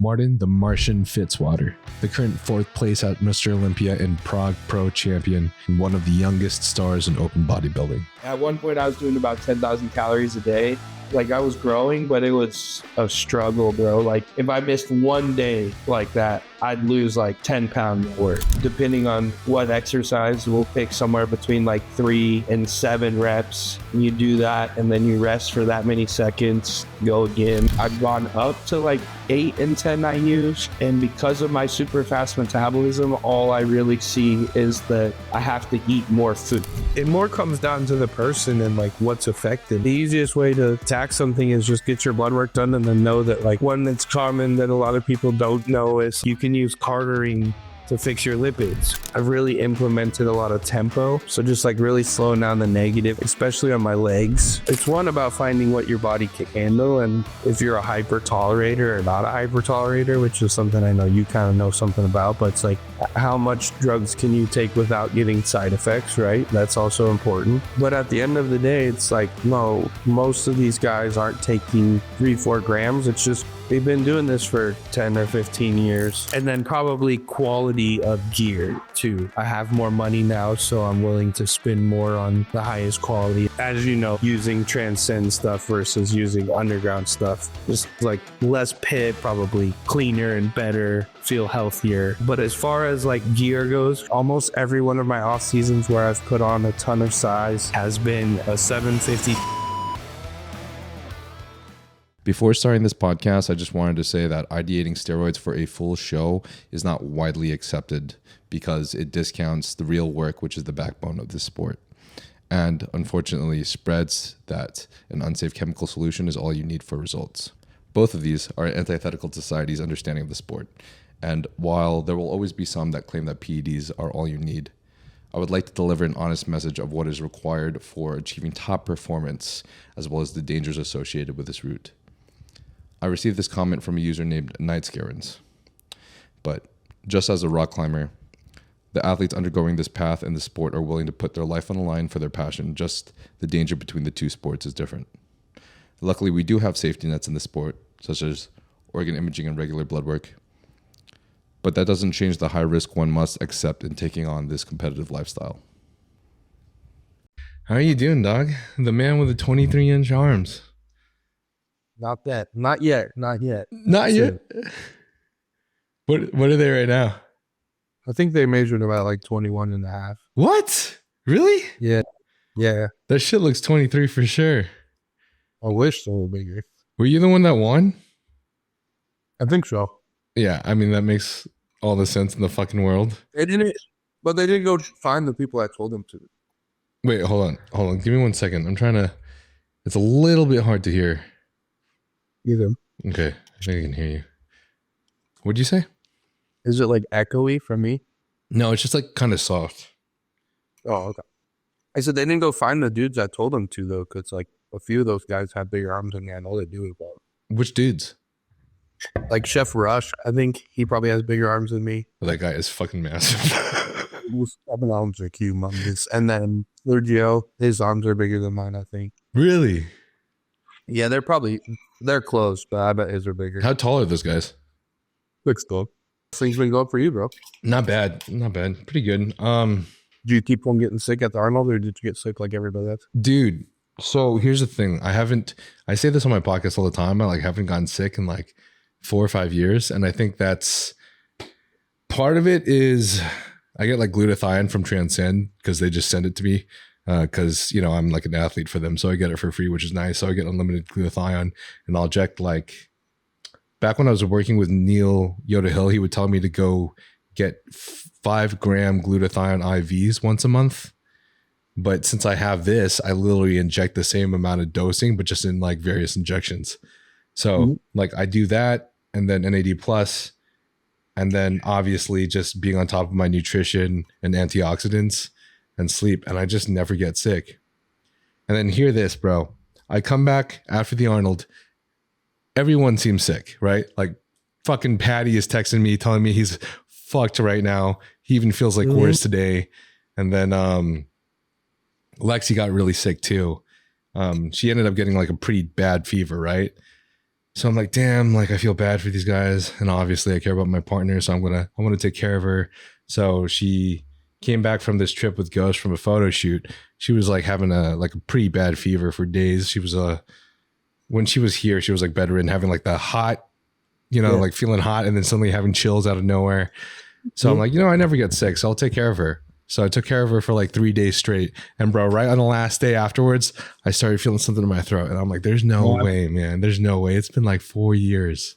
Martin the Martian Fitzwater, the current 4th place at Mr. Olympia and Prague Pro champion, and one of the youngest stars in open bodybuilding. At one point, I was doing about 10,000 calories a day. Like, I was growing, but it was a struggle, bro. Like, if I missed one day like that, I'd lose like 10 pounds more. Depending on what exercise, we'll pick somewhere between like 3 and 7 reps. You do that, and then you rest for that many seconds, go again. I've gone up to like 8 and 10 I use, and because of my super fast metabolism, all I really see is that I have to eat more food. It more comes down to the person and like what's effective. The easiest way to attack something is just get your blood work done, and then know that like one that's common that a lot of people don't know is you can use cartering to fix your lipids. I've really implemented a lot of tempo, so just like really slowing down the negative, especially on my legs. It's one about finding what your body can handle, and if you're a hyper tolerator or not a hyper tolerator, which is something I know you kind of know something about, but it's like how much drugs can you take without getting side effects, right? That's also important. But at the end of the day, it's like, no, most of these guys aren't taking 3-4 grams. It's just they've been doing this for 10 or 15 years. And then probably quality of gear too. I have more money now, so I'm willing to spend more on the highest quality. As you know, using Transcend stuff versus using underground stuff. Just like less pit, probably cleaner and better, feel healthier. But as far as like gear goes, almost every one of my off seasons where I've put on a ton of size has been a 750. Before starting this podcast, I just wanted to say that ideating steroids for a full show is not widely accepted because it discounts the real work, which is the backbone of this sport. And unfortunately spreads that an unsafe chemical solution is all you need for results. Both of these are antithetical to society's understanding of the sport. And while there will always be some that claim that PEDs are all you need, I would like to deliver an honest message of what is required for achieving top performance, as well as the dangers associated with this route. I received this comment from a user named Nightscarens. But just as a rock climber, the athletes undergoing this path in the sport are willing to put their life on the line for their passion. Just the danger between the two sports is different. Luckily, we do have safety nets in the sport, such as organ imaging and regular blood work. But that doesn't change the high risk one must accept in taking on this competitive lifestyle. How are you doing, dog? The man with the 23-inch arms. Not that. Not yet. Not yet. Not yet? What are they right now? I think they measured about like 21 and a half. What? Really? Yeah. Yeah. That shit looks 23 for sure. I wish they were bigger. Were you the one that won? I think so. Yeah, I mean, that makes all the sense in the fucking world. They didn't, but they didn't go find the people I told them to. Wait, hold on. Give me 1 second. I'm trying to, it's a little bit hard to hear. Either. Okay, I think I can hear you. What'd you say? Is it like echoey from me? No, it's just like kind of soft. Oh, okay. I said they didn't go find the dudes I told them to, though, because like a few of those guys have bigger arms than me. I know they do. But Which dudes? like Chef Rush, I think he probably has bigger arms than me. That guy is fucking massive. His arms are humongous. And then Sergio, his arms are bigger than mine, I think. Really? Yeah, they're close, but I bet his are bigger. How tall are those guys? Looks good. Things been going for you, bro. Not bad. Pretty good. Did you keep on getting sick at the Arnold, or did you get sick like everybody else? Dude, so here's the thing. I say this on my podcast all the time. I haven't gotten sick in like 4 or 5 years. And I think that's part of it is I get like glutathione from Transcend because they just send it to me. Because, I'm like an athlete for them. So I get it for free, which is nice. So I get unlimited glutathione, and I'll inject like, back when I was working with Neil Yoda Hill, he would tell me to go get 5-gram glutathione IVs once a month. But since I have this, I literally inject the same amount of dosing, but just in like various injections. So like I do that, and then NAD plus, and then obviously just being on top of my nutrition and antioxidants and sleep, and I just never get sick. And then hear this, bro. I come back after the Arnold. Everyone seems sick, right? Like fucking Patty is texting me, telling me he's fucked right now. He even feels like worse today. And then Lexi got really sick too. She ended up getting like a pretty bad fever, right? So I'm like, damn, like I feel bad for these guys. And obviously I care about my partner. So I want to take care of her. So she came back from this trip with Ghost from a photo shoot. She was like having a pretty bad fever for days. She was when she was here, she was like bedridden, having like the hot, like feeling hot and then suddenly having chills out of nowhere. So I'm like, I never get sick, so I'll take care of her. So I took care of her for like 3 days straight. And bro, right on the last day afterwards, I started feeling something in my throat. And I'm like, there's no way, man. There's no way. It's been like 4 years.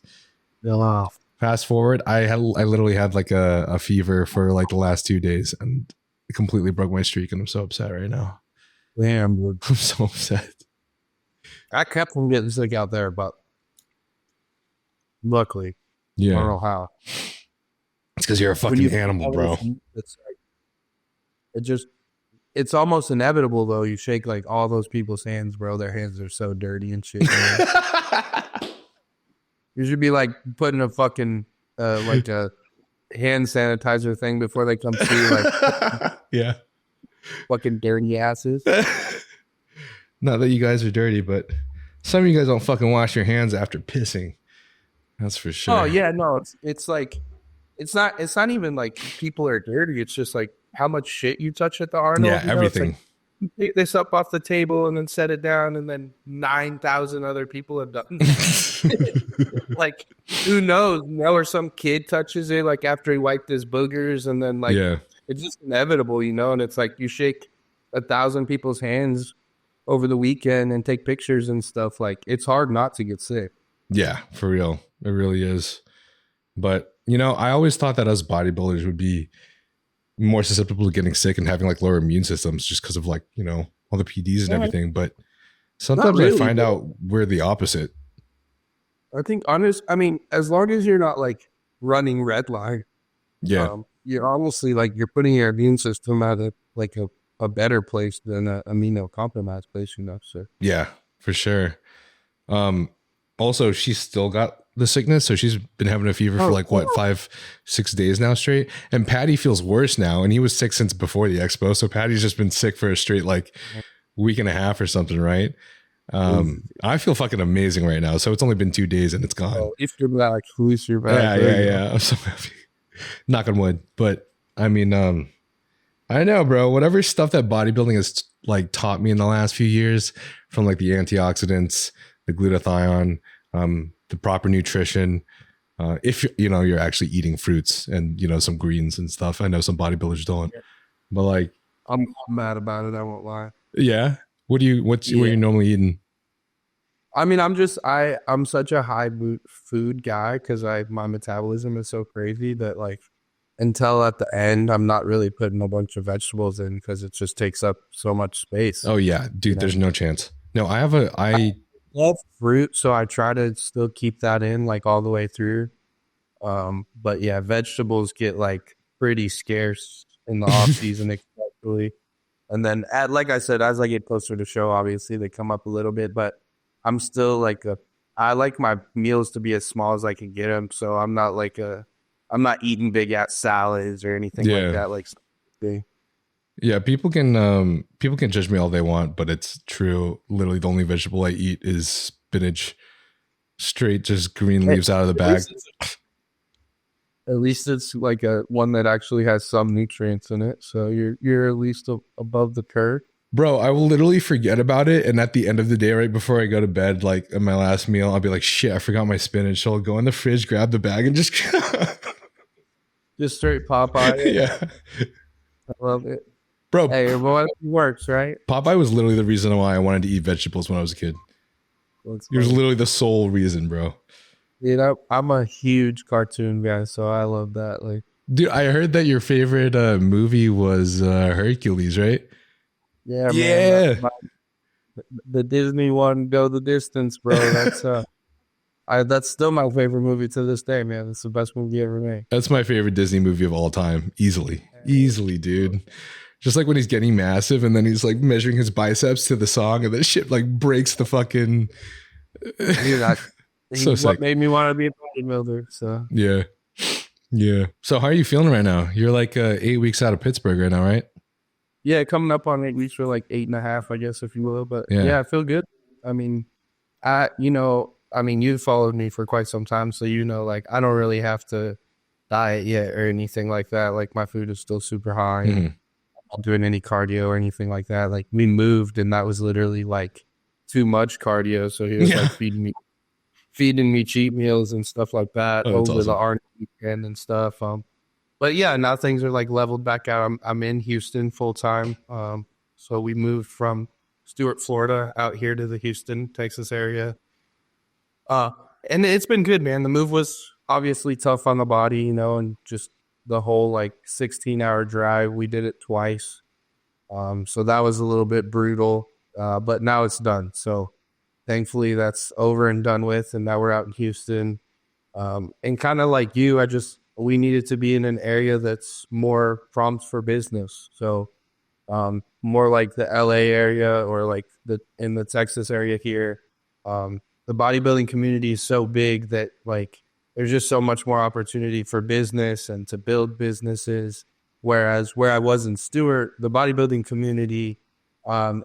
Wow. Fast forward, I literally had like a fever for like the last 2 days and it completely broke my streak. And I'm so upset right now. Damn, dude. I'm so upset. I kept from getting sick out there, but luckily, I Yeah. don't know how. It's because you're a fucking animal, bro. It's like, it's almost inevitable though. You shake like all those people's hands, bro. Their hands are so dirty and shit. You should be like putting a fucking like a hand sanitizer thing before they come see you, like Yeah. fucking dirty asses. Not that you guys are dirty, but some of you guys don't fucking wash your hands after pissing. That's for sure. Oh yeah, no, it's like it's not even like people are dirty. It's just like how much shit you touch at the Arnold. Yeah, everything. It's like, pick this up off the table and then set it down, and then 9,000 other people have done. Like, who knows? Or some kid touches it like after he wiped his boogers, and then like it's just inevitable, And it's like you shake 1,000 people's hands over the weekend and take pictures and stuff. Like, it's hard not to get sick. Yeah, for real. It really is. But, I always thought that us bodybuilders would be more susceptible to getting sick and having like lower immune systems just because of like, all the PEDs and everything. But sometimes really, I find out we're the opposite. I think as long as you're not like running red line, you're honestly like you're putting your immune system at a better place than a immunocompromised place, So Yeah, for sure. Also, she's still got the sickness, so she's been having a fever for like 5-6 days now straight. And Patty feels worse now, and he was sick since before the expo. So Patty's just been sick for a straight like week and a half or something, right? I feel fucking amazing right now. So it's only been 2 days and it's gone. Oh, if you're back, who's your back? Yeah. I'm so happy. Knock on wood. But I mean, I know, bro. Whatever stuff that bodybuilding has like taught me in the last few years, from like the antioxidants, the glutathione, the proper nutrition. If you're actually eating fruits and some greens and stuff. I know some bodybuilders don't, but like I'm mad about it. I won't lie. Yeah. What are you normally eating? I mean, I'm such a high food guy because my metabolism is so crazy that like until at the end, I'm not really putting a bunch of vegetables in because it just takes up so much space. Oh yeah, dude, there's no chance. No, I love fruit, so I try to still keep that in like all the way through. But yeah, vegetables get like pretty scarce in the off season, especially. And then, like I said, as I get closer to show, obviously they come up a little bit. But I'm still I like my meals to be as small as I can get them. So I'm not eating big ass salads or anything like that. Like, yeah, people can judge me all they want, but it's true. Literally, the only vegetable I eat is spinach, straight, just green leaves out of the bag. At least it's like one that actually has some nutrients in it. So you're at least above the curve. Bro, I will literally forget about it. And at the end of the day, right before I go to bed, like at my last meal, I'll be like, shit, I forgot my spinach. So I'll go in the fridge, grab the bag and just straight Popeye. Yeah. I love it. Bro, hey, well, it works, right? Popeye was literally the reason why I wanted to eat vegetables when I was a kid. It was literally the sole reason, bro. I'm a huge cartoon guy, so I love that. Like, dude, I heard that your favorite movie was Hercules, right? Yeah, yeah. Man, the Disney one, Go the Distance, bro. That's that's still my favorite movie to this day, man. It's the best movie ever made. That's my favorite Disney movie of all time, easily, dude. Just like when he's getting massive and then he's like measuring his biceps to the song and that shit like breaks the fucking. Dude, he's what made me want to be a bodybuilder. So yeah. So how are you feeling right now? You're like 8 weeks out of Pittsburgh right now, right? Yeah, coming up on 8 weeks for like 8.5, I guess, if you will. But yeah, I feel good. I mean, I mean, you followed me for quite some time, so you know, like, I don't really have to diet yet or anything like that. Like, my food is still super high. Mhm. I'm not doing any cardio or anything like that. Like, we moved, and that was literally like too much cardio. So he was Yeah. like feeding me cheat meals and stuff like that Oh, that's over the awesome. Arnold weekend and stuff. But yeah, now things are like leveled back out. I'm in Houston full time. So we moved from Stuart, Florida, out here to the Houston, Texas area. And it's been good, man. The move was obviously tough on the body, you know, and just the whole like 16-hour drive. We did it twice. So that was a little bit brutal. But now it's done. So thankfully that's over and done with. And now we're out in Houston. And kind of like you, we needed to be in an area that's more prompt for business. So more like the LA area or like in the Texas area here. The bodybuilding community is so big that like there's just so much more opportunity for business and to build businesses. Whereas where I was in Stewart, the bodybuilding community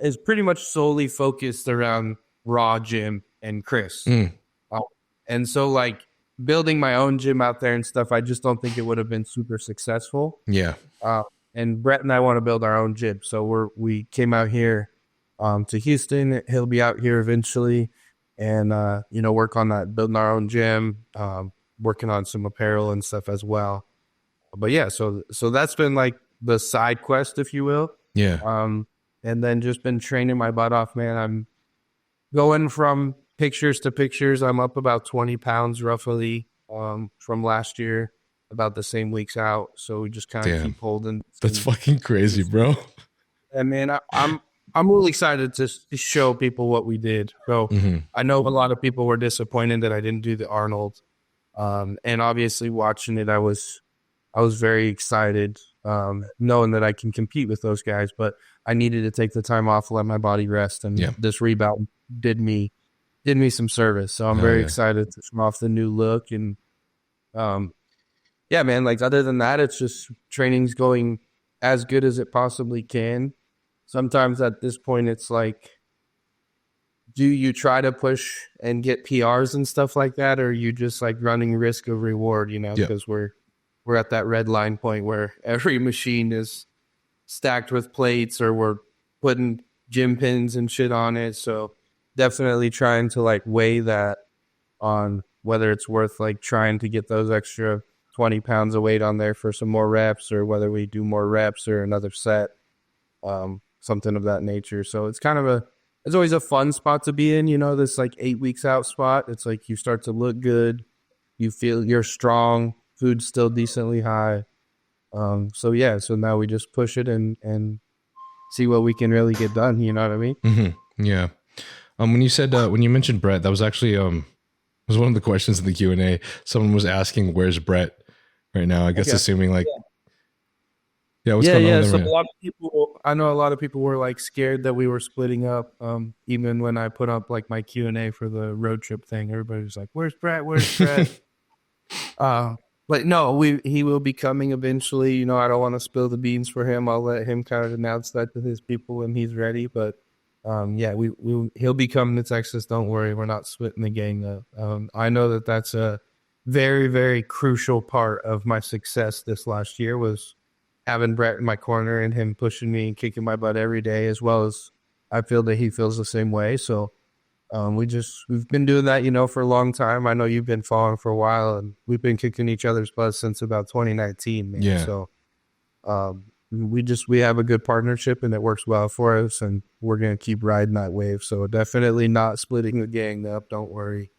is pretty much solely focused around Raw Gym and Chris. And so like building my own gym out there and stuff, I just don't think it would have been super successful. Yeah. And Brett and I want to build our own gym. So we came out here to Houston. He'll be out here eventually. And, work on that, building our own gym, working on some apparel and stuff as well. But yeah, so that's been like the side quest, if you will. Yeah. And then just been training my butt off, man. I'm going from pictures to pictures. I'm up about 20 pounds roughly from last year, about the same weeks out. So we just kind of keep holding. That's fucking crazy, bro. And man, I'm really excited to show people what we did. So I know a lot of people were disappointed that I didn't do the Arnold. And obviously watching it, I was very excited, knowing that I can compete with those guys, but I needed to take the time off, let my body rest. And this rebound did me some service. So I'm very excited to show off the new look. And, yeah, man, like other than that, it's just training's going as good as it possibly can. Sometimes at this point, it's like, do you try to push and get PRs and stuff like that? Or are you just like running risk of reward, you know, because we're at that red line point where every machine is stacked with plates or we're putting gym pins and shit on it. So definitely trying to like weigh that on whether it's worth like trying to get those extra 20 pounds of weight on there for some more reps, or whether we do more reps or another set, something of that nature. So it's kind of it's always a fun spot to be in, you know, this like 8 weeks out spot. It's like you start to look good. You feel you're strong. Food's still decently high. So now we just push it and see what we can really get done. You know what I mean? Mm-hmm. Yeah. When you said, when you mentioned Brett, that was actually, was one of the questions in the Q&A. Someone was asking, where's Brett right now? I guess assuming like, what's going on So there, a lot of people, I know a lot of people were like scared that we were splitting up. Even when I put up like my Q&A for the road trip thing, everybody was like, where's Brett? Where's Brett? But no, he will be coming eventually. You know, I don't want to spill the beans for him. I'll let him kind of announce that to his people when he's ready. But he'll be coming to Texas. Don't worry, we're not splitting the gang though. I know that's a very, very crucial part of my success this last year was having Brett in my corner and him pushing me and kicking my butt every day, as well as I feel that he feels the same way. So we've been doing that, you know, for a long time. I know you've been following for a while, and we've been kicking each other's butts since about 2019, man. Yeah. So we have a good partnership and it works well for us, and we're going to keep riding that wave. So definitely not splitting the gang up. Don't worry.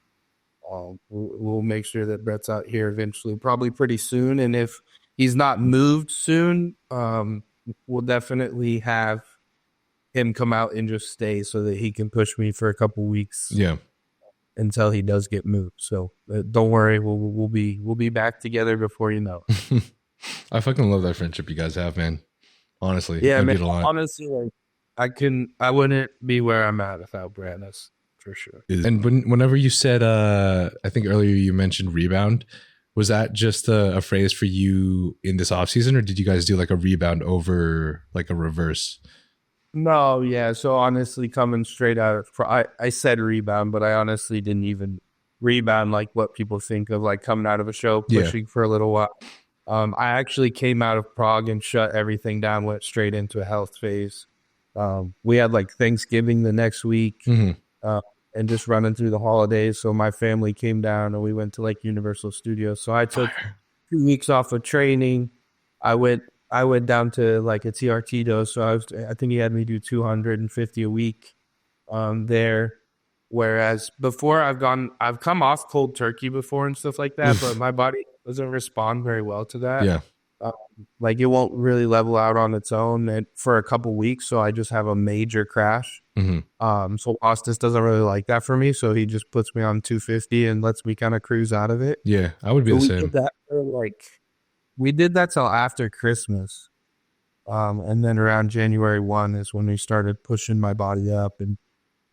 We'll make sure that Brett's out here eventually, probably pretty soon. And if he's not moved soon, we'll definitely have him come out and just stay so that he can push me for a couple weeks. Yeah. Until he does get moved. So don't worry, we'll be back together before you know it. I fucking love that friendship you guys have, man. Honestly. Yeah, man. A lot. Honestly, like, I wouldn't be where I'm at without Brad. That's for sure. And whenever you said, I think earlier you mentioned rebound, was that just a phrase for you in this off season, or did you guys do like a rebound over like a reverse? No, yeah. So honestly, coming straight out, I said rebound, but I honestly didn't even rebound like what people think of, like coming out of a show, pushing for a little while. I actually came out of Prague and shut everything down, went straight into a health phase. We had like Thanksgiving the next week, and just running through the holidays. So my family came down and we went to like Universal Studios. So I took 2 weeks off of training. I went down to like a TRT dose. So I think he had me do 250 a week there. Whereas before I've come off cold turkey before and stuff like that, but my body doesn't respond very well to that. Yeah. Like it won't really level out on its own for a couple weeks. So I just have a major crash. So Austin doesn't really like that for me. So he just puts me on 250 and lets me kind of cruise out of it. Yeah. I would be the same. We did that till after Christmas. And then around January 1 is when we started pushing my body up and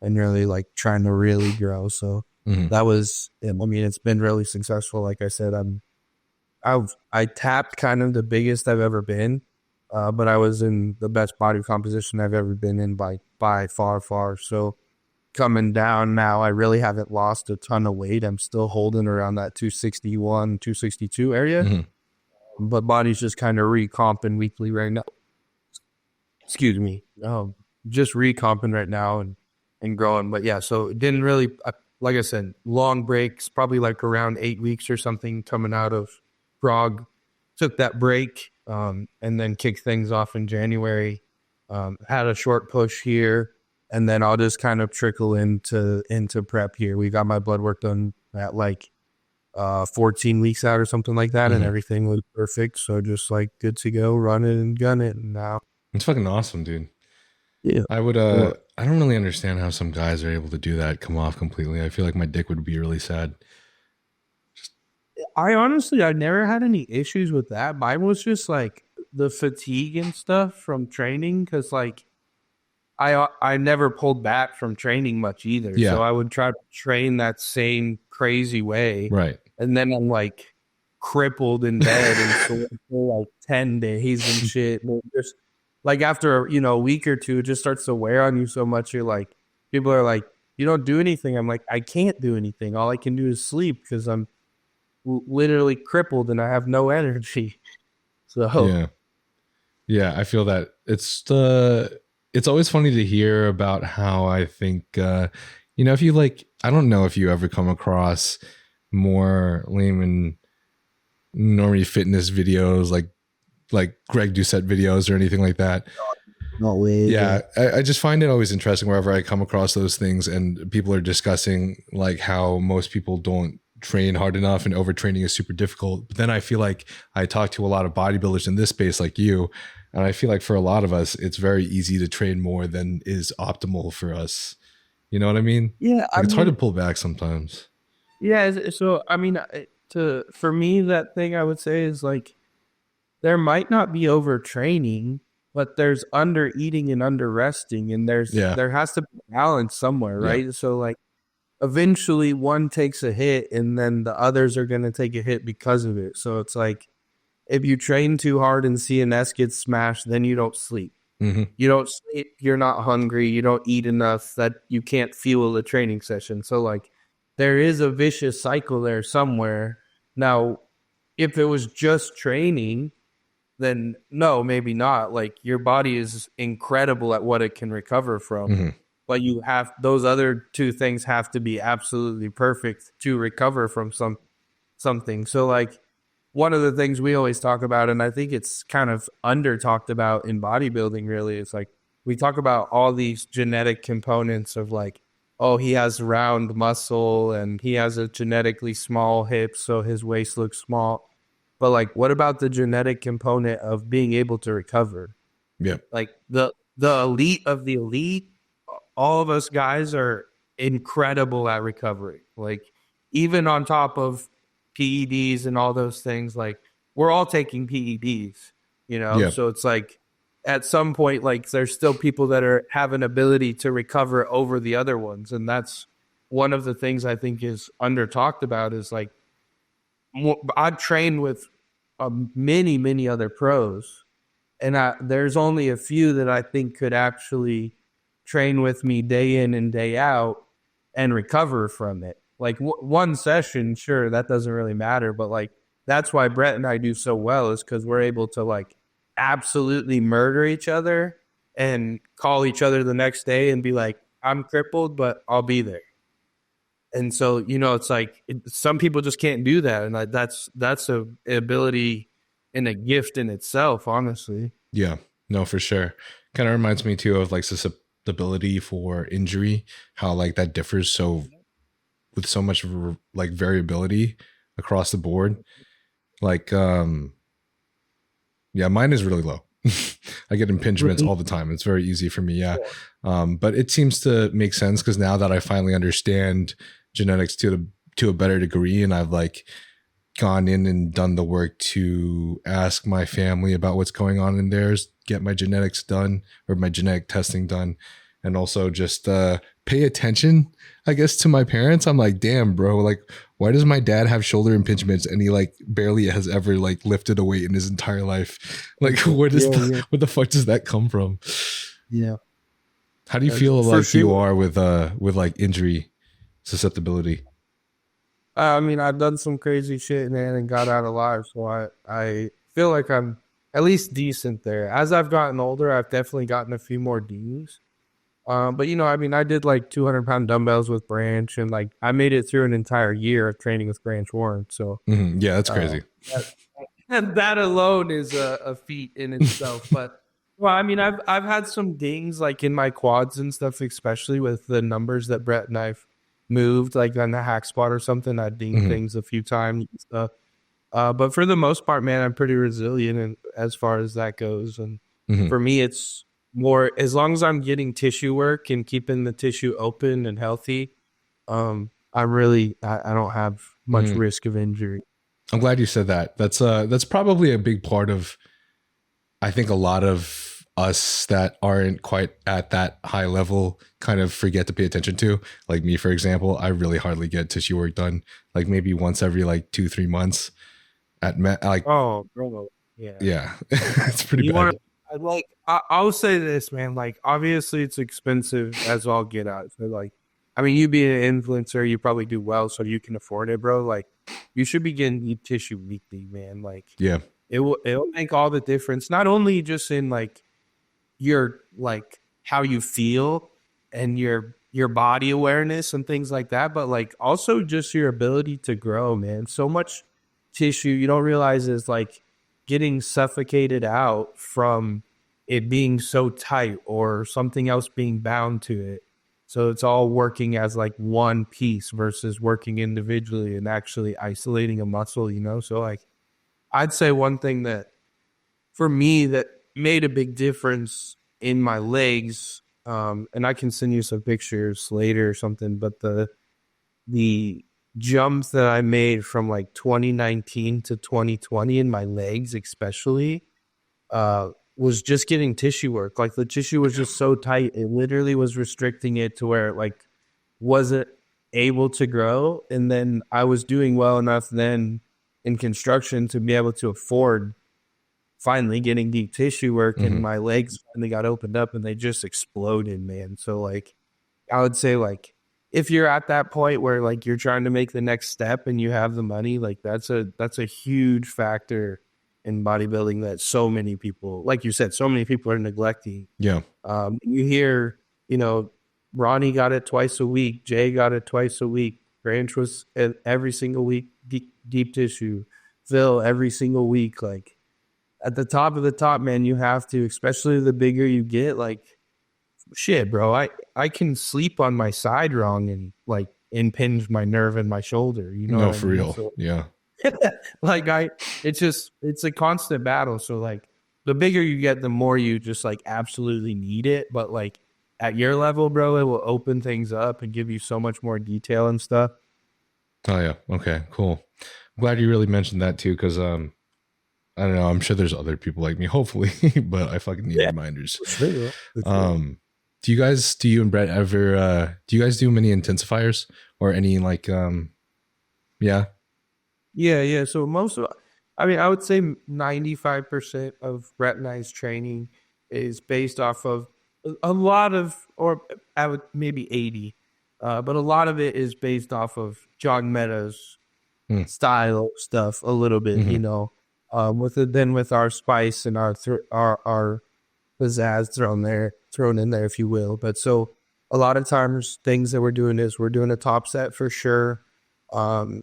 really like trying to really grow. So that was, I mean, it's been really successful. Like I said, I tapped kind of the biggest I've ever been, but I was in the best body composition I've ever been in by far. So coming down now, I really haven't lost a ton of weight. I'm still holding around that 261, 262 area, but body's just kind of recomping weekly right now. Excuse me. Just recomping right now and growing. But yeah, so it didn't really, like I said, long breaks, probably like around 8 weeks or something coming out of Prague. Took that break and then kicked things off in January. Had a short push here, and then I'll just kind of trickle into prep here. We got my blood work done at like 14 weeks out or something like that, and everything was perfect. So just like good to go, run it and gun it. And now it's fucking awesome, dude. Yeah. I would I don't really understand how some guys are able to do that, come off completely. I feel like my dick would be really sad. I never had any issues with that. Mine was just like the fatigue and stuff from training, because like I never pulled back from training much either. Yeah. So I would try to train that same crazy way. Right. And then I'm like crippled in bed and for like 10 days and shit. And just like after a week or two, it just starts to wear on you so much. You're like, people are like, you don't do anything. I'm like, I can't do anything. All I can do is sleep because I'm literally crippled and I have no energy. So yeah, I feel that it's always funny to hear about how I think if you like, I don't know if you ever come across more layman normie fitness videos like Greg Doucette videos or anything like that. No way. Yeah, I just find it always interesting wherever I come across those things and people are discussing like how most people don't train hard enough and overtraining is super difficult. But then I feel like I talk to a lot of bodybuilders in this space like you, and I feel like for a lot of us, it's very easy to train more than is optimal for us. You know what I mean? Yeah. Like it's hard to pull back sometimes. Yeah. So, I mean, for me, that thing I would say is like, there might not be overtraining, but there's under eating and under resting, and there has to be balance somewhere, right? Yeah. So like eventually one takes a hit and then the others are going to take a hit because of it. So it's like, if you train too hard and CNS gets smashed, then you don't sleep. You don't sleep, you're not hungry, you don't eat enough, that you can't fuel a training session. So like there is a vicious cycle there somewhere. Now, if it was just training, then no, maybe not. Like your body is incredible at what it can recover from. But you have those other two things have to be absolutely perfect to recover from something. So like one of the things we always talk about, and I think it's kind of under talked about in bodybuilding really, is like we talk about all these genetic components of like, oh, he has round muscle and he has a genetically small hip, so his waist looks small. But like, what about the genetic component of being able to recover? Yeah. Like the elite of the elite, all of us guys are incredible at recovery. Like even on top of PEDs and all those things, like we're all taking PEDs, Yeah. So it's like at some point, like there's still people that have an ability to recover over the other ones. And that's one of the things I think is under talked about is like, I've trained with many other pros, and there's only a few that I think could actually train with me day in and day out and recover from it. Like one session, sure, that doesn't really matter. But like, that's why Brett and I do so well, is because we're able to like absolutely murder each other and call each other the next day and be like, I'm crippled, but I'll be there. And so, you know, it's like some people just can't do that. And that's a ability and a gift in itself, honestly. Yeah, no, for sure. Kind of reminds me too of like susceptibility for injury, how like that differs so with so much like variability across the board. Like, yeah, mine is really low. I get impingements all the time. It's very easy for me. Yeah. But it seems to make sense because now that I finally understand genetics to a better degree, and I've like gone in and done the work to ask my family about what's going on in theirs, get my genetics done or my genetic testing done, and also just pay attention, I guess, to my parents. I'm like, damn, bro, like, why does my dad have shoulder impingements and he like barely has ever like lifted a weight in his entire life? Like, where the fuck does that come from? Yeah. How do you feel like you are with like injury susceptibility? I mean, I've done some crazy shit, man, and got out alive. So I feel like I'm at least decent there. As I've gotten older, I've definitely gotten a few more D's. But you know, I mean, I did like 200-pound dumbbells with Branch, and like I made it through an entire year of training with Branch Warren. So yeah, that's crazy. And that alone is a feat in itself. But well, I mean, I've had some dings like in my quads and stuff, especially with the numbers that Brett and I've moved, like on the hack spot or something. I dinged things a few times and stuff. But for the most part, man, I'm pretty resilient and as far as that goes. And for me, it's more as long as I'm getting tissue work and keeping the tissue open and healthy, I don't have much risk of injury. I'm glad you said that. That's probably a big part of, I think, a lot of us that aren't quite at that high level kind of forget to pay attention to. Like me, for example, I really hardly get tissue work done. Like maybe once every like 2-3 months at like. Oh, bro. Yeah. It's pretty bad. I'll say this, man, like obviously it's expensive as all get out. So like, I mean, you being an influencer, you probably do well, so you can afford it, bro. Like you should be getting deep tissue weekly, man. Like, yeah, it'll make all the difference. Not only just in like your, like how you feel and your body awareness and things like that, but like also just your ability to grow, man. So much tissue you don't realize is like getting suffocated out from it being so tight or something else being bound to it. So it's all working as like one piece versus working individually and actually isolating a muscle, you know? So like, I'd say one thing that for me that made a big difference in my legs, and I can send you some pictures later or something, but the jumps that I made from like 2019 to 2020 in my legs especially was just getting tissue work. Like the tissue was just so tight, it literally was restricting it to where it like wasn't able to grow. And then I was doing well enough then in construction to be able to afford finally getting deep tissue work, and my legs finally got opened up and they just exploded, man. So like I would say like if you're at that point where like you're trying to make the next step and you have the money, like that's a huge factor in bodybuilding that so many people, like you said, so many people are neglecting. Yeah. You hear, you know, Ronnie got it twice a week. Jay got it twice a week. Branch was every single week, deep tissue. Phil every single week. Like at the top of the top, man, you have to, especially the bigger you get, like shit, bro. I can sleep on my side wrong and like impinge my nerve in my shoulder. You know, no, for real. So, yeah. Like it's a constant battle. So like the bigger you get, the more you just like absolutely need it. But like at your level, bro, it will open things up and give you so much more detail and stuff. Oh yeah. Okay, cool. I'm glad you really mentioned that too. Cause I don't know, I'm sure there's other people like me, hopefully, but I fucking need reminders. Sure. Do you and Brett ever, do you guys do many intensifiers or any like, yeah. Yeah. So I would say 95% of Brett and I's training is based off of a lot of, or I would maybe 80 But a lot of it is based off of John Meadows' style stuff a little bit, you know, with our spice and our pizzazz thrown in there, if you will. But so a lot of times things that we're doing is we're doing a top set for sure.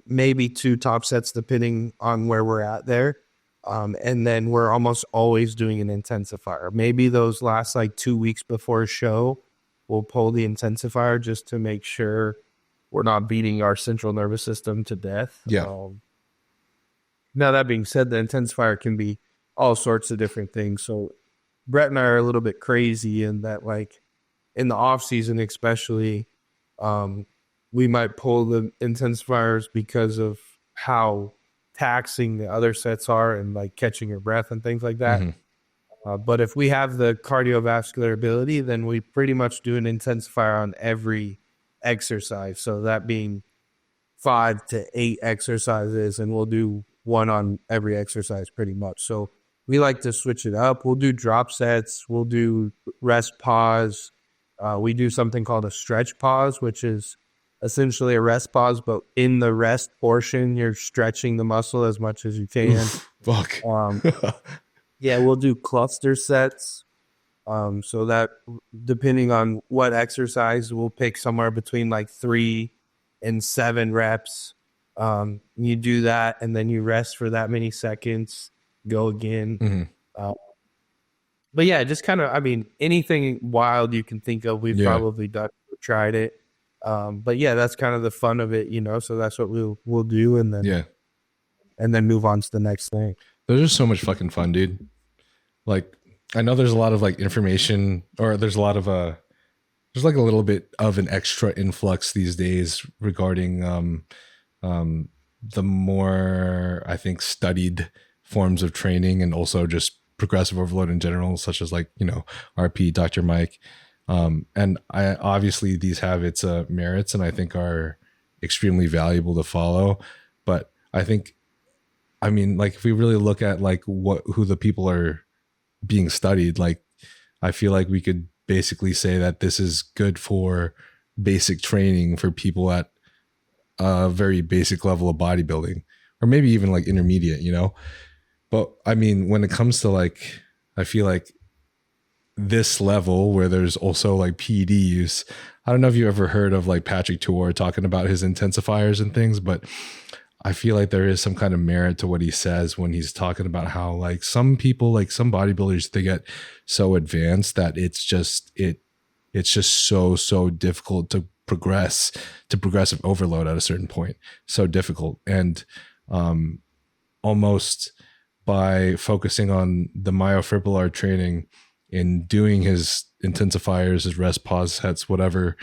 Maybe 2 top sets depending on where we're at there. And then we're almost always doing an intensifier. Maybe those last like 2 weeks before a show, we'll pull the intensifier just to make sure we're not beating our central nervous system to death. Yeah. Now, that being said, the intensifier can be all sorts of different things. So Brett and I are a little bit crazy in that, like, in the off season especially, we might pull the intensifiers because of how taxing the other sets are and like catching your breath and things like that. But if we have the cardiovascular ability, then we pretty much do an intensifier on every exercise. So that being 5 to 8 exercises, and we'll do 1 on every exercise pretty much. So we like to switch it up. We'll do drop sets. We'll do rest pause. We do something called a stretch pause, which is essentially a rest pause, but in the rest portion, you're stretching the muscle as much as you can. Fuck. Yeah, we'll do cluster sets. So that depending on what exercise, we'll pick somewhere between like 3 and 7 reps. You do that, and then you rest for that many seconds, go again. But yeah, just kind of, I mean, anything wild you can think of, we've probably done, tried it. But yeah, that's kind of the fun of it, you know. So that's what we'll do, and then move on to the next thing. Those are so much fucking fun, dude. Like, I know there's a lot of like information, or there's a lot of there's like a little bit of an extra influx these days regarding the more, I think, studied forms of training, and also just progressive overload in general, such as like, you know, RP, Dr. Mike. And obviously these have its merits, and I think are extremely valuable to follow. But I think, I mean, like, if we really look at like who the people are being studied, like, I feel like we could basically say that this is good for basic training for people at a very basic level of bodybuilding, or maybe even like intermediate, you know. But I mean, when it comes to like, I feel like this level where there's also like PED use, I don't know if you ever heard of like Patrick Tuor talking about his intensifiers and things, but I feel like there is some kind of merit to what he says when he's talking about how like some people, like some bodybuilders, they get so advanced that it's just so difficult to progress to progressive overload at a certain point. So difficult. And almost by focusing on the myofibrillar training in doing his intensifiers, his rest pause sets, whatever,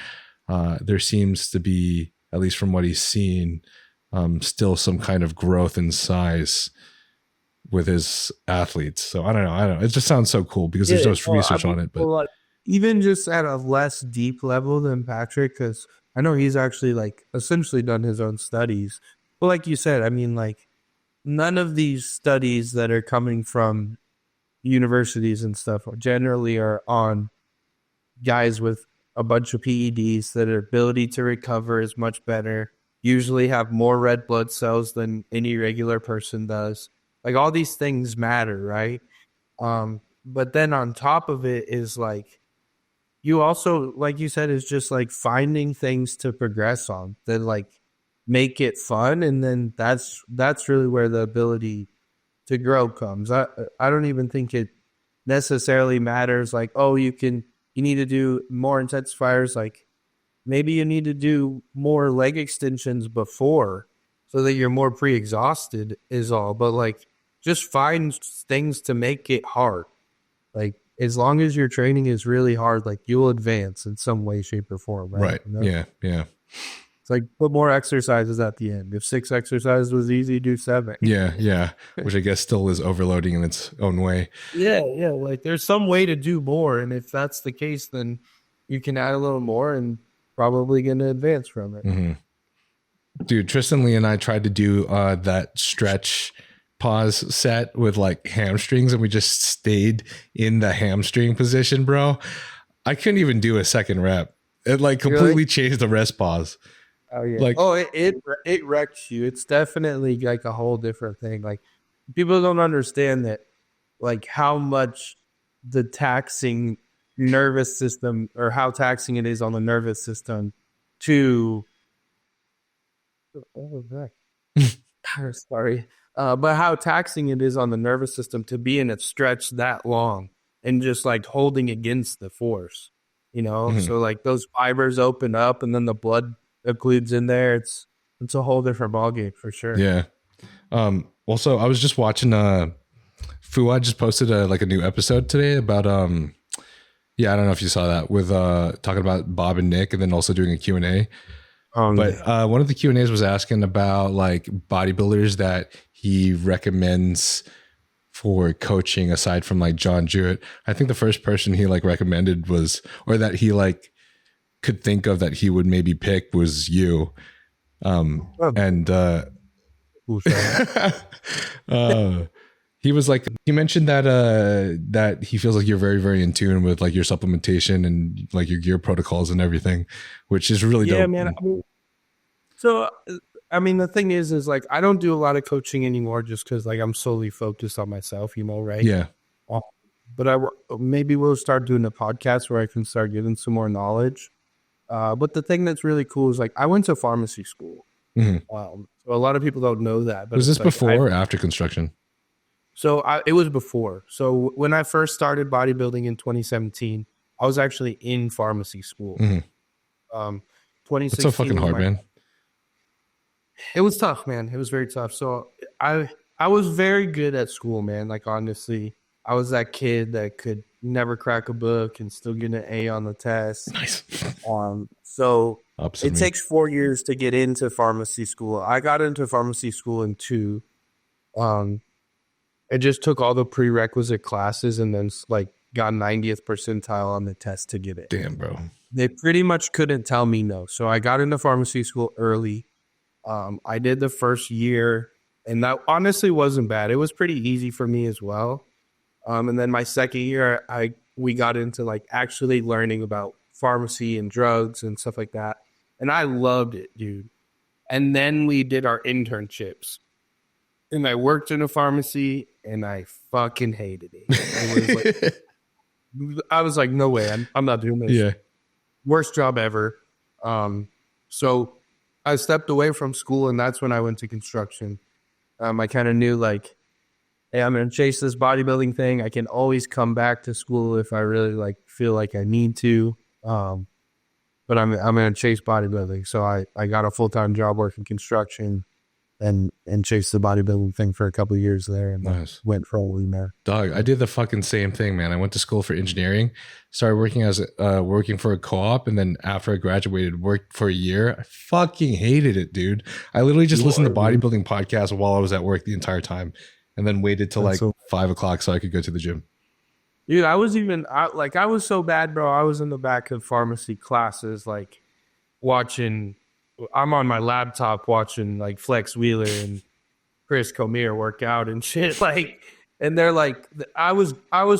there seems to be, at least from what he's seen, still some kind of growth in size with his athletes. So I don't know. It just sounds so cool because there's no research on it. But even just at a less deep level than Patrick, because I know he's actually like essentially done his own studies. But like you said, I mean, like, none of these studies that are coming from universities and stuff generally are on guys with a bunch of PEDs that their ability to recover is much better, usually have more red blood cells than any regular person does. Like, all these things matter, right? But then on top of it is like, you also, like you said, is just like finding things to progress on that like make it fun. And then that's really where the ability to grow comes. I don't even think it necessarily matters like, oh, you need to do more intensifiers. Like, maybe you need to do more leg extensions before so that you're more pre-exhausted is all. But like, just find things to make it hard. Like, as long as your training is really hard, like, you'll advance in some way, shape, or form. Right. You know? Yeah. It's like, put more exercises at the end. If 6 exercises was easy, do 7. Yeah. Which I guess still is overloading in its own way. Yeah. Like, there's some way to do more. And if that's the case, then you can add a little more and probably going to advance from it. Mm-hmm. Dude, Tristan Lee and I tried to do that stretch pause set with like hamstrings, and we just stayed in the hamstring position, bro. I couldn't even do a second rep. It like completely changed the rest pause. Oh yeah. Like, It wrecks you. It's definitely like a whole different thing. Like people don't understand that, like how much the taxing nervous system, or how taxing it is on the nervous system to. Oh, sorry. But how taxing it is on the nervous system to be in a stretch that long and just like holding against the force, you know? Mhm. So like those fibers open up and then the blood occludes in there. It's a whole different ballgame for sure. Yeah. Also, I was just watching Fuad just posted a new episode today about yeah, I don't know if you saw that, with talking about Bob and Nick, and then also doing a Q&A. But one of the Q&As was asking about like bodybuilders that he recommends for coaching aside from like John Jewett. I think the first person he like recommended was, or that he like could think of that he would maybe pick, was you. And he was like, he mentioned that that he feels like you're very, very in tune with like your supplementation and like your gear protocols and everything, which is really dope. Yeah, man. I mean, the thing is like I don't do a lot of coaching anymore just because like I'm solely focused on myself, you know, right? Yeah. But maybe we'll start doing a podcast where I can start getting some more knowledge. But the thing that's really cool is like I went to pharmacy school. Mhm. So a lot of people don't know that. But Was this like, before or after construction? So it was before. So when I first started bodybuilding in 2017, I was actually in pharmacy school. Mhm. 2016. It's so fucking hard, man. It was tough, man. It was very tough. So I was very good at school, man. Like honestly, I was that kid that could never crack a book and still get an A on the test. Nice. So Opposite it me. takes 4 years to get into pharmacy school. I got into pharmacy school in 2. I just took all the prerequisite classes and then like got 90th percentile on the test to get it. Damn, bro. They pretty much couldn't tell me no. So I got into pharmacy school early. I did the first year, and that honestly wasn't bad. It was pretty easy for me as well. And then my second year, we got into like actually learning about pharmacy and drugs and stuff like that. And I loved it, dude. And then we did our internships. And I worked in a pharmacy, and I fucking hated it. I was like, no way, I'm not doing this. Yeah. Worst job ever. So I stepped away from school, and that's when I went to construction. I kind of knew like, hey, I'm going to chase this bodybuilding thing. I can always come back to school if I really like feel like I need to. But I'm going to chase bodybuilding. So I got a full-time job working construction and chased the bodybuilding thing for a couple of years there, and Nice. went for a lean there. Dog, I did the fucking same thing, man. I went to school for engineering, started working for a co-op, and then after I graduated, worked for a year. I fucking hated it, dude. I literally just listened to bodybuilding podcasts while I was at work the entire time, and then waited till like 5 o'clock so I could go to the gym. Dude, I was so bad, bro. I was in the back of pharmacy classes, like watching. I'm on my laptop watching like Flex Wheeler and Chris Comier work out and shit. Like, and they're like, I was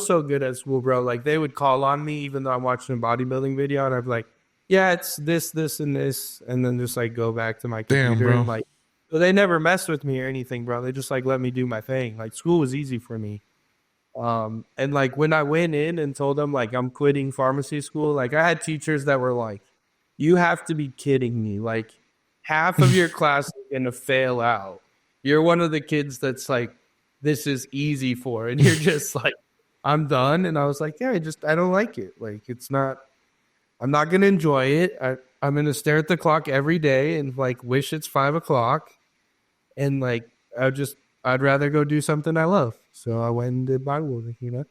so good at school, bro. Like, they would call on me even though I'm watching a bodybuilding video, and I'd be like, yeah, it's this, and this, and then just like go back to my computer. Damn, bro. And like, so they never messed with me or anything, bro. They just like let me do my thing. Like, school was easy for me. And like when I went in and told them like I'm quitting pharmacy school, like I had teachers that were like, you have to be kidding me. Like half of your class is going to fail out. You're one of the kids that's like, this is easy for, and you're just like, I'm done. And I was like, yeah, I don't like it. Like, I'm not going to enjoy it. I'm going to stare at the clock every day and like wish it's 5 o'clock. And like, I'd rather go do something I love. So I went and did bodybuilding, you know?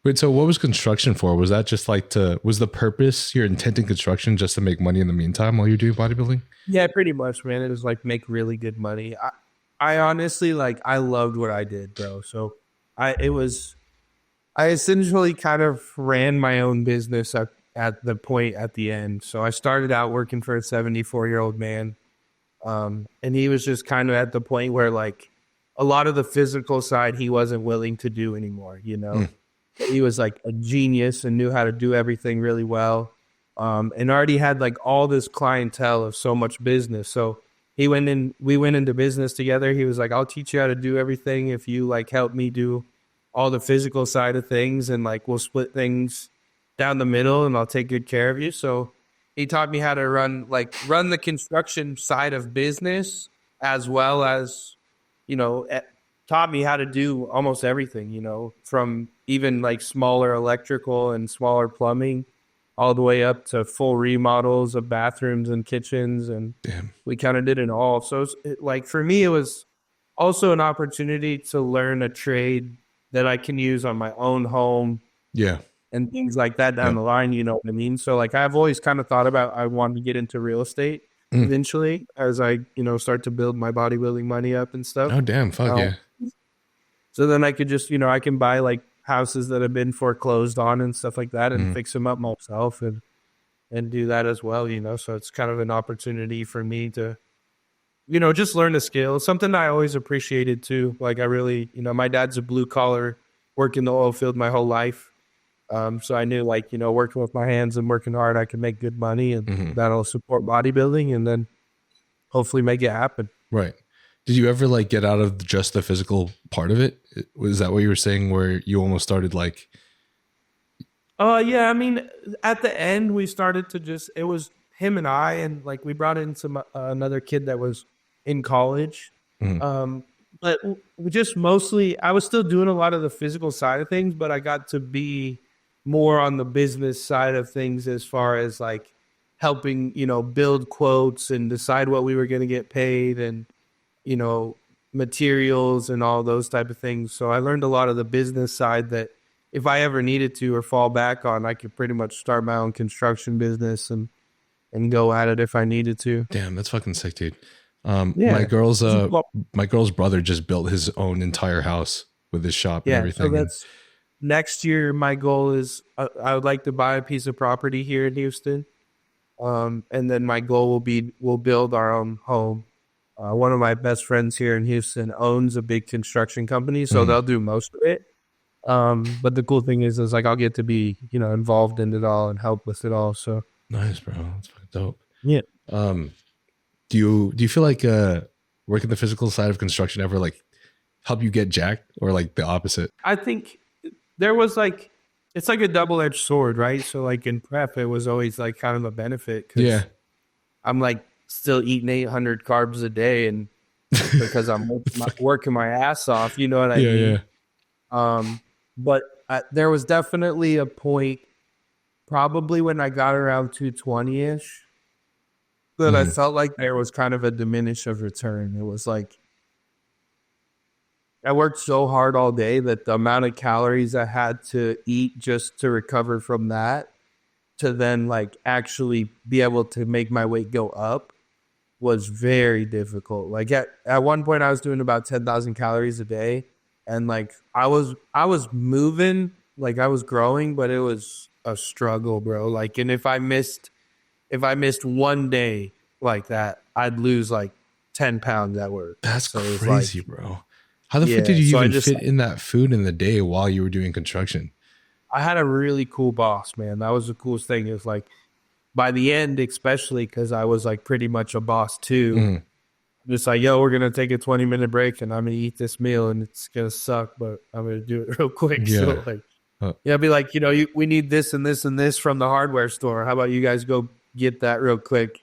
Wait, so what was construction for? Was that just like was the purpose, your intent in construction, just to make money in the meantime while you're doing bodybuilding? Yeah, pretty much, man. It was like make really good money. I honestly, like, I loved what I did, bro. So I essentially kind of ran my own business at the point at the end. So I started out working for a 74-year-old man. And he was just kind of at the point where like a lot of the physical side he wasn't willing to do anymore, you know? He was like a genius and knew how to do everything really well. and already had like all this clientele of so much business. So we went into business together. He was like, I'll teach you how to do everything if you like help me do all the physical side of things, and like we'll split things down the middle and I'll take good care of you. So he taught me how to run the construction side of business, as well as, taught me how to do almost everything, from even like smaller electrical and smaller plumbing all the way up to full remodels of bathrooms and kitchens. And we kind of did it all. So like for me, it was also an opportunity to learn a trade that I can use on my own home. Yeah. And things like that down the line, you know what I mean? So like I've always kind of thought about, I wanted to get into real estate eventually as I, start to build my bodybuilding money up and stuff. Oh, damn. Fuck yeah. So then I could just, I can buy like houses that have been foreclosed on and stuff like that and fix them up myself and do that as well, So it's kind of an opportunity for me to, just learn a skill. Something I always appreciated too. Like I really, my dad's a blue collar, worked in the oil field my whole life. So I knew like, working with my hands and working hard, I can make good money, and that'll support bodybuilding and then hopefully make it happen. Right. Did you ever like get out of just the physical part of it? Was that what you were saying, where you almost started like? Yeah. I mean, at the end we started to it was him and I, and like we brought in some, another kid that was in college. But we just mostly, I was still doing a lot of the physical side of things, but I got to be more on the business side of things as far as like helping, build quotes and decide what we were going to get paid and, materials and all those type of things. So I learned a lot of the business side that if I ever needed to or fall back on, I could pretty much start my own construction business and go at it if I needed to. Damn, that's fucking sick, dude. My girl's brother just built his own entire house with his shop and everything. So that's next year. My goal is I would like to buy a piece of property here in Houston. And then my goal will be, we'll build our own home. One of my best friends here in Houston owns a big construction company, so they'll do most of it. But the cool thing is like I'll get to be, involved in it all and help with it all. So nice, bro. That's fucking dope. Yeah. Do you feel like working the physical side of construction ever like help you get jacked, or like the opposite? I think there was like, it's like a double-edged sword, right? So like in prep, it was always like kind of a benefit. Yeah. I'm like still eating 800 carbs a day, and because I'm working my ass off, you know what I mean? Yeah. But there was definitely a point, probably when I got around 220-ish, that I felt like there was kind of a diminish of return. It was like I worked so hard all day that the amount of calories I had to eat just to recover from that, to then like actually be able to make my weight go up, was very difficult. Like at one point I was doing about 10,000 calories a day, and like I was moving, like I was growing, but it was a struggle, bro. Like, and if I missed one day like that, I'd lose like 10 pounds at work. That's crazy, like, bro. How the fuck did you even fit in that food in the day while you were doing construction? I had a really cool boss, man. That was the coolest thing. Is like by the end, especially because I was like pretty much a boss too. Just like, yo, we're going to take a 20-minute break and I'm going to eat this meal and it's going to suck, but I'm going to do it real quick. Yeah. So like, I'd be like, we need this and this and this from the hardware store. How about you guys go get that real quick,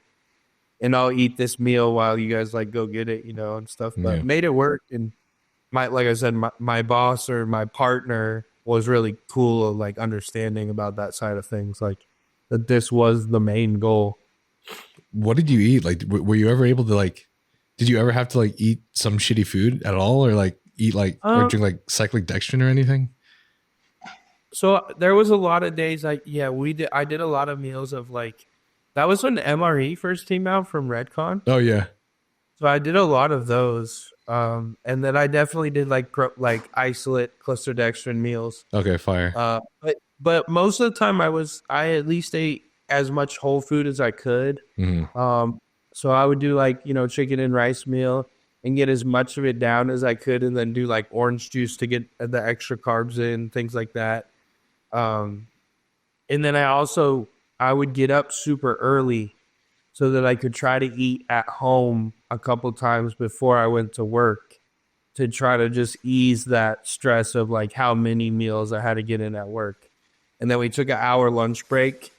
and I'll eat this meal while you guys like go get it, and stuff. But made it work. And like I said, my boss or my partner was really cool, like understanding about that side of things, like that this was the main goal. What did you eat? Like, were you ever able to like, did you ever have to like eat some shitty food at all, or like eat like or drink like cyclic dextrin or anything? So there was a lot of days I did a lot of meals of like, that was when MRE first came out from Redcon. Oh yeah. So I did a lot of those. And then I definitely did like isolate cluster dextrin meals. Okay, fire. But most of the time I at least ate as much whole food as I could. So I would do like, chicken and rice meal and get as much of it down as I could, and then do like orange juice to get the extra carbs in, things like that. And then I I would get up super early so that I could try to eat at home a couple times before I went to work to try to just ease that stress of like how many meals I had to get in at work. And then we took an hour lunch break.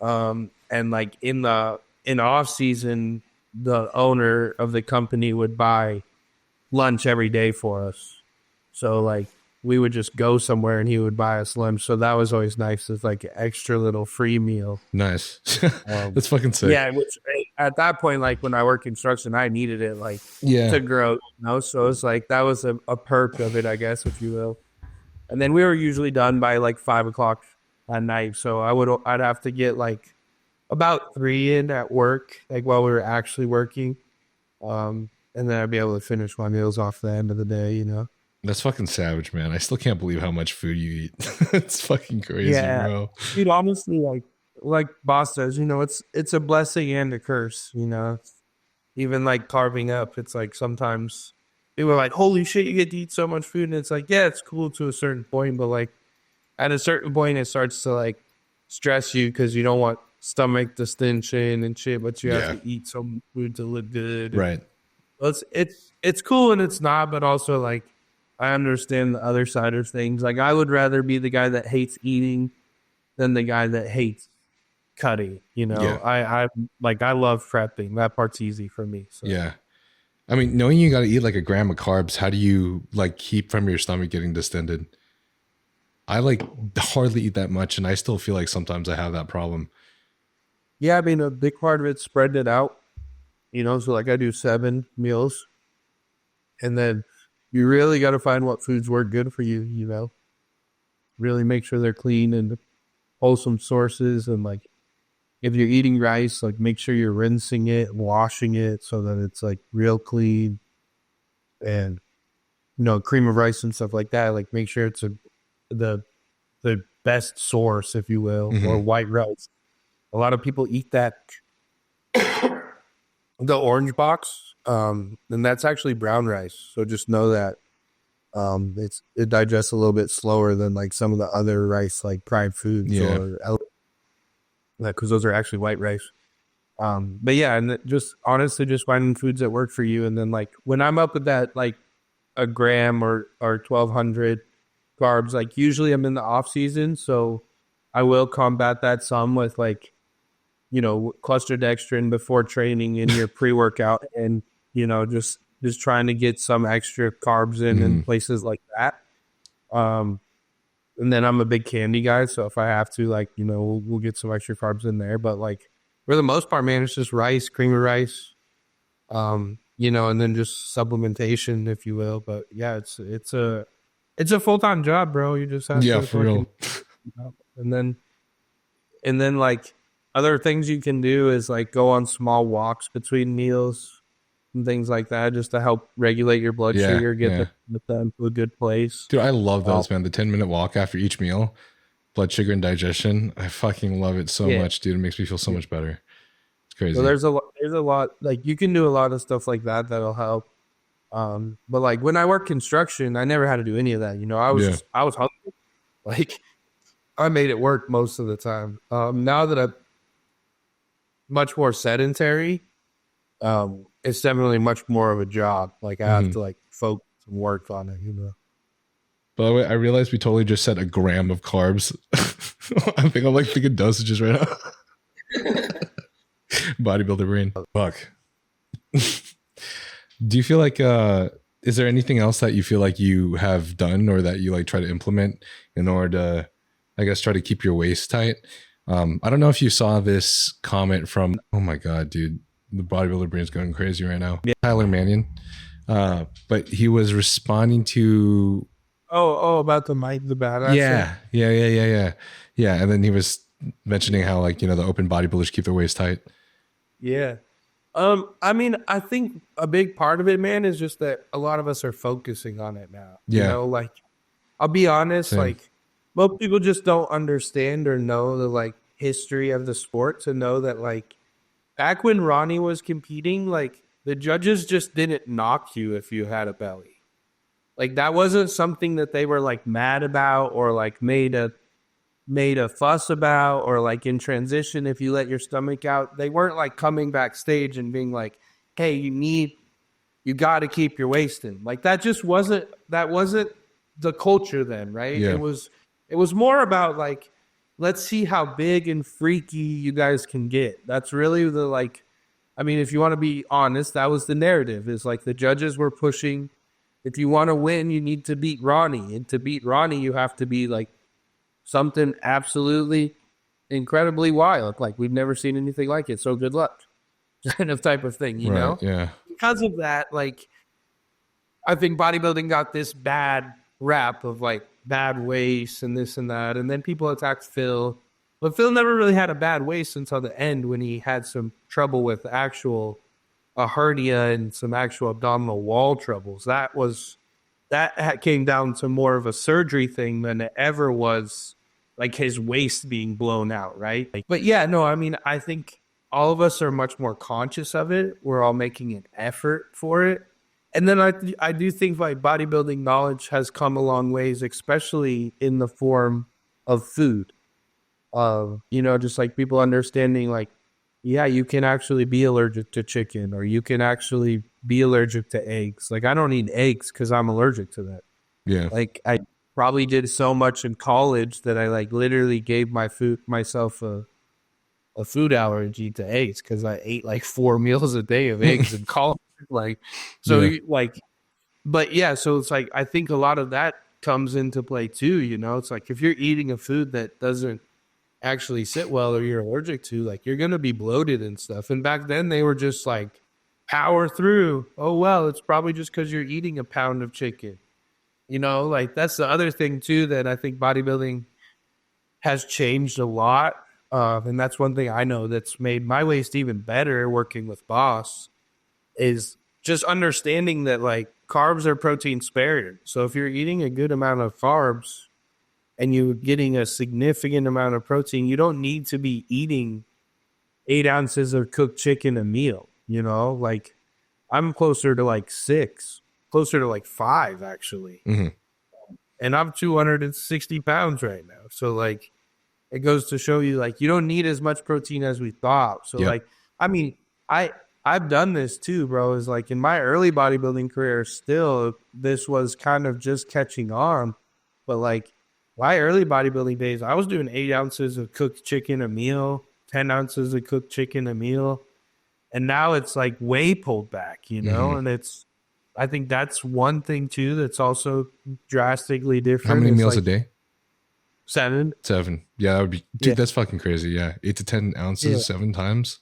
And like in off season, the owner of the company would buy lunch every day for us. So like we would just go somewhere and he would buy us lunch. So that was always nice. It's like an extra little free meal. Nice. That's fucking sick. Yeah, which at that point, like when I worked construction, I needed it like to grow, you know? So it's like that was a perk of it, I guess, if you will. And then we were usually done by like 5 o'clock at night. So I'd have to get like about 3 in at work, like while we were actually working. And then I'd be able to finish my meals off the end of the day, you know? That's fucking savage, man. I still can't believe how much food you eat. It's fucking crazy, bro. Dude, honestly, like Boss says, you know, it's a blessing and a curse, you know? Even like carving up, it's like sometimes people are like, holy shit, you get to eat so much food. And it's like, yeah, it's cool to a certain point, but like at a certain point, it starts to like stress you because you don't want stomach distension and shit, but you have to eat some food to look good. Right. It's cool and it's not, but also like I understand the other side of things. Like I would rather be the guy that hates eating than the guy that hates cutting. You know, I love prepping. That part's easy for me. So. Yeah. I mean, knowing you got to eat like a gram of carbs, how do you like keep from your stomach getting distended? I like hardly eat that much, and I still feel like sometimes I have that problem. Yeah, I mean, a big part of it's spreading it out. You know, so like I do 7 meals, and then you really got to find what foods work good for you, you know. Really make sure they're clean and wholesome sources. And like, if you're eating rice, like make sure you're rinsing it and washing it so that it's like real clean. And, you know, cream of rice and stuff like that, like make sure it's the best source, if you will, or white rice. A lot of people eat that, the orange box, and that's actually brown rice. So just know that it digests a little bit slower than like some of the other rice, like Pride Foods or because those are actually white rice. But yeah, and just honestly, just finding foods that work for you. And then like when I'm up with that, like a gram or 1,200 carbs, like usually I'm in the off season, so I will combat that some with like, you know, cluster dextrin before training in your pre-workout, and you know, just trying to get some extra carbs in places like that. And then I'm a big candy guy, so if I have to, like, you know, we'll get some extra carbs in there. But like for the most part, man, it's just rice, cream of rice, you know, and then just supplementation, if you will. But yeah, it's a full-time job, bro. You just have to for real. And then like other things you can do is like go on small walks between meals and things like that, just to help regulate your blood sugar, get them to a good place. Dude, I love those, man. The 10-minute walk after each meal, blood sugar and digestion. I fucking love it so much, dude. It makes me feel so much better. It's crazy. So there's a lot, like you can do a lot of stuff like that that'll help. But like when I worked construction, I never had to do any of that. You know, I was hungry. Like I made it work most of the time. Now that I'm much more sedentary, it's definitely much more of a job. Like I have to like focus and work on it, you know. By the way, I realized we totally just said a gram of carbs. I think I'm like thinking dosages right now. Bodybuilder brain. Fuck. Do you feel like is there anything else that you feel like you have done or that you like try to implement in order to, I guess, try to keep your waist tight? I don't know if you saw this comment from, oh my God, dude, the bodybuilder brain's going crazy right now. Tyler Mannion. But he was responding to about the badass. Yeah. And then he was mentioning how, like, you know, the open bodybuilders keep their waist tight. Yeah. I mean, I think a big part of it, man, is just that a lot of us are focusing on it now. Yeah. You know, like, I'll be honest, like, most people just don't understand or know the, like, history of the sport to know that, like, back when Ronnie was competing, like, the judges just didn't knock you if you had a belly. Like, that wasn't something that they were, like, mad about or, like, made a made a fuss about, or like in transition, if you let your stomach out, they weren't like coming backstage and being like, hey, you got to keep your waist in. Like that wasn't the culture then, right? Yeah. It was more about like, let's see how big and freaky you guys can get. That's really the like, I mean, if you want to be honest, that was the narrative, is like the judges were pushing, if you want to win, you need to beat Ronnie. And to beat Ronnie, you have to be like something absolutely incredibly wild. Like we've never seen anything like it. So good luck. Kind of type of thing, you know? Yeah. Because of that, like, I think bodybuilding got this bad rap of like bad waist and this and that. And then people attacked Phil. But Phil never really had a bad waist until the end, when he had some trouble with a hernia and some actual abdominal wall troubles. That came down to more of a surgery thing than it ever was like his waist being blown out, right? But yeah, no, I mean, I think all of us are much more conscious of it. We're all making an effort for it. And then I do think like bodybuilding knowledge has come a long ways, especially in the form of food. You know, just like people understanding like, yeah, you can actually be allergic to chicken, or you can actually be allergic to eggs. Like I don't eat eggs because I'm allergic to that. Yeah. Like I probably did so much in college that I like literally gave myself a food allergy to eggs, because I ate like 4 meals a day of eggs in college. Like, so Yeah. like, but yeah, so it's like, I think a lot of that comes into play too. You know, it's like if you're eating a food that doesn't actually sit well, or you're allergic to, like you're going to be bloated and stuff. And back then they were just like, power through. Oh, well, it's probably just because you're eating a pound of chicken. You know, like that's the other thing too, that I think bodybuilding has changed a lot. And that's one thing I know that's made my waist even better working with Boss, is just understanding that like carbs are protein sparing. So if you're eating a good amount of carbs and you're getting a significant amount of protein, you don't need to be eating 8 ounces of cooked chicken a meal. You know, like I'm closer to like 6, closer to like 5 actually. Mm-hmm. And I'm 260 pounds right now. So like, it goes to show you like you don't need as much protein as we thought. So like, I mean, I've done this too, bro. Is like in my early bodybuilding career, still this was kind of just catching on. But like my early bodybuilding days, I was doing 8 ounces of cooked chicken a meal, 10 ounces of cooked chicken a meal. And now it's like way pulled back, you know? Mm-hmm. And I think that's one thing too that's also drastically different. How many it's meals like a day? 7. 7. Yeah, that would be, dude, that's fucking crazy. Yeah. 8 to 10 ounces, 7 times.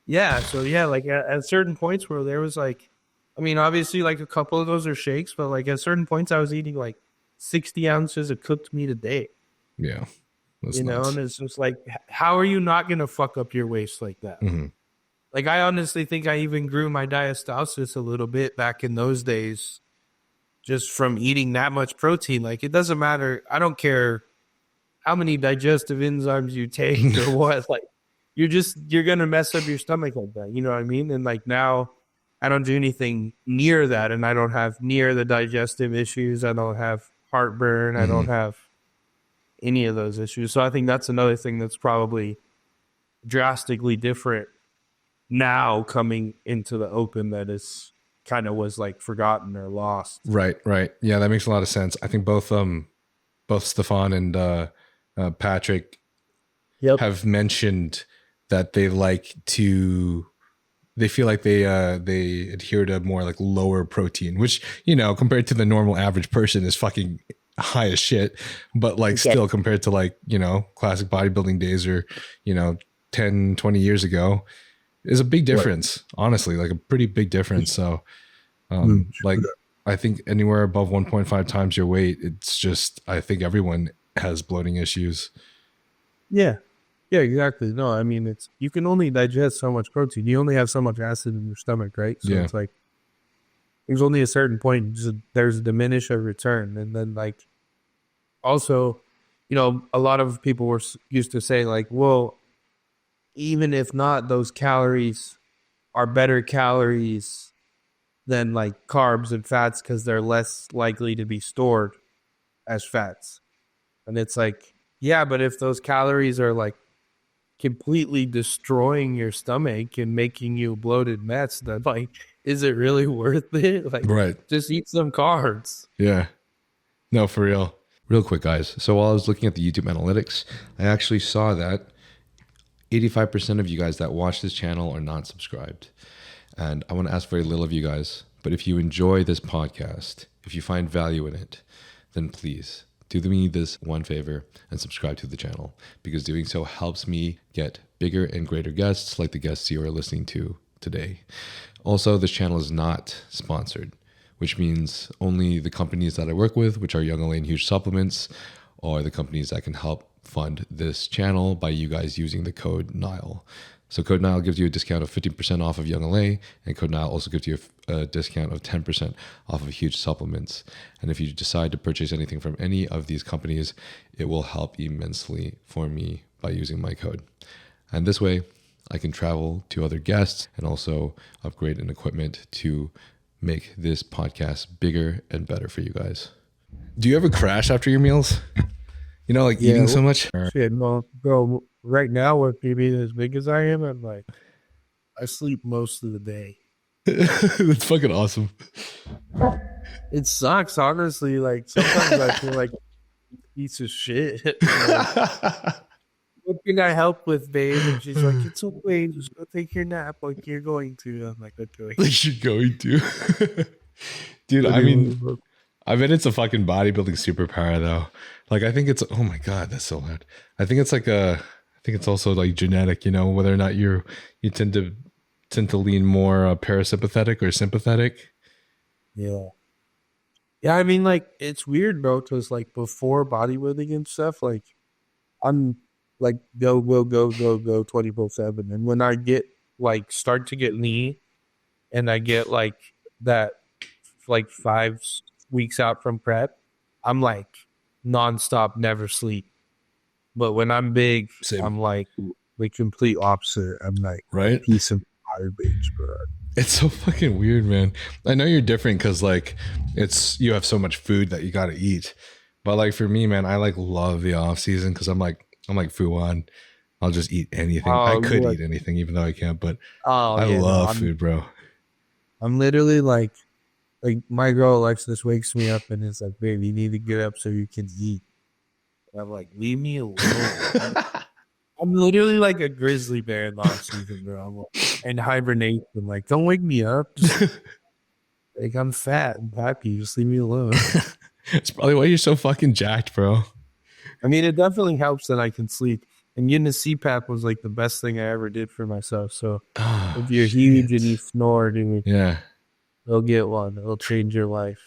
Yeah. So yeah, like at certain points where there was like, I mean, obviously like a couple of those are shakes, but like at certain points I was eating like 60 ounces of cooked meat a day. Yeah. That's you nuts. know, and it's just like, how are you not going to fuck up your waist like that? Mm-hmm. Like, I honestly think I even grew my diastasis a little bit back in those days just from eating that much protein. Like, it doesn't matter. I don't care how many digestive enzymes you take or what. Like, you're going to mess up your stomach like that. You know what I mean? And like now I don't do anything near that, and I don't have near the digestive issues. I don't have heartburn. I don't have any of those issues. So I think that's another thing that's probably drastically different now coming into the open, that is kind of was like forgotten or lost. Right. Yeah, that makes a lot of sense. I think both Stefan and Patrick have mentioned that they feel like they adhere to more like lower protein, which, you know, compared to the normal average person is fucking high as shit, but like still compared to like, you know, classic bodybuilding days or, you know, 10, 20 years ago is a big difference, honestly, like a pretty big difference. So like I think anywhere above 1.5 times your weight, it's just, I think everyone has bloating issues. Yeah, exactly. No, I mean, you can only digest so much protein. You only have so much acid in your stomach, right? So it's like, there's only a certain point, there's a diminish of return. And then like, also, you know, a lot of people used to say like, well, even if not, those calories are better calories than like carbs and fats because they're less likely to be stored as fats. And it's like, Yeah, but if those calories are like completely destroying your stomach and making you a bloated mess, then like, is it really worth it? Like, Right. just eat some carbs. Yeah. No, for real. Real quick, guys. So while I was looking at the YouTube analytics, I actually saw that 85% of you guys that watch this channel are not subscribed. And I want to ask very little of you guys, but if you enjoy this podcast, if you find value in it, then please do me this one favor and subscribe to the channel, because doing so helps me get bigger and greater guests like the guests you are listening to today. Also, this channel is not sponsored, which means only the companies that I work with, which are Young LA and Huge Supplements, are the companies that can help fund this channel by you guys using the code NILE. So code NILE gives you a discount of 15% off of Young LA, and code NILE also gives you a discount of 10% off of Huge Supplements. And if you decide to purchase anything from any of these companies, it will help immensely for me by using my code. And this way, I can travel to other guests and also upgrade in equipment to make this podcast bigger and better for you guys. Do you ever crash after your meals? You know, like eating so much? Shit, no, bro. Right now, with me being as big as I am, I'm like, I sleep most of the day. That's fucking awesome. It sucks, honestly. Like, sometimes I feel like a piece of shit. Like, what can I help with, babe? And she's like, it's okay, just go take your nap like you're going to. I'm like, okay. Like you're going to. Dude, I mean, I bet it's a fucking bodybuilding superpower though. Like I think it's, oh my God, that's so loud. I think it's like I think it's also like genetic, you know, whether or not you tend to lean more parasympathetic or sympathetic. Yeah. Yeah, I mean, like, it's weird, bro, because, like, before bodybuilding and stuff, like, I'm, like, go 24/7. And when I get, like, start to get lean and I get, like, that, like, 5 weeks out from prep, I'm, like, nonstop, never sleep. But when I'm big, Same. I'm, like, the complete opposite. I'm, like, Right? a piece of garbage, bro. It's so fucking weird, man. I know you're different because like you have so much food that you got to eat. But like for me, man, I like love the off season because I'm like Fuwan. I'll just eat anything. I could eat anything even though I can't, but I love food, bro. I'm literally like my girl Alexis wakes me up and is like, babe, you need to get up so you can eat. And I'm like, leave me alone. I'm literally like a grizzly bear in the off season, bro. I'm like, in hibernation. Like, don't wake me up. Just, like, I'm fat and happy. Just leave me alone. It's probably why you're so fucking jacked, bro. I mean, it definitely helps that I can sleep. And getting a CPAP was like the best thing I ever did for myself. So if you're huge and you snore, dude, yeah, they'll get one. It'll change your life.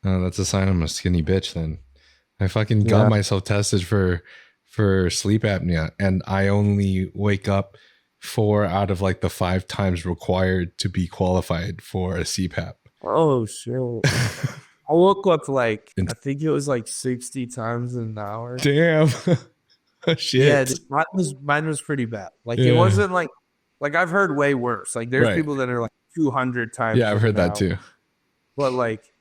Oh, that's a sign I'm a skinny bitch then. I fucking got myself tested for sleep apnea, and I only wake up 4 out of like the 5 times required to be qualified for a CPAP. Oh shit. I woke up like, I think it was like 60 times in an hour. Damn. Shit. Yeah, mine was pretty bad. Like it wasn't like I've heard way worse. Like there's people that are like 200 times. Yeah, I've heard that too. But like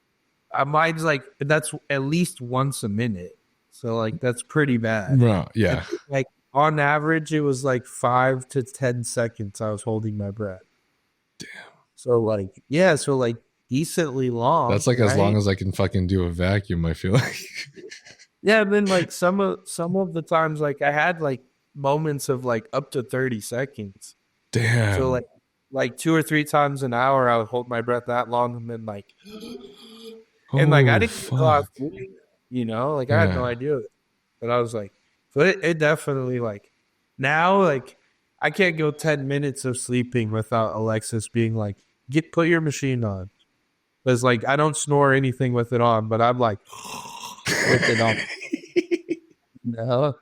mine's like, that's at least once a minute. So like that's pretty bad. Bro, yeah. Like on average, it was like 5 to 10 seconds I was holding my breath. Damn. So like, so like decently long. That's like as long as I can fucking do a vacuum, I feel like. Yeah, and then like some of the times, like I had like moments of like up to 30 seconds. Damn. So like 2 or 3 times an hour, I would hold my breath that long, and then like, and like I didn't go out. You know, like I had no idea. But I was like, so it definitely like, now like I can't go 10 minutes of sleeping without Alexis being like, put your machine on. Because like I don't snore anything with it on, but I'm like with it on. No.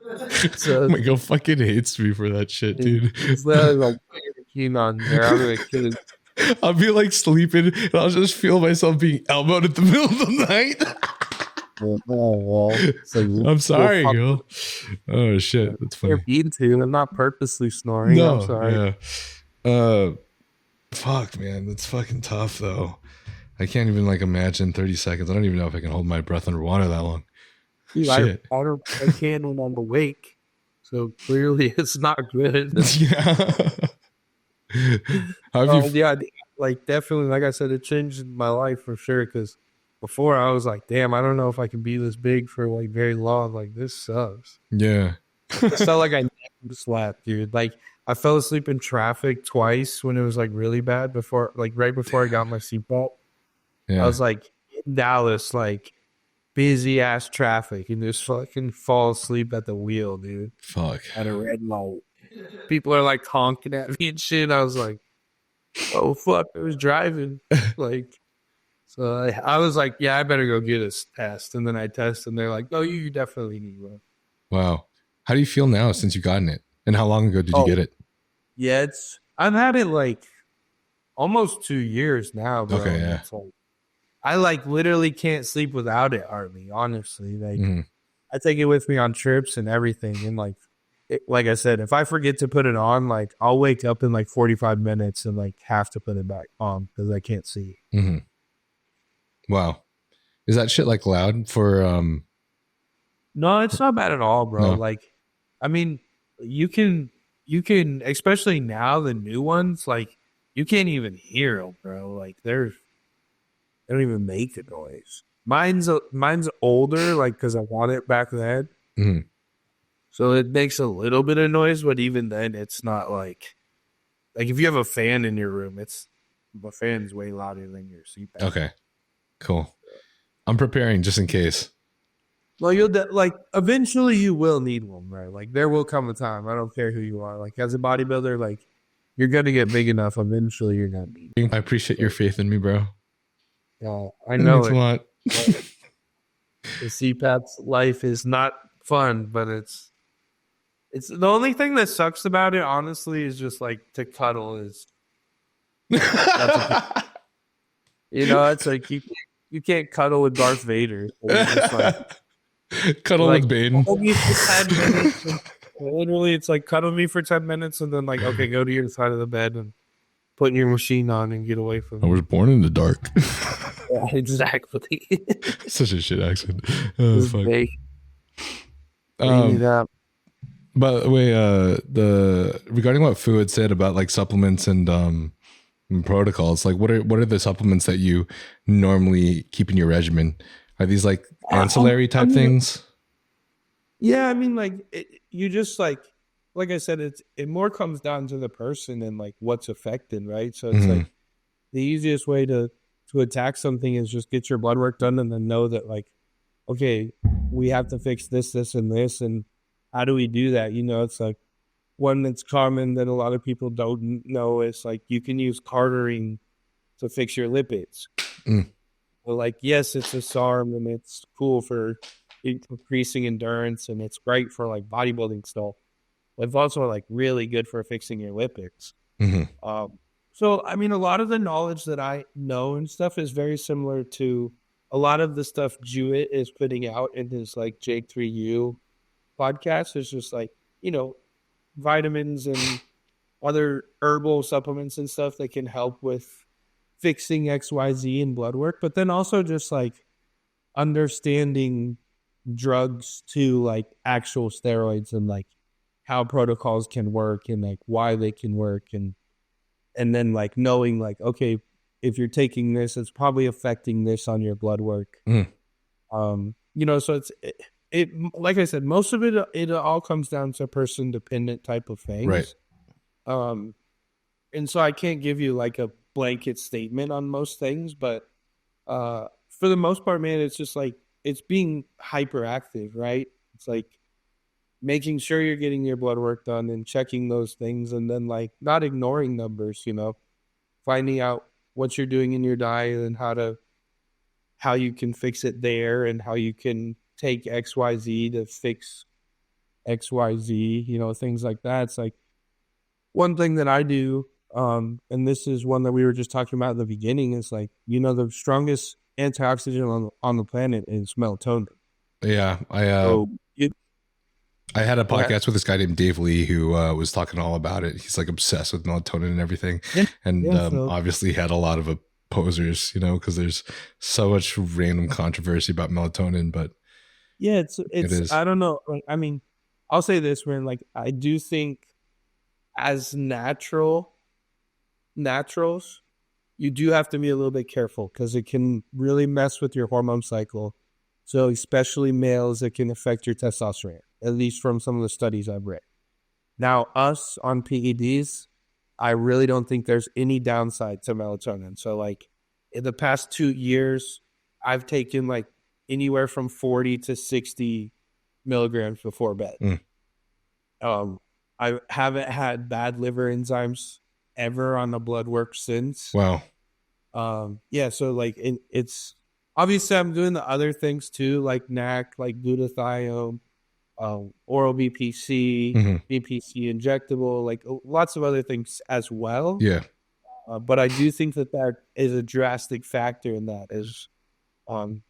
So my girl fucking hates me for that shit, dude. It's literally like, put your machine on there. I'm like, I'll be like sleeping and I'll just feel myself being elbowed at the middle of the night. I'm sorry, girl. Oh shit, that's funny. You're being too. I'm not purposely snoring. No, I'm sorry. Yeah. Fuck, man, that's fucking tough though. I can't even like imagine 30 seconds. I don't even know if I can hold my breath underwater that long. Dude, Shit. I can when I'm awake. So clearly it's not good. Yeah. How have you? Yeah, like definitely, like I said, it changed my life for sure. Because before I was like, damn, I don't know if I can be this big for like very long. Like this sucks. Yeah. It felt like I never slept, dude. Like I fell asleep in traffic twice when it was like really bad before, like right before I got my CPAP. Yeah. I was like in Dallas, like busy ass traffic, and just fucking fall asleep at the wheel, dude. Fuck. At a red light. People are like honking at me and shit. I was like, oh fuck, I was driving. Like, so I was like, yeah, I better go get a test. And then I test, and they're like, oh, you definitely need one. Wow. How do you feel now since you've gotten it? And how long ago did you get it? Yeah, I've had it like almost 2 years now, bro. Okay, yeah. It's like, I like literally can't sleep without it, hardly, honestly. Like I take it with me on trips and everything. And like I said, if I forget to put it on, like I'll wake up in like 45 minutes and like have to put it back on because I can't see. Wow. Is that shit like loud for No, it's not bad at all, bro. No. Like, I mean, you can, especially now, the new ones, like, you can't even hear them, bro. Like, they don't even make the noise. Mine's older, like, because I want it back then. So it makes a little bit of noise, but even then, it's not like if you have a fan in your room, the fan's way louder than your CPAP. Okay. Cool. I'm preparing just in case. Well, eventually you will need one, right? Like there will come a time. I don't care who you are. Like as a bodybuilder, like you're gonna get big enough. Eventually, you're gonna need it. I appreciate your faith in me, bro. Yeah, I know Thanks a lot. The CPAP's life is not fun, but it's the only thing that sucks about it. Honestly, is just like to cuddle is. It's like you can't cuddle with Darth Vader. It's just like. Cuddle with Bane. Cuddle me for 10 minutes. Literally, it's like cuddle me for 10 minutes and then like, okay, go to your side of the bed and put your machine on and get away from I was born in the dark. Yeah, exactly. Such a shit accent. Oh, fuck. By the way, regarding what Fu had said about like supplements and protocols, like what are the supplements that you normally keep in your regimen? Are these like ancillary type things? Yeah, I mean, like you just like I said, it more comes down to the person and like what's affected, right? So it's like the easiest way to attack something is just get your blood work done and then know that like, okay, we have to fix this, this, and this, and how do we do that? It's like one that's common that a lot of people don't know is like you can use cartering to fix your lipids. Well, like, yes, it's a SARM and it's cool for increasing endurance and it's great for like bodybuilding stuff. But it's also like really good for fixing your lipids. So, I mean, a lot of the knowledge that I know and stuff is very similar to a lot of the stuff Jewett is putting out in his like Jake 3U podcast. It's just like, vitamins and other herbal supplements and stuff that can help with fixing XYZ and blood work, but then also just like understanding drugs to like actual steroids and like how protocols can work and like why they can work and then like knowing like, okay, if you're taking this, it's probably affecting this on your blood work. So it like I said, most of it all comes down to person dependent type of things. Right. And so I can't give you like a blanket statement on most things, but for the most part, man, it's just like it's being hyperactive, right? It's like making sure you're getting your blood work done and checking those things, and then like not ignoring numbers, finding out what you're doing in your diet and how you can fix it there and how you can take XYZ to fix XYZ, things like that. It's like one thing that I do. And this is one that we were just talking about at the beginning is like, the strongest antioxidant on the planet is melatonin. Yeah. I had a podcast with this guy named Dave Lee who was talking all about it. He's like obsessed with melatonin and everything. Obviously had a lot of opposers, because there's so much random controversy about melatonin, but Yeah, It is. I don't know. Like, I mean, I'll say this, man. Like, I do think as naturals, you do have to be a little bit careful because it can really mess with your hormone cycle. So especially males, it can affect your testosterone, at least from some of the studies I've read. Now, us on PEDs, I really don't think there's any downside to melatonin. So like in the past 2 years, I've taken like anywhere from 40 to 60 milligrams before bed. I haven't had bad liver enzymes ever on the blood work since. Wow. Yeah, so like it's obviously I'm doing the other things too, like NAC, like glutathione, oral BPC, BPC injectable, like lots of other things as well. Yeah. But I do think that is a drastic factor in that is,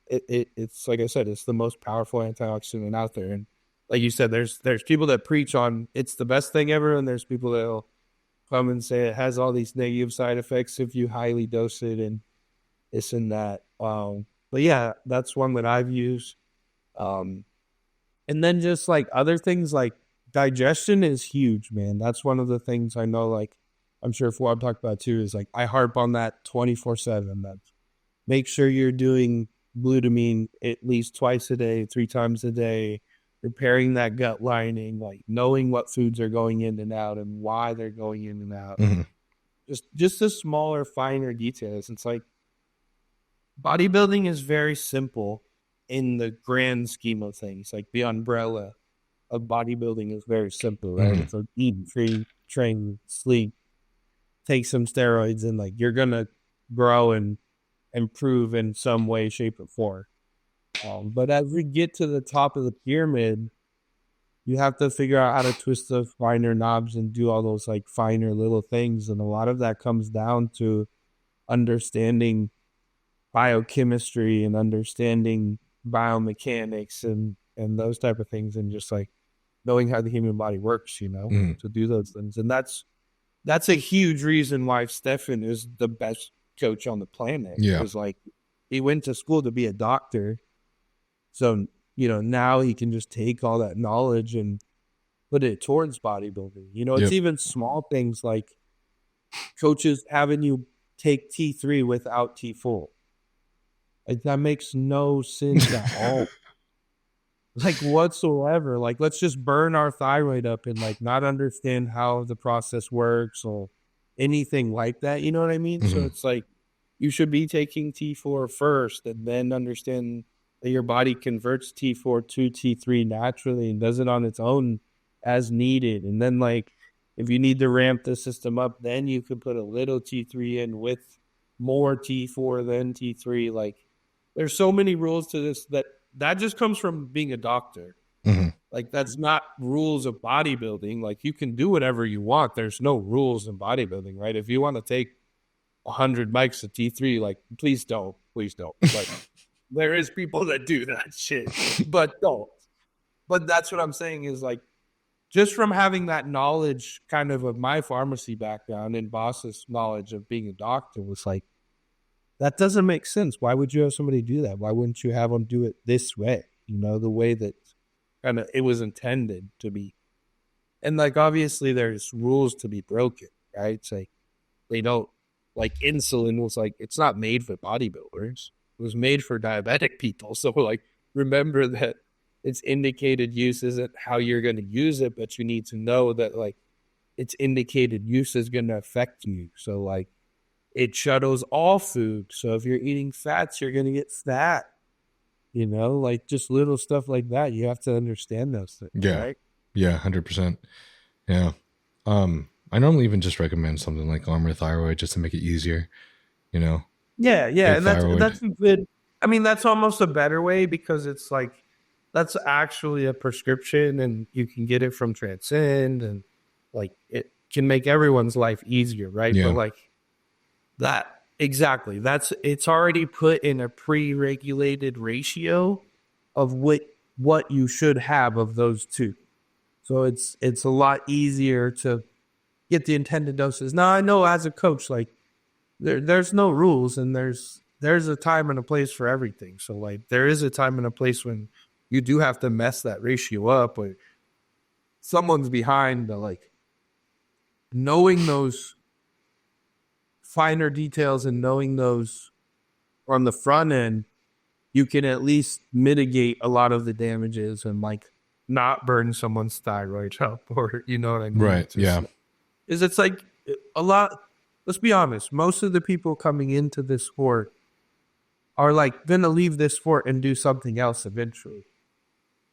it's like I said, it's the most powerful antioxidant out there. And like you said, there's people that preach on it's the best thing ever, and there's people that'll come and say it has all these negative side effects if you highly dose it and this and that. But yeah, that's one that I've used. And then just like other things like digestion is huge, man. That's one of the things I know, like I'm sure Fawad talked about too, is like I harp on that 24/7. That make sure you're doing glutamine at least twice a day, 3 times a day, repairing that gut lining, like knowing what foods are going in and out and why they're going in and out. Just the smaller, finer details. It's like bodybuilding is very simple in the grand scheme of things. Like the umbrella of bodybuilding is very simple, right? So eat, free, train, sleep, take some steroids, and like you're gonna grow and improve in some way, shape, or form. But as we get to the top of the pyramid, you have to figure out how to twist the finer knobs and do all those like finer little things. And a lot of that comes down to understanding biochemistry and understanding biomechanics and those type of things, and just like knowing how the human body works, you know, to do those things. And that's a huge reason why Stefan is the best coach on the planet. Yeah. Because like he went to school to be a doctor. So, you know, now he can just take all that knowledge and put it towards bodybuilding. You know, it's even small things like coaches having you take T3 without T4. Like, that makes no sense at all. Like, whatsoever. Like, let's just burn our thyroid up and, like, not understand how the process works or anything like that. You know what I mean? So it's like you should be taking T4 first and then understand that your body converts T4 to T3 naturally and does it on its own as needed. And then, like, if you need to ramp the system up, then you can put a little T3 in with more T4 than T3. Like, there's so many rules to this that just comes from being a doctor. Like, that's not rules of bodybuilding. Like, you can do whatever you want. There's no rules in bodybuilding, right? If you want to take 100 mics of T3, like, please don't. Like, there is people that do that shit, but don't. But that's what I'm saying is, like, just from having that knowledge kind of my pharmacy background and Boss's knowledge of being a doctor was like, that doesn't make sense. Why would you have somebody do that? Why wouldn't you have them do it this way? You know, the way that kind of it was intended to be. And like, obviously there's rules to be broken, right? It's like, they don't, like, insulin was like, it's not made for bodybuilders. It was made for diabetic people. So like, remember that its indicated use isn't how you're going to use it, but you need to know that, like, its indicated use is going to affect you. So like, it shuttles all food. So if you're eating fats, you're going to get fat. You know, like, just little stuff like that. You have to understand those things. Yeah. Right? Yeah. 100%. Yeah. I normally even just recommend something like Armor Thyroid just to make it easier, you know? Yeah. And thyroid. that's a good, I mean, that's almost a better way because it's like, that's actually a prescription and you can get it from Transcend and like it can make everyone's life easier. Right. Yeah. But like that, exactly. It's already put in a pre-regulated ratio of what you should have of those two. So it's a lot easier to get the intended doses. Now I know as a coach, like there's no rules and there's a time and a place for everything. So like there is a time and a place when you do have to mess that ratio up, but someone's behind the, like, knowing those finer details and knowing those on the front end, you can at least mitigate a lot of the damages and, like, not burn someone's thyroid up, or, you know what I mean? Right. Yeah. It's like a lot. Let's be honest. Most of the people coming into this sport are, like, going to leave this sport and do something else eventually.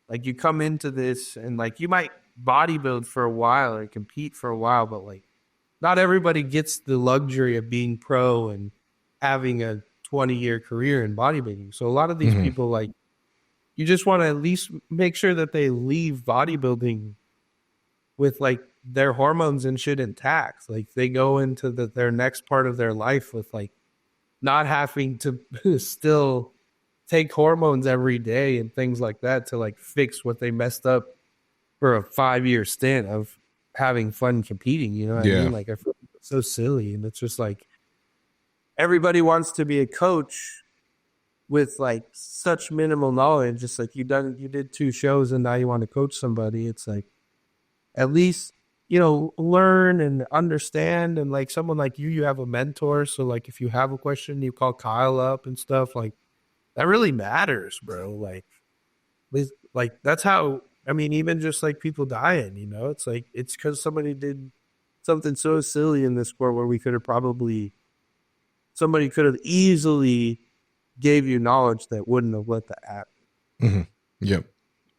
Like, you come into this and, like, you might bodybuild for a while or compete for a while, but, like, not everybody gets the luxury of being pro and having a 20-year career in bodybuilding. So a lot of these people, like, you just want to at least make sure that they leave bodybuilding with, like, their hormones and shit intact. Like, they go into their next part of their life with, like, not having to still take hormones every day and things like that to, like, fix what they messed up for a 5-year stint of having fun competing. You know what I mean? Like, I feel so silly. And it's just like, everybody wants to be a coach with, like, such minimal knowledge. Just like, you did 2 shows and now you want to coach somebody. It's like, at least, you know, learn and understand. And, like, someone like you have a mentor. So, like, if you have a question, you call Kyle up and stuff. Like, that really matters, bro. Like that's how, I mean, even just, like, people dying, you know, it's like, it's because somebody did something so silly in this sport where somebody could have easily gave you knowledge that wouldn't have let that happen. Yep,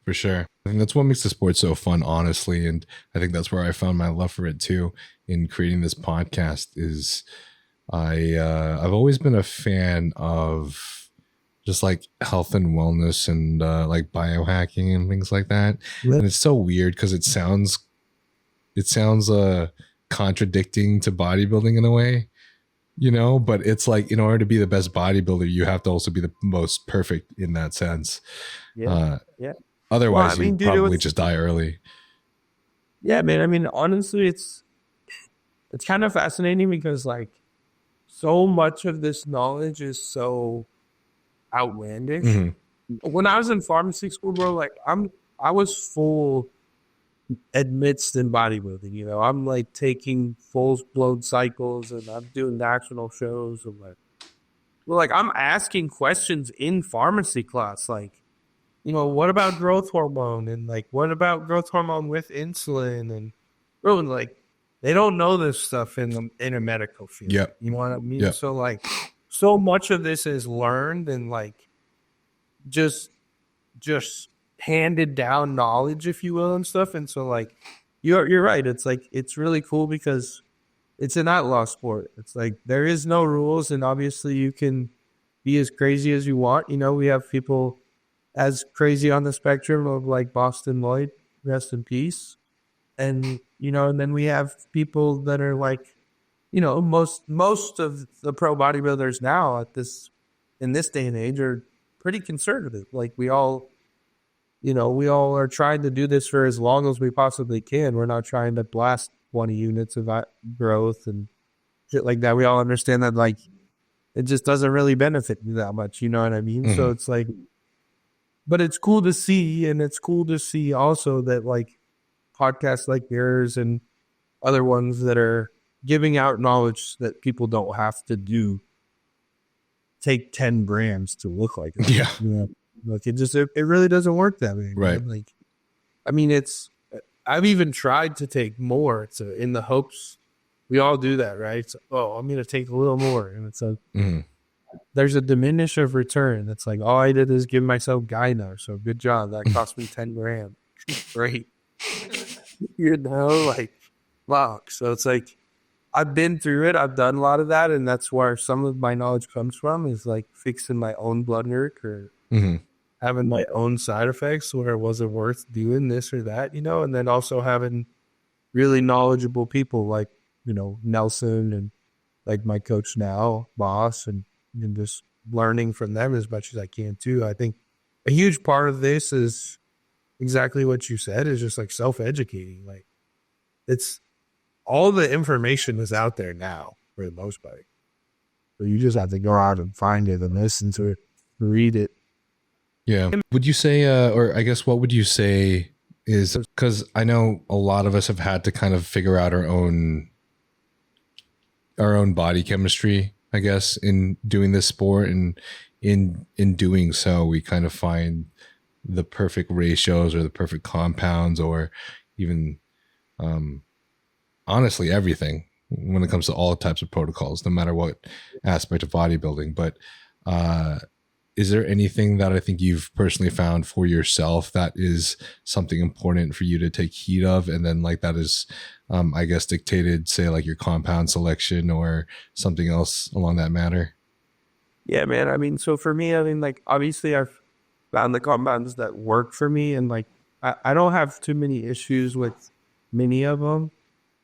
for sure. I think that's what makes the sport so fun, honestly. And I think that's where I found my love for it too in creating this podcast. Is I've always been a fan of just, like, health and wellness and like biohacking and things like that. And it's so weird because it sounds contradicting to bodybuilding in a way, you know, but it's like, in order to be the best bodybuilder, you have to also be the most perfect in that sense. Yeah. Otherwise, Well, I mean, you dude, probably just die early. Yeah, man. I mean, honestly, it's kind of fascinating because, like, so much of this knowledge is so outlandish. When I was in pharmacy school, bro, like, I was full amidst in bodybuilding, you know. I'm, like, taking full blown cycles and I'm doing national shows and, like, well, like, I'm asking questions in pharmacy class, like, you know, what about growth hormone, and, like, what about growth hormone with insulin, and, bro, and, like, they don't know this stuff in a medical field. Yep. You know what I mean? Yep. So, like, so much of this is learned and, like, just handed down knowledge, if you will, and stuff. And so, like, you're right. It's like, it's really cool because it's an outlaw sport. It's like, there is no rules, and obviously you can be as crazy as you want. You know, we have people as crazy on the spectrum of, like, Boston Lloyd, rest in peace. And, you know, and then we have people that are, like, you know, most of the pro bodybuilders now in this day and age are pretty conservative. Like, we all are trying to do this for as long as we possibly can. We're not trying to blast 20 units of growth and shit like that. We all understand that, like, it just doesn't really benefit you that much. You know what I mean? So it's like, but it's cool to see. And it's cool to see also that, like, podcasts like yours and other ones that are giving out knowledge that people don't have to take 10 grams to look like it. Yeah. You know? Like, it really doesn't work that way. Right. Man. Like, I mean, I've even tried to take more in the hopes, we all do that, right? It's, I'm going to take a little more. And it's there's a diminish of return. It's like, all I did is give myself Gyno. So good job. That cost me 10 grams. Great. You know, like, fuck. So it's like, I've been through it. I've done a lot of that. And that's where some of my knowledge comes from, is, like, fixing my own blood work or having my own side effects where it wasn't worth doing this or that, you know, and then also having really knowledgeable people like, you know, Nelson and, like, my coach now, Boss, and just learning from them as much as I can too. I think a huge part of this is exactly what you said, is just, like, self-educating. Like, it's all the information is out there now for the most part. So you just have to go out and find it and listen to it, read it. Yeah. Would you say, or I guess what would you say is, because I know a lot of us have had to kind of figure out our own body chemistry, I guess, in doing this sport, and in doing so, we kind of find the perfect ratios or the perfect compounds, or even honestly everything when it comes to all types of protocols, no matter what aspect of bodybuilding. But is there anything that I think you've personally found for yourself that is something important for you to take heed of, and then like that is I guess dictated, say, like your compound selection or something else along that matter? Yeah, man. I mean, so for me, I mean, like, obviously I've found the compounds that work for me, and like, I don't have too many issues with many of them.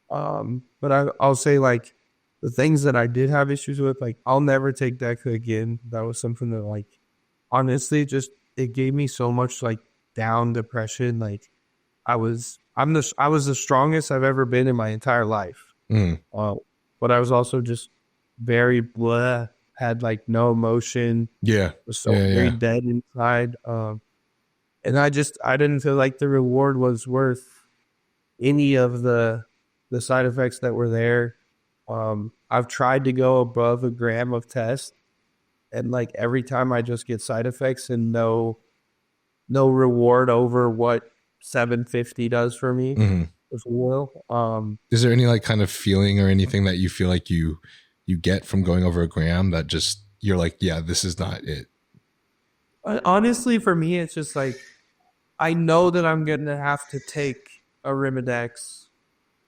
But I'll say, like, the things that I did have issues with, like, I'll never take DECA again. That was something that, like, honestly, just, it gave me so much, like, down depression. Like, I was the strongest I've ever been in my entire life. But I was also just very blah, had like no emotion. Yeah. Was so very dead inside. And I didn't feel like the reward was worth any of the side effects that were there. I've tried to go above a gram of test, and like every time I just get side effects and no reward over what 750 does for me. If you will. Is there any like kind of feeling or anything that you feel like you get from going over a gram that just you're like, yeah, this is not it? Honestly, for me, it's just like, I know that I'm going to have to take a Arimidex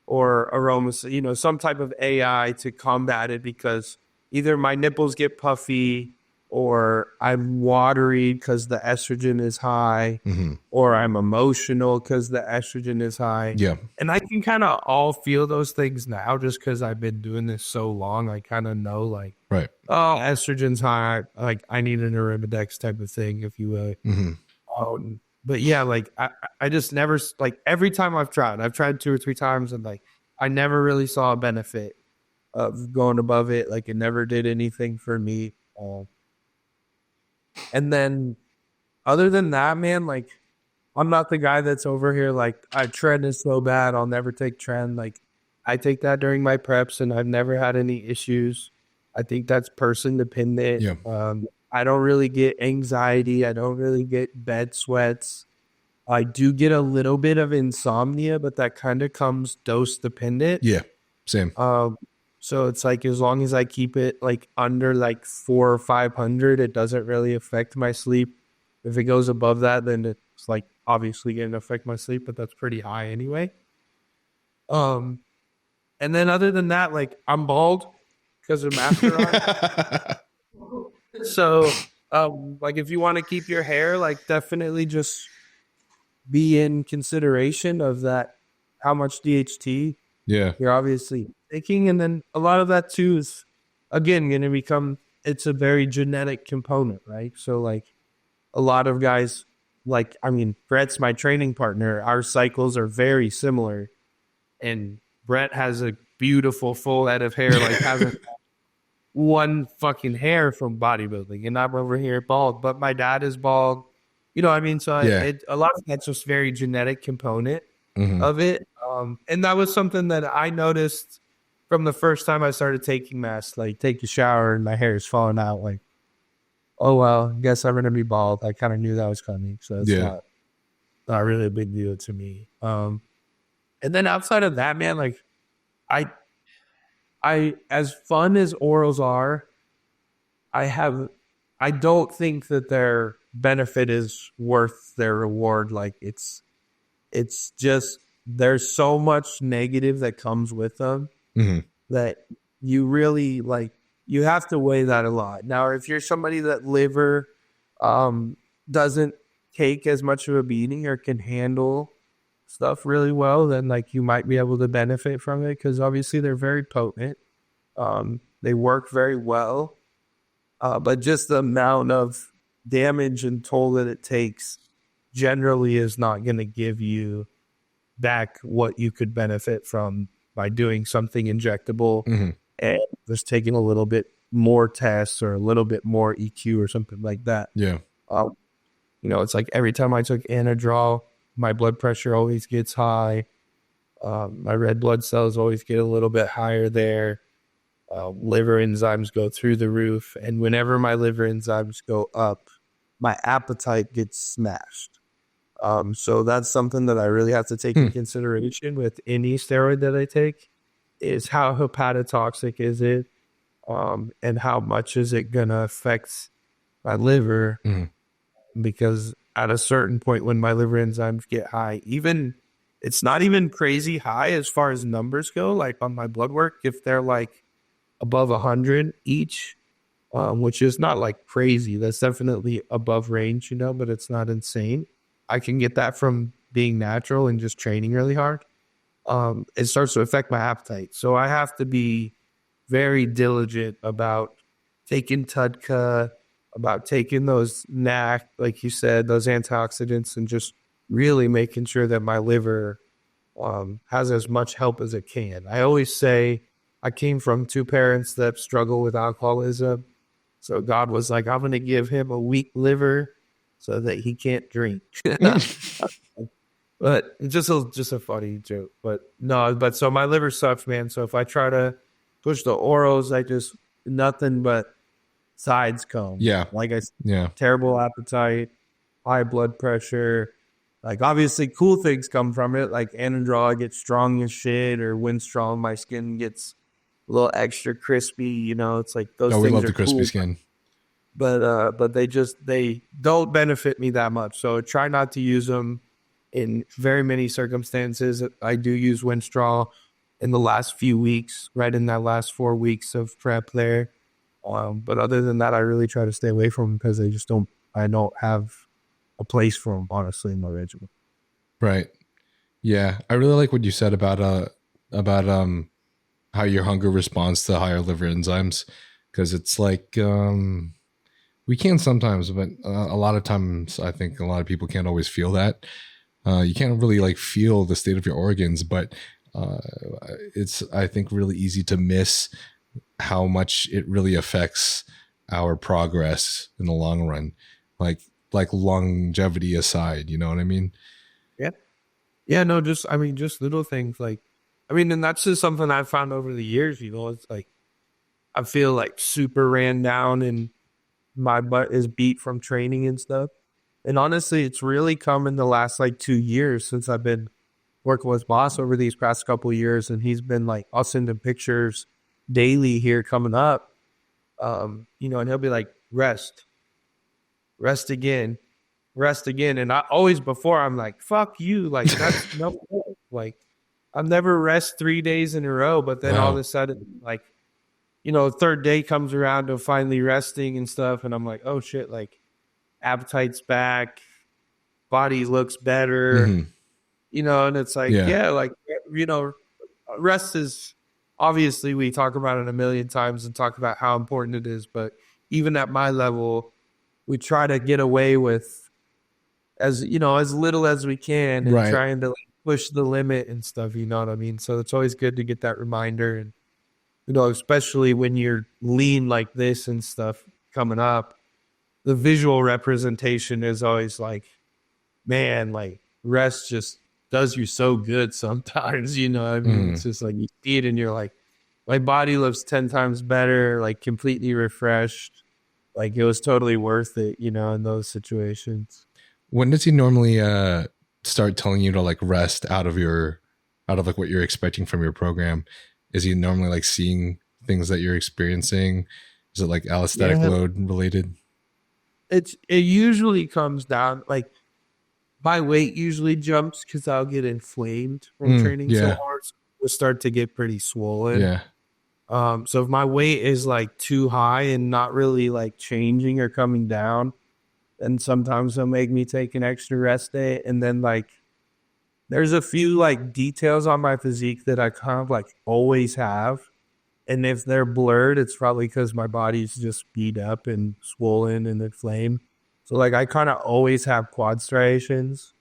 or Aroma, some type of AI to combat it, because either my nipples get puffy, or I'm watery because the estrogen is high, or I'm emotional because the estrogen is high. Yeah. And I can kind of all feel those things now just because I've been doing this so long. I kind of know, like, right, oh, estrogen's high. Like, I need an Arimidex type of thing, if you will. But yeah, like, I just never, like, every time I've tried 2 or 3 times, and like, I never really saw a benefit of going above it. Like, it never did anything for me. And then other than that, man, like, I'm not the guy that's over here like, Tren is so bad, I'll never take Tren. Like, I take that during my preps and I've never had any issues. I think that's person dependent. Yeah. I don't really get anxiety. I don't really get bed sweats. I do get a little bit of insomnia, but that kind of comes dose dependent. Yeah, same. So it's like, as long as I keep it like under like 400 or 500, it doesn't really affect my sleep. If it goes above that, then it's like obviously going to affect my sleep, but that's pretty high anyway. And then other than that, like, I'm bald because of Masteron. So, like, if you want to keep your hair, like, definitely just be in consideration of that, how much DHT you're obviously taking. And then a lot of that too is, again, going to become, it's a very genetic component, right? So like, a lot of guys, like, I mean, Brett's my training partner. Our cycles are very similar, and Brett has a beautiful full head of hair, like hasn't one fucking hair from bodybuilding, and I'm over here bald, but my dad is bald. You know what I mean? So a lot of that's just very genetic component of it. And that was something that I noticed from the first time I started taking masks, like, take a shower and my hair is falling out. Like, oh, well, I guess I'm going to be bald. I kind of knew that was coming. So it's not really a big deal to me. And then outside of that, man, like, I as fun as orals are, I don't think that their benefit is worth their reward. Like, it's just, there's so much negative that comes with them that you really, like, you have to weigh that a lot. Now, if you're somebody that liver doesn't take as much of a beating or can handle stuff really well, then like, you might be able to benefit from it, because obviously they're very potent. They work very well. But just the amount of damage and toll that it takes generally is not going to give you back what you could benefit from by doing something injectable and just taking a little bit more tests or a little bit more EQ or something like that. Yeah. It's like every time I took Anadrol, my blood pressure always gets high. My red blood cells always get a little bit higher there. Liver enzymes go through the roof. And whenever my liver enzymes go up, my appetite gets smashed. So that's something that I really have to take in consideration with any steroid that I take, is how hepatotoxic is it, and how much is it going to affect my liver. Because at a certain point when my liver enzymes get high, it's not even crazy high as far as numbers go, like on my blood work, if they're like above 100 each, which is not like crazy. That's definitely above range, but it's not insane. I can get that from being natural and just training really hard. It starts to affect my appetite. So I have to be very diligent about taking TUDCA, about taking those NAC, like you said, those antioxidants, and just really making sure that my liver has as much help as it can. I always say I came from 2 parents that struggle with alcoholism. So God was like, I'm going to give him a weak liver so that he can't drink. But just a funny joke. But so my liver sucks, man. So if I try to push the orals, nothing but sides come. Yeah. Like I said, terrible appetite, high blood pressure. Like obviously cool things come from it. Like Anadrol, I get strong as shit, or Winstrol, my skin gets a little extra crispy. It's like those things we love are the crispy cool. skin. But they don't benefit me that much. So try not to use them in very many circumstances. I do use Winstrol in the last few weeks, right in that last 4 weeks of prep there. But other than that, I really try to stay away from them because I don't have a place for them, honestly, in my regimen. Right. Yeah. I really like what you said about how your hunger responds to higher liver enzymes. Cause it's like, we can sometimes, but a lot of times I think a lot of people can't always feel that. You can't really like feel the state of your organs, but it's, I think, really easy to miss how much it really affects our progress in the long run. Like longevity aside, you know what I mean? Yeah. Yeah, no, just little things and that's just something I've found over the years, it's like, I feel like super ran down and my butt is beat from training and stuff. And honestly, it's really come in the last 2 years since I've been working with Boss over these past couple of years. And he's been like, I'll send him pictures daily here coming up. And he'll be like, rest again. And I always, before I'm like, fuck you. Like, that's no, like, I've never rest 3 days in a row, but then all of a sudden, third day comes around to finally resting and stuff. And I'm like, oh shit, like appetite's back, body looks better, and it's like, rest is obviously, we talk about it a million times and talk about how important it is. But even at my level, we try to get away with as little as we can and trying to push the limit and stuff. You know what I mean? So it's always good to get that reminder. And, especially when you're lean like this and stuff coming up, the visual representation is always like, man, like rest just does you so good sometimes, It's just like you see it and you're like, my body looks 10 times better, like completely refreshed. Like it was totally worth it, in those situations. When does he normally start telling you to like rest out of like what you're expecting from your program? Is he normally like seeing things that you're experiencing? Is it like allostatic load related? It usually comes down, like my weight usually jumps because I'll get inflamed from training so hard. So we'll start to get pretty swollen. Yeah. So if my weight is like too high and not really like changing or coming down, then sometimes they'll make me take an extra rest day. And then like there's a few like details on my physique that I kind of like always have. And if they're blurred, it's probably because my body's just beat up and swollen and inflamed. So like I kind of always have quad striations.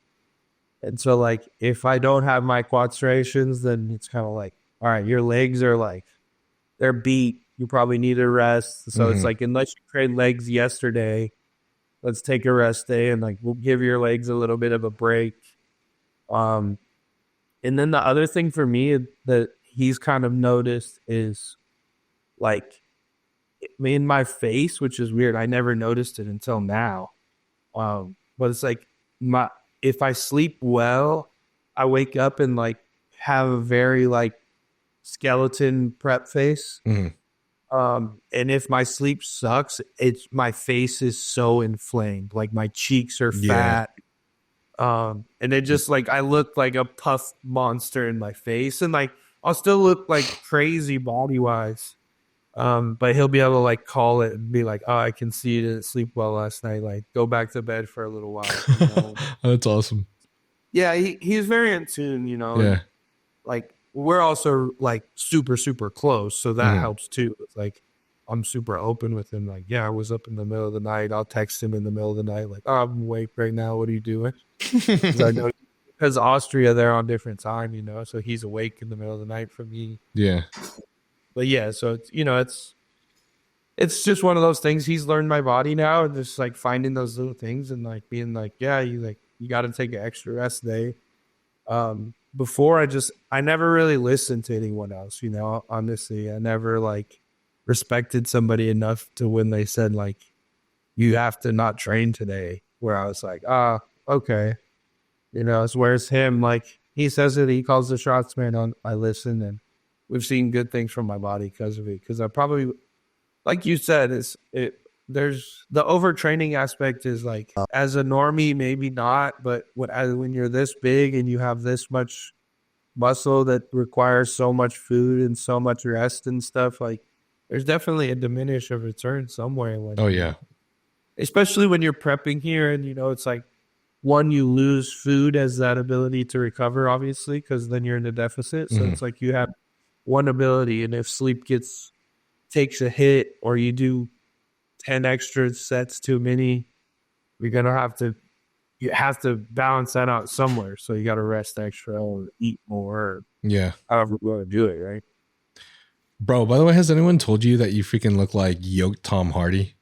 And so like if I don't have my quad striations, then it's kind of like, all right, your legs are like, they're beat. You probably need a rest. So it's like, unless you trained legs yesterday, let's take a rest day and like we'll give your legs a little bit of a break. And then the other thing for me that he's kind of noticed is like in my face, which is weird. I never noticed it until now. But it's like if I sleep well, I wake up and like have a very like skeleton prep face. And if my sleep sucks, my face is so inflamed. Like my cheeks are fat. And it just like I look like a puffed monster in my face, and like I'll still look like crazy body wise. But he'll be able to like call it and be like, "Oh, I can see you didn't sleep well last night. Like, go back to bed for a little while." You know? That's awesome. Yeah, he's very in tune. You know, Yeah. and, like we're also like super super close, so that helps too. It's like I'm super open with him. Like, yeah, I was up in the middle of the night. I'll text him in the middle of the night, like, "Oh, I'm awake right now. What are you doing?" Because Austria, they're on different time, you know, so he's awake in the middle of the night for me. Yeah. But yeah, so it's, you know, it's just one of those things. He's learned my body now, and just like finding those little things and like being like, yeah, you got to take an extra rest day. Before I never really listened to anyone else, you know, honestly. I never like respected somebody enough to when they said like, you have to not train today, where I was like, okay. You know, it's where's him, like he says it, he calls the shots, man. I listen, and we've seen good things from my body because of it. Because I probably, like you said, there's the overtraining aspect is like, as a normie, maybe not, but when you're this big and you have this much muscle that requires so much food and so much rest and stuff, like there's definitely a diminish of return somewhere. Oh yeah. Especially when you're prepping here, and you know, it's like, one, you lose food as that ability to recover, obviously, because then you're in a deficit. So it's like you have one ability, and if sleep takes a hit, or you do 10 extra sets too many, you have to balance that out somewhere. So you got to rest extra or eat more. Or however you want to do it, right? Bro, by the way, has anyone told you that you freaking look like yoked Tom Hardy?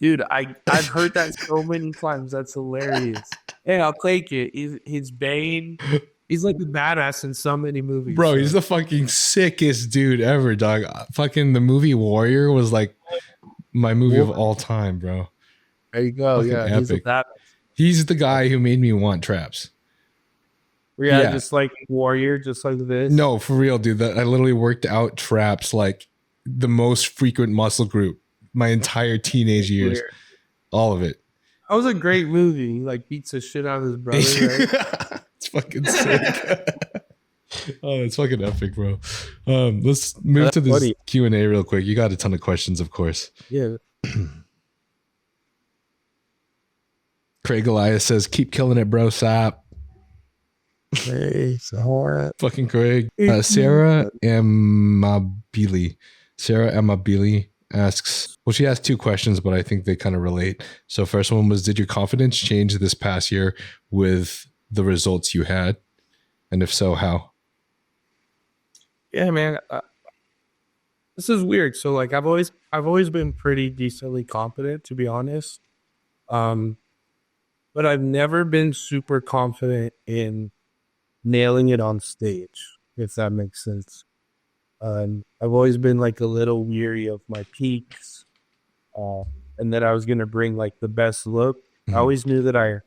Dude, I've heard that so many times. That's hilarious. Hey, I'll take it. He's Bane. He's like the badass in so many movies. Bro, he's the fucking sickest dude ever, dog. Fucking the movie Warrior was like my movie of all time, bro. There you go. Fucking Yeah, epic. he's He's the guy who made me want traps. Yeah, just like Warrior, just like this. No, for real, dude. I literally worked out traps like the most frequent muscle group my entire teenage years. Weird. All of it. That was a great movie. He like beats the shit out of his brother, right? It's fucking sick. Oh, it's fucking epic, bro. Let's move to this Q&A real quick. You got a ton of questions, of course. Yeah. Craig Elias says, keep killing it, bro. Sap. Hey, so Fucking Craig. Sarah Amabili asks, well, she has two questions, but I think they kind of relate. So first one was, did your confidence change this past year with the results you had? And if so, how? Yeah, man. This is weird. So like I've always been pretty decently confident, to be honest. But I've never been super confident in nailing it on stage, if that makes sense. I've always been like a little weary of my peaks, and that I was going to bring like the best look. I always knew that I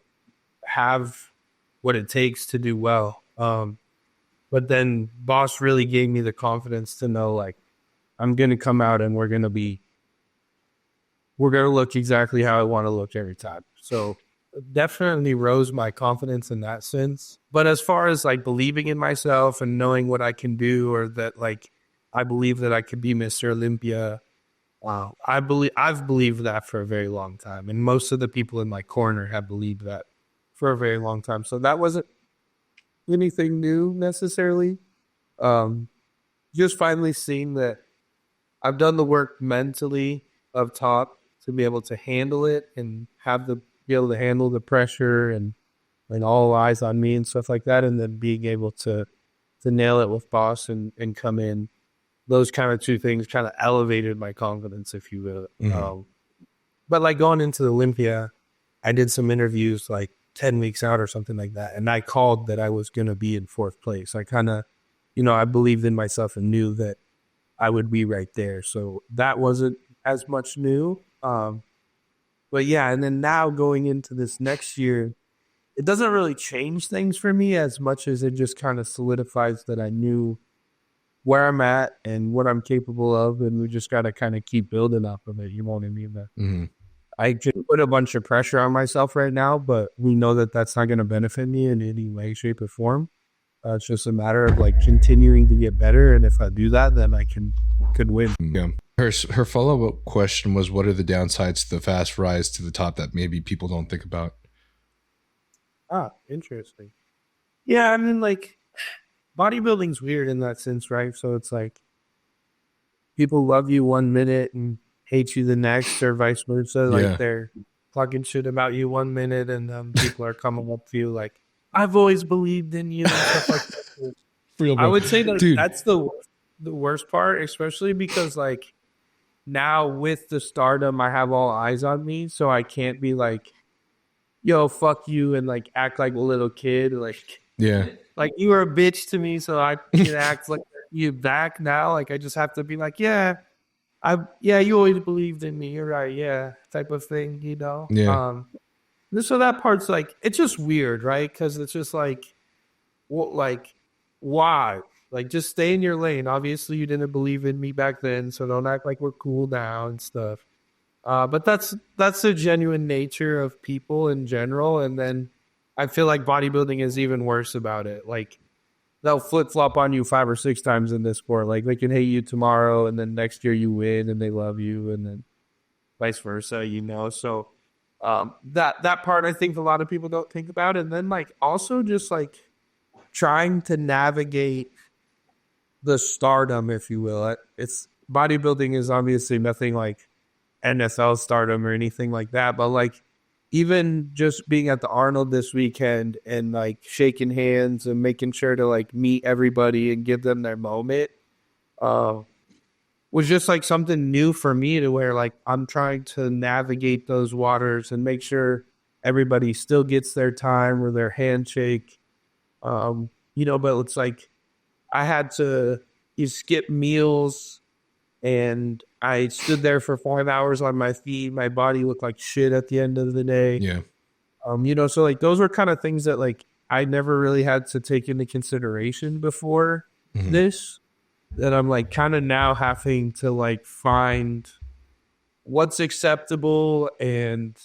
have what it takes to do well. But then Boss really gave me the confidence to know, like, I'm going to come out and we're going to look exactly how I want to look every time. So definitely rose my confidence in that sense. But as far as like believing in myself and knowing what I can do, or that like I believe that I could be Mr. Olympia, wow, I've believed that for a very long time, and most of the people in my corner have believed that for a very long time. So that wasn't anything new necessarily. Just finally seeing that I've done the work mentally up top to be able to handle it and be able to handle the pressure and all eyes on me and stuff like that, and then being able to nail it with Boss and come in. Those kind of two things kind of elevated my confidence, if you will. But But like going into Olympia, I did some interviews like 10 weeks out or something like that. And I called that I was going to be in 4th place. I kind of, I believed in myself and knew that I would be right there. So that wasn't as much new. But yeah, and then now going into this next year, it doesn't really change things for me as much as it just kind of solidifies that I knew where I'm at and what I'm capable of. And we just got to kind of keep building up of it. You know what I mean? I just put a bunch of pressure on myself right now, but we know that that's not going to benefit me in any way, shape, or form. It's just a matter of like continuing to get better. And if I do that, then I could win. Yeah. Her follow-up question was, what are the downsides to the fast rise to the top that maybe people don't think about? Interesting. Yeah, I mean, like, bodybuilding's weird in that sense, right? So it's like people love you 1 minute and hate you the next, or vice versa. Like they're talking shit about you 1 minute, and people are coming up to you like, I've always believed in you and stuff like that. Real, I would say that that's the worst part, especially because like now with the stardom, I have all eyes on me, so I can't be like, yo, fuck you, and like act like a little kid. Like, like you were a bitch to me, so I can act like you back now. Like I just have to be like, yeah, you always believed in me. You're right, yeah, type of thing, Yeah. So that part's like, it's just weird, right? Because it's just like, why? Like, just stay in your lane. Obviously, you didn't believe in me back then, so don't act like we're cool now and stuff. But that's the genuine nature of people in general. And then I feel like bodybuilding is even worse about it. Like, they'll flip-flop on you 5 or 6 times in this sport. Like, they can hate you tomorrow, and then next year you win, and they love you, and then vice versa, So that part I think a lot of people don't think about. And then, like, also just, like, trying to navigate the stardom, if you will. It's bodybuilding is obviously nothing like NFL stardom or anything like that, but like even just being at the Arnold this weekend and like shaking hands and making sure to like meet everybody and give them their moment was just like something new for me, to where like I'm trying to navigate those waters and make sure everybody still gets their time or their handshake. But it's like I had to skip meals, and I stood there for 5 hours on my feet. My body looked like shit at the end of the day. Yeah. So like those were kind of things that like I never really had to take into consideration before this, that I'm like kind of now having to like find what's acceptable and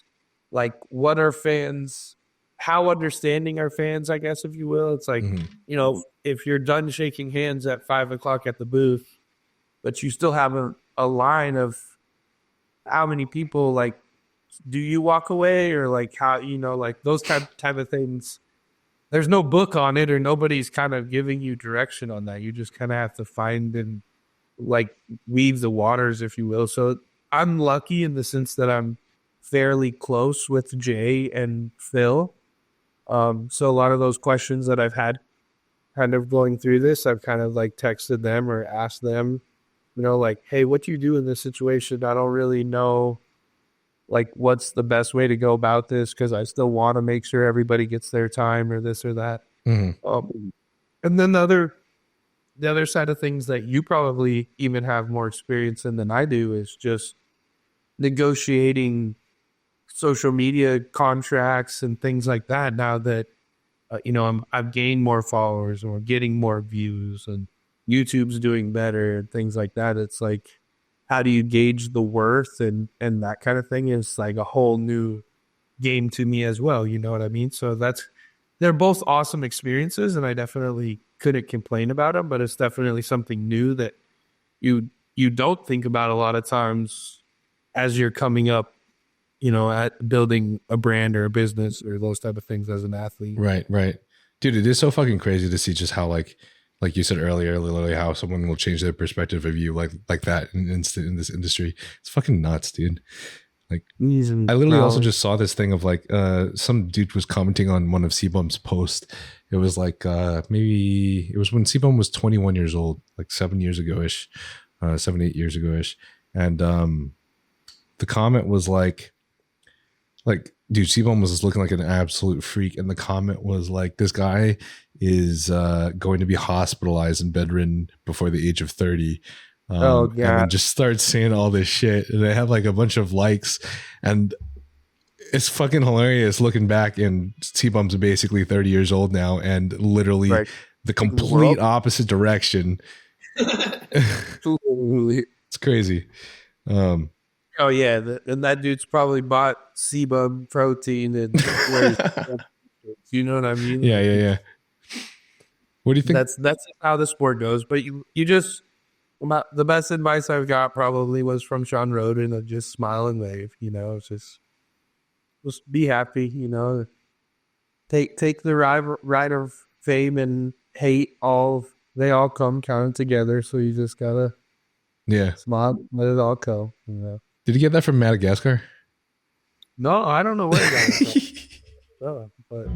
like what are fans, how understanding are fans, I guess, if you will. It's like, if you're done shaking hands at 5 o'clock at the booth, but you still have a line of how many people, like, do you walk away, or like how, like those type of things. There's no book on it, or nobody's kind of giving you direction on that. You just kind of have to find and like weave the waters, if you will. So I'm lucky in the sense that I'm fairly close with Jay and Phil. So a lot of those questions that I've had kind of going through this, I've kind of like texted them or asked them, like, hey, what do you do in this situation? I don't really know, like, what's the best way to go about this, because I still want to make sure everybody gets their time or this or that. And then the other side of things that you probably even have more experience in than I do is just negotiating social media contracts and things like that. Now that I've gained more followers or getting more views and YouTube's doing better and things like that. It's like, how do you gauge the worth and that kind of thing is like a whole new game to me as well. You know what I mean? So they're both awesome experiences, and I definitely couldn't complain about them, but it's definitely something new that you don't think about a lot of times as you're coming up, at building a brand or a business or those type of things as an athlete. Right. Dude, it is so fucking crazy to see just how like you said earlier, literally how someone will change their perspective of you like that in this industry. It's fucking nuts, dude. Like, I literally also just saw this thing of like some dude was commenting on one of C-Bum's posts. It was like maybe it was when C-Bum was 21 years old, like 7 years ago-ish, 7, 8 years ago-ish. And the comment was like, like, dude, C-Bum was looking like an absolute freak. And the comment was like, this guy is going to be hospitalized and bedridden before the age of 30. And then just starts saying all this shit. And they have like a bunch of likes. And it's fucking hilarious looking back. And C-Bum's basically 30 years old now and literally the complete opposite direction. It's crazy. Oh yeah, and that dude's probably bought C-Bum protein and you know what I mean? Yeah. What do you think? That's just how the sport goes. But you just the best advice I've got probably was from Sean Roden of just smile and wave. You know, it's just be happy. You know, take the ride of fame and hate they all come counted together. So you just gotta smile, let it all go. You know. Did you get that from Madagascar? No, I don't know where he got it from. But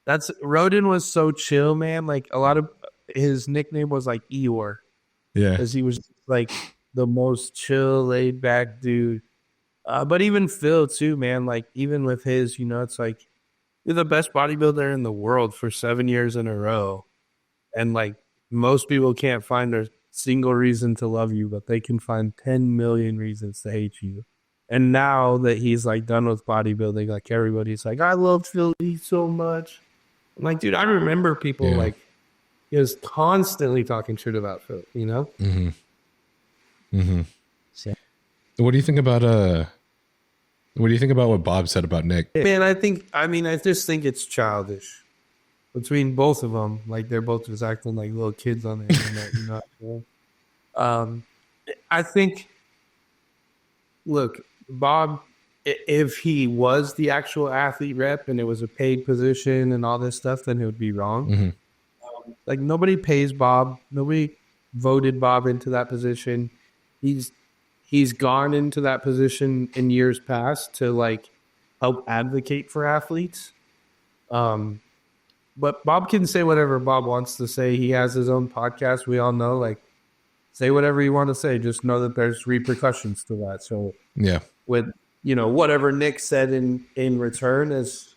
that's Roden was so chill, man. Like a lot of his nickname was like Eeyore. Yeah. Because he was like the most chill, laid back dude. But even Phil too, man. Like even with his, you know, it's like you're the best bodybuilder in the world for 7 years in a row. And like most people can't find a single reason to love you, but they can find 10 million reasons to hate you. And now that he's like done with bodybuilding, like everybody's like, I love Philly so much. I'm like, dude, I remember people like he was constantly talking shit about Phil, you know? So. What do you think about what Bob said about Nick? Man, I just think it's childish between both of them. Like they're both just acting like little kids on the internet, you know? I think, look, Bob, if he was the actual athlete rep and it was a paid position and all this stuff, then it would be wrong. Like nobody pays Bob. Nobody voted Bob into that position. He's gone into that position in years past to like help advocate for athletes. But Bob can say whatever Bob wants to say. He has his own podcast. We all know, like, say whatever you want to say. Just know that there's repercussions to that. So with, you know, whatever Nick said in return is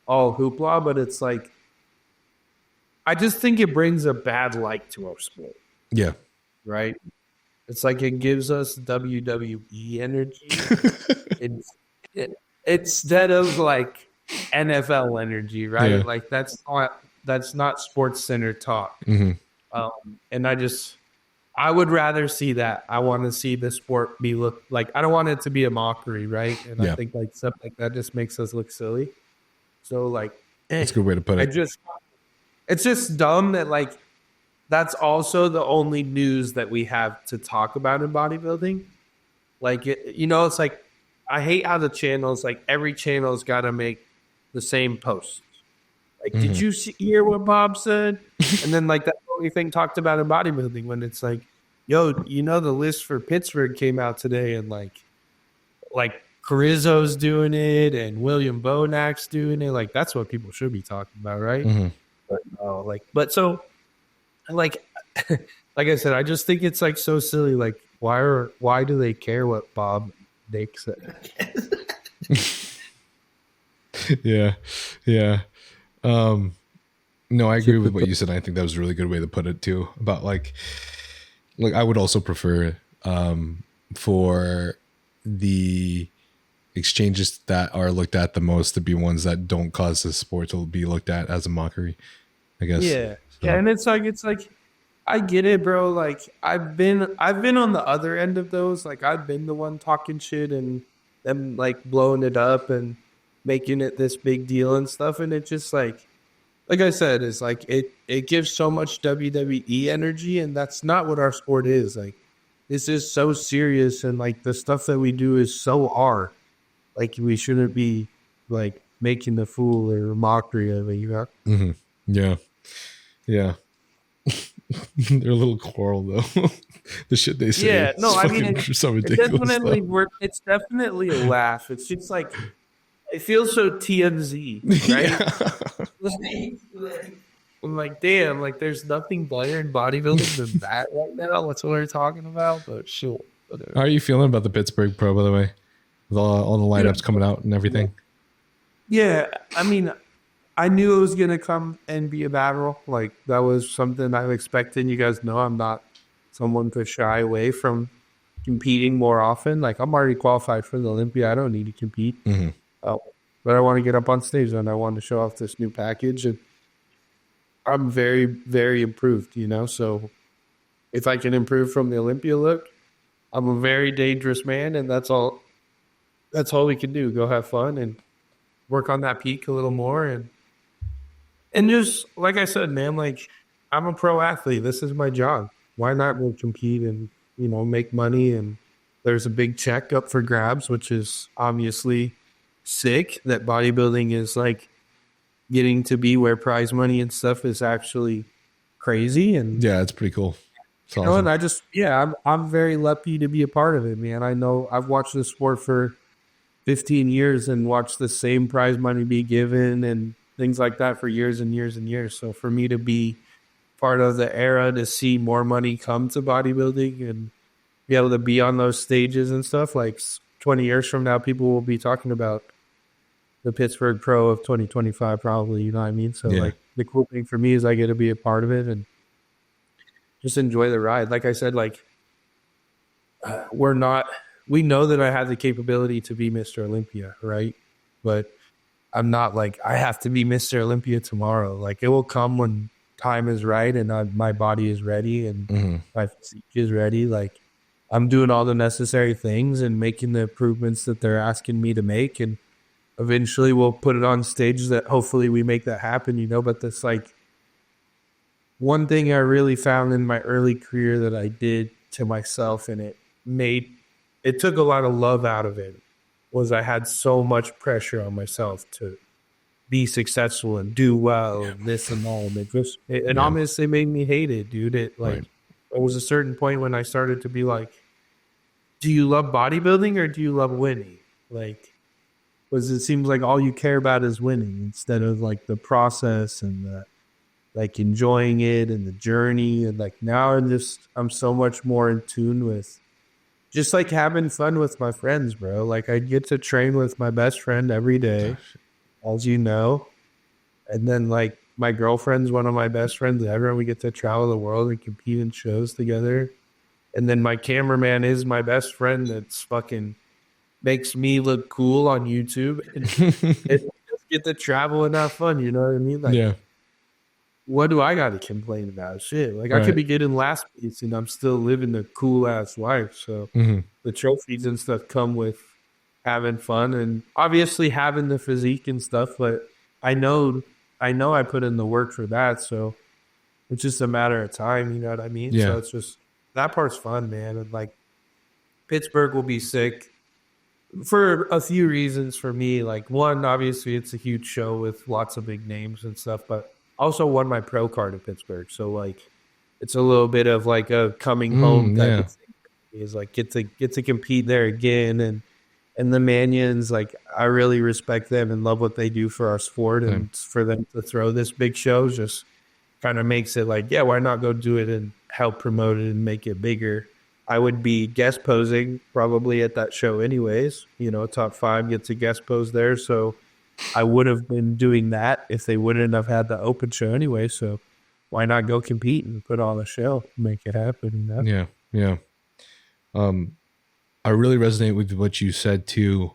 all hoopla, but it's like, I just think it brings a bad light to our sport. Yeah. Right? It's like it gives us WWE energy instead of like NFL energy, right? Yeah. Like that's not Sports Center talk. And I would rather see that. I want to see the sport be look like, I don't want it to be a mockery, right? And I think like stuff like that just makes us look silly. So like, that's a good way to put it. It's just dumb that like that's also the only news that we have to talk about in bodybuilding. Like, you know, it's like, I hate how the channels, like every channel's got to make the same post. Like, did you hear what Bob said? And then like that's the only thing talked about in bodybuilding when it's like, yo, you know, the list for Pittsburgh came out today and like Carrizo's doing it and William Bonak's doing it. Like, that's what people should be talking about, right? But so like I said, I just think it's like so silly. Like, why do they care what Bob Nick said? Yeah. No, I agree with what you said. I think that was a really good way to put it too. About like I would also prefer for the exchanges that are looked at the most to be ones that don't cause the sport to be looked at as a mockery, I guess. Yeah. And it's like I get it, bro. Like I've been on the other end of those. Like I've been the one talking shit and them like blowing it up and making it this big deal and stuff. And it just like I said, it's like it gives so much WWE energy, and that's not what our sport is. Like this is so serious, and like the stuff that we do is so hard. Like we shouldn't be like making the fool or mockery of it, you know? Yeah. They're a little quarrel though. The shit they say. Yeah, no, I mean it's so ridiculous. It's definitely a laugh. It's just like it feels so TMZ, right? I'm like, damn, like there's nothing better in bodybuilding than that right now. That's what we're talking about. But sure. How are you feeling about the Pittsburgh Pro, by the way? with all the lineups coming out and everything? Yeah, I mean, I knew it was gonna come and be a battle. Like that was something I expected. You guys know I'm not someone to shy away from competing more often. Like I'm already qualified for the Olympia. I don't need to compete. But I want to get up on stage and I want to show off this new package. And I'm very, very improved, you know? So if I can improve from the Olympia look, I'm a very dangerous man. And that's all we can do. Go have fun and work on that peak a little more. And just, like I said, man, like I'm a pro athlete. This is my job. Why not go compete and, you know, make money? And there's a big check up for grabs, which is obviously sick that bodybuilding is like getting to be where prize money and stuff is actually crazy. And Yeah, it's pretty cool. It's you know, awesome. and I just, I'm very lucky to be a part of it, man. I know I've watched this sport for 15 years and watched the same prize money be given and things like that for years and years and years. So for me to be part of the era to see more money come to bodybuilding and be able to be on those stages and stuff, like 20 years from now, people will be talking about the Pittsburgh Pro of 2025 probably, you know what I mean? So like the cool thing for me is I get to be a part of it and just enjoy the ride. Like I said, like we know that I have the capability to be Mr. Olympia, right? But I'm not like, I have to be Mr. Olympia tomorrow. Like it will come when time is right and my body is ready and my physique is ready. Like I'm doing all the necessary things and making the improvements that they're asking me to make. And eventually we'll put it on stage that hopefully we make that happen, you know, but that's like one thing I really found in my early career that I did to myself and it took a lot of love out of it was I had so much pressure on myself to be successful and do well and this and all. And honestly made me hate it, dude. It like there was a certain point when I started to be like, do you love bodybuilding or do you love winning? Like, because it seems like all you care about is winning instead of like the process and the like enjoying it and the journey. And like now I'm so much more in tune with just like having fun with my friends, bro. Like I get to train with my best friend every day, as you know. And then like my girlfriend's one of my best friends ever. And we get to travel the world and compete in shows together. And then my cameraman is my best friend that's fucking makes me look cool on YouTube. And just get to travel and have fun, you know what I mean? Like, what do I got to complain about? Shit. Like I could be getting last place and I'm still living a cool ass life. So the trophies and stuff come with having fun and obviously having the physique and stuff. But I know I put in the work for that. So it's just a matter of time. You know what I mean? Yeah. So it's just, that part's fun, man. And like Pittsburgh will be sick for a few reasons for me. Like one, obviously it's a huge show with lots of big names and stuff, but also won my pro card in Pittsburgh. So like, it's a little bit of like a coming home type of thing. Is like get to compete there again. And the Manions, like I really respect them and love what they do for our sport. And for them to throw this big show just kind of makes it like, yeah, why not go do it and help promote it and make it bigger? I would be guest posing probably at that show anyways. You know, top 5 gets a guest pose there. So I would have been doing that if they wouldn't have had the open show anyway. So why not go compete and put on a show, make it happen? You know? Yeah. I really resonate with what you said too,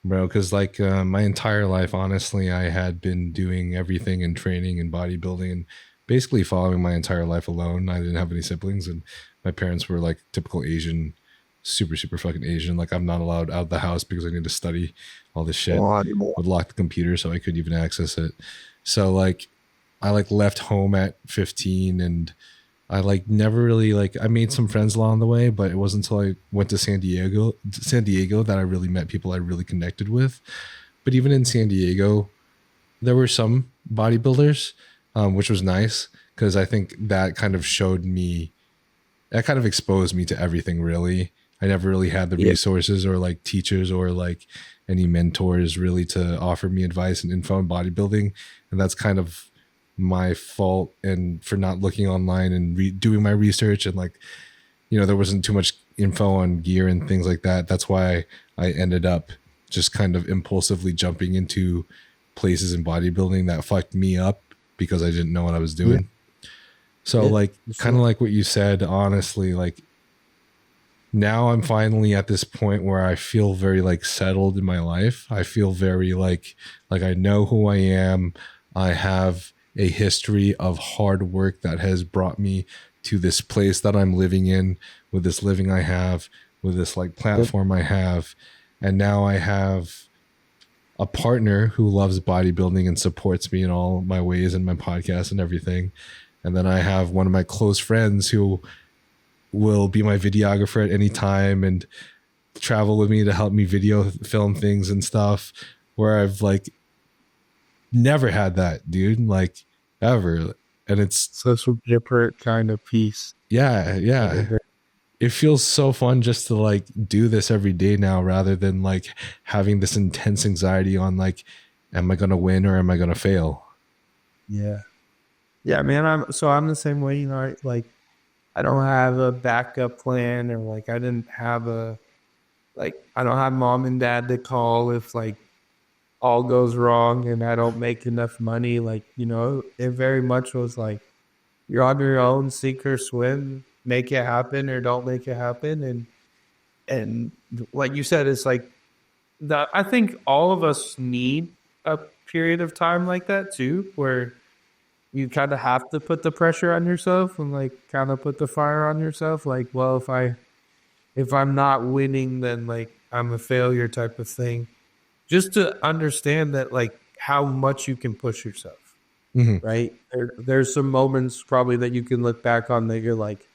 bro. Because like my entire life, honestly, I had been doing everything in training and bodybuilding and basically following my entire life alone. I didn't have any siblings and my parents were like typical Asian, super fucking Asian. Like I'm not allowed out of the house because I need to study all this shit. Would lock the computer so I couldn't even access it. So like I like left home at 15 and I like never really like I made some friends along the way, but it wasn't until I went to San Diego that I really met people I really connected with. But even in San Diego, there were some bodybuilders, which was nice because I think that kind of exposed me to everything really. I never really had the resources or like teachers or like any mentors really to offer me advice and info on bodybuilding. And that's kind of my fault and for not looking online and doing my research. And like, you know, there wasn't too much info on gear and things like that. That's why I ended up just kind of impulsively jumping into places in bodybuilding that fucked me up because I didn't know what I was doing. So like kind of like what you said, honestly, like now I'm finally at this point where I feel very like settled in my life. I feel very like I know who I am. I have a history of hard work that has brought me to this place that I'm living in, with this living I have, with this like platform I have. And now I have a partner who loves bodybuilding and supports me in all my ways and my podcast and everything. And then I have one of my close friends who will be my videographer at any time and travel with me to help me film things and stuff, where I've like never had that, dude, like ever. And it's such a different kind of peace. Yeah. It feels so fun just to like do this every day now, rather than like having this intense anxiety on like, am I going to win or am I going to fail? Yeah, man. I'm the same way, you know, like I don't have a backup plan, or like I don't have mom and dad to call if like all goes wrong and I don't make enough money. Like, you know, it very much was like, you're on your own, sink or swim, make it happen or don't make it happen. And like you said, it's like I think all of us need a period of time like that too, where you kind of have to put the pressure on yourself and like kind of put the fire on yourself. Like, well, if I'm not winning, then like I'm a failure type of thing. Just to understand that like how much you can push yourself, right? There's some moments probably that you can look back on that you're like,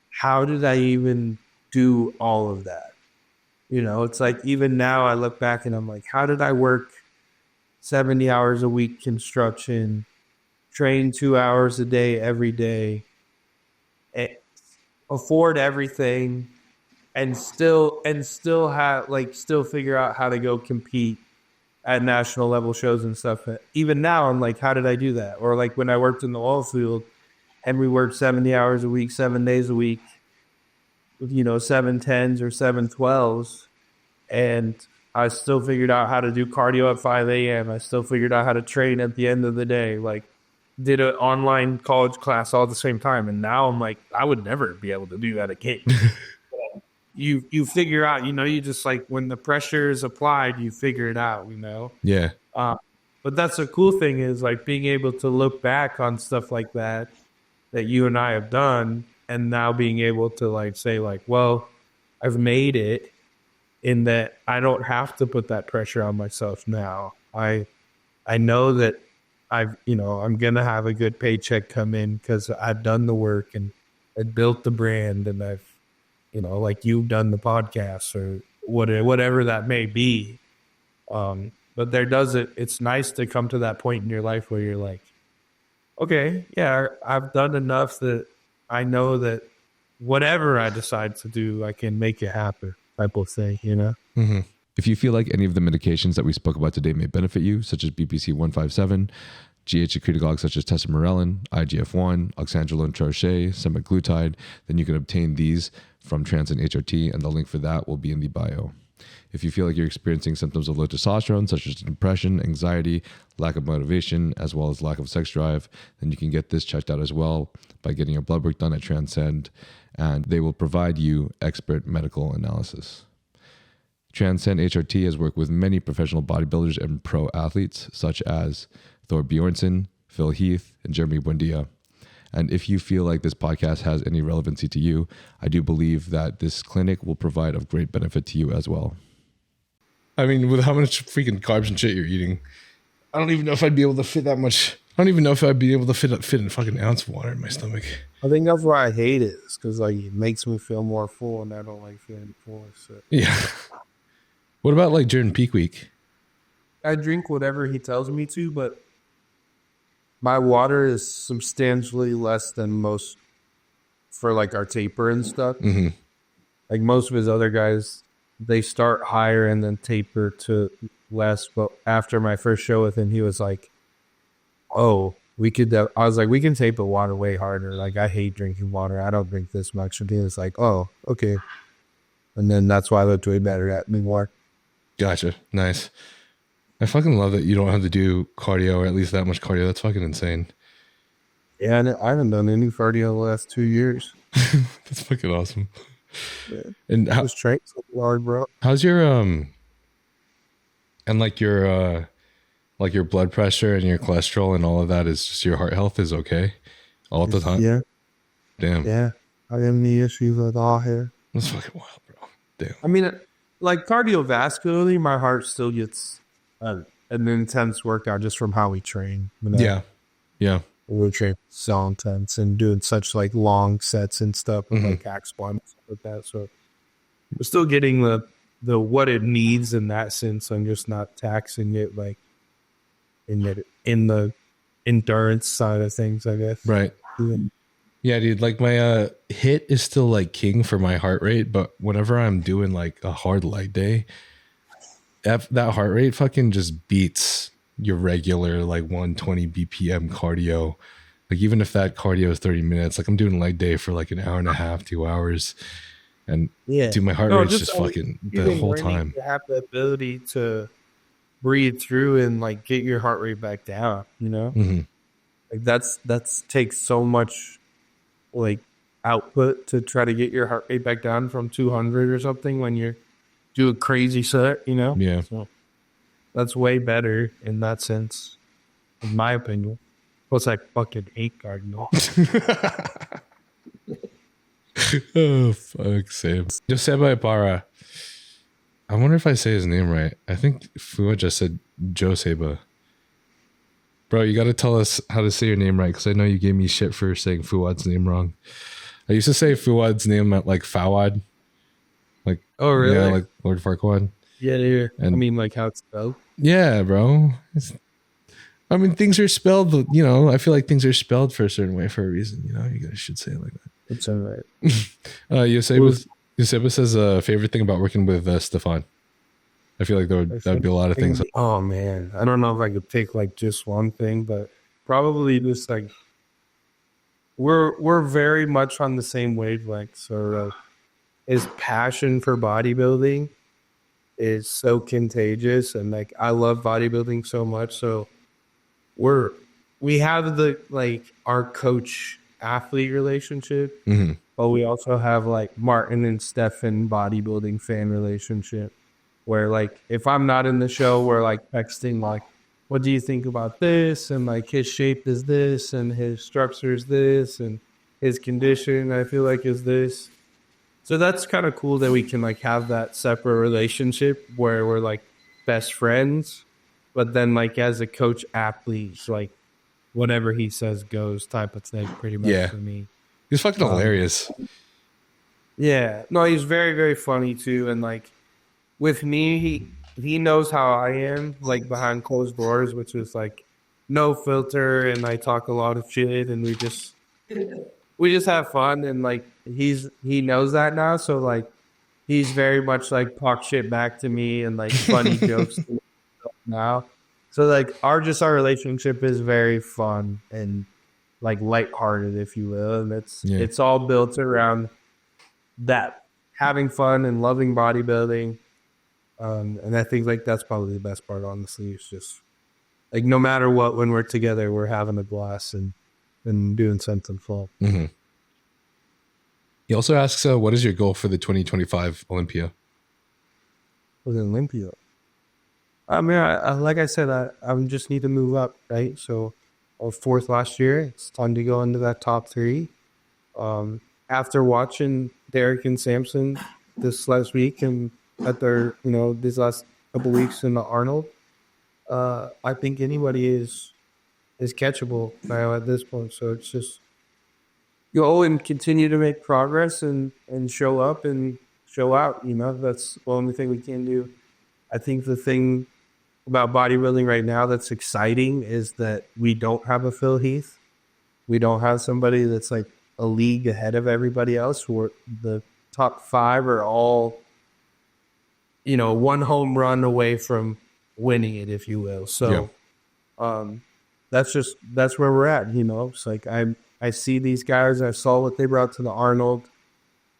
how did I even do all of that? You know, it's like even now I look back and I'm like, how did I work 70 hours a week construction, train 2 hours a day every day, afford everything, and still figure out how to go compete at national level shows and stuff. Even now I'm like, how did I do that? Or like when I worked in the oil field and we worked 70 hours a week, 7 days a week, you know, 7-10s or 7-12s, and I still figured out how to do cardio at 5 a.m. I still figured out how to train at the end of the day. Like, did an online college class all at the same time. And now I'm like, I would never be able to do that again. You figure out, you know, you just like when the pressure is applied, you figure it out, you know? Yeah. But that's the cool thing is like being able to look back on stuff like that you and I have done, and now being able to like say like, well, I've made it in that I don't have to put that pressure on myself now. I know that I'm going to have a good paycheck come in because I've done the work and I built the brand, and I've, you know, like you've done the podcast or whatever that may be. But it's nice to come to that point in your life where you're like, okay, yeah, I've done enough that I know that whatever I decide to do, I can make it happen type of thing, you know? Mm-hmm. If you feel like any of the medications that we spoke about today may benefit you, such as BPC 157, GH secretagogues such as Tesamorelin, IGF1, oxandrolone troche, Semaglutide, then you can obtain these from Transcend HRT, and the link for that will be in the bio. If you feel like you're experiencing symptoms of low testosterone, such as depression, anxiety, lack of motivation, as well as lack of sex drive, then you can get this checked out as well by getting your blood work done at Transcend, and they will provide you expert medical analysis. Transcend HRT has worked with many professional bodybuilders and pro athletes, such as Thor Bjornsson, Phil Heath, and Jeremy Buendia. And if you feel like this podcast has any relevancy to you, I do believe that this clinic will provide of great benefit to you as well. I mean, with how much freaking carbs and shit you're eating, I don't even know if I'd be able to fit that much. I don't even know if I'd be able to fit a fucking ounce of water in my stomach. I think that's why I hate it, is because like it makes me feel more full, and I don't like feeling full. So. Yeah. What about like during peak week? I drink whatever he tells me to, but my water is substantially less than most for like our taper and stuff. Mm-hmm. Like most of his other guys, they start higher and then taper to less. But after my first show with him, he was like, oh, we could, I was like, we can taper water way harder. Like I hate drinking water. I don't drink this much. And he was like, oh, okay. And then that's why I looked way better at me more. Gotcha. Nice. I fucking love that you don't have to do cardio, or at least that much cardio. That's fucking insane. Yeah, and I haven't done any cardio the last 2 years. That's fucking awesome. Yeah. And I was trained so hard, bro. how's your and like your blood pressure and your cholesterol and all of that is just your heart health is okay all the time? Yeah. Damn. Yeah. I have any issues at all here. That's fucking wild, bro. Damn. I mean, like cardiovascularly, my heart still gets an intense workout just from how we train. You know? Yeah. Yeah. We train so intense and doing such like long sets and stuff with like hack squat and stuff like that. So we're still getting the what it needs in that sense. I'm just not taxing it like in the endurance side of things, I guess. Right. Yeah, dude. Like my hit is still like king for my heart rate, but whenever I'm doing like a hard leg day, that heart rate fucking just beats your regular like 120 BPM cardio. Like even if that cardio is 30 minutes, like I'm doing leg day for like an hour and a half, 2 hours, and dude, my heart rate's just fucking the whole time. You have the ability to breathe through and like get your heart rate back down. You know, like that's takes so much like output to try to get your heart rate back down from 200 or something when you're do a crazy set. You know, Yeah. So that's way better in that sense, in my opinion. What's that fucking 8 cardinal? Oh fuck, Sam. Joseba Ibarra. I wonder if I say his name right. I think Fua just said Joseba. Bro, you got to tell us how to say your name right, because I know you gave me shit for saying Fuad's name wrong. I used to say Fuad's name at like Fawad. Like, Oh, really? yeah, like Lord Farquaad. Yeah. And- I mean, like how it's spelled. Yeah, bro. I mean, things are spelled, you know, I feel like things are spelled for a certain way for a reason, you know? You guys should say it like that. It's all right. Yoseba says favorite thing about working with Stefan. I feel like that would be a lot of things. Oh man, I don't know if I could pick like just one thing, but probably just like we're very much on the same wavelength. Sort of, his passion for bodybuilding is so contagious, and like I love bodybuilding so much. So we have the like our coach athlete relationship, but we also have like Martin and Stefan bodybuilding fan relationship. Where like if I'm not in the show, we're like texting like, what do you think about this? And like his shape is this and his structure is this and his condition I feel like is this. So that's kind of cool that we can like have that separate relationship where we're like best friends, but then like as a coach athlete, like whatever he says goes type of thing pretty much for me. He's fucking hilarious. Yeah. No, he's very, very funny too. And like with me, he knows how I am, like behind closed doors, which is like no filter, and I talk a lot of shit, and we just have fun, and like he knows that now, so like he's very much like talk shit back to me and like funny jokes now. So like our relationship is very fun and like lighthearted, if you will, and it's all built around that having fun and loving bodybuilding. And I think like that's probably the best part, honestly. It's just like no matter what, when we're together, we're having a blast and doing something fun. He also asks, what is your goal for the 2025 Olympia? For the Olympia, I mean, I like I said, I just need to move up, right? So I was 4th last year. It's time to go into that top 3. After watching Derek and Samson this last week and at their, these last couple weeks in the Arnold, I think anybody is catchable now at this point. So it's just go and continue to make progress and show up and show out. That's the only thing we can do. I think the thing about bodybuilding right now that's exciting is that we don't have a Phil Heath. We don't have somebody that's like a league ahead of everybody else. Where the top 5 are all, one home run away from winning it, if you will. So that's where we're at, It's like I see these guys, I saw what they brought to the Arnold.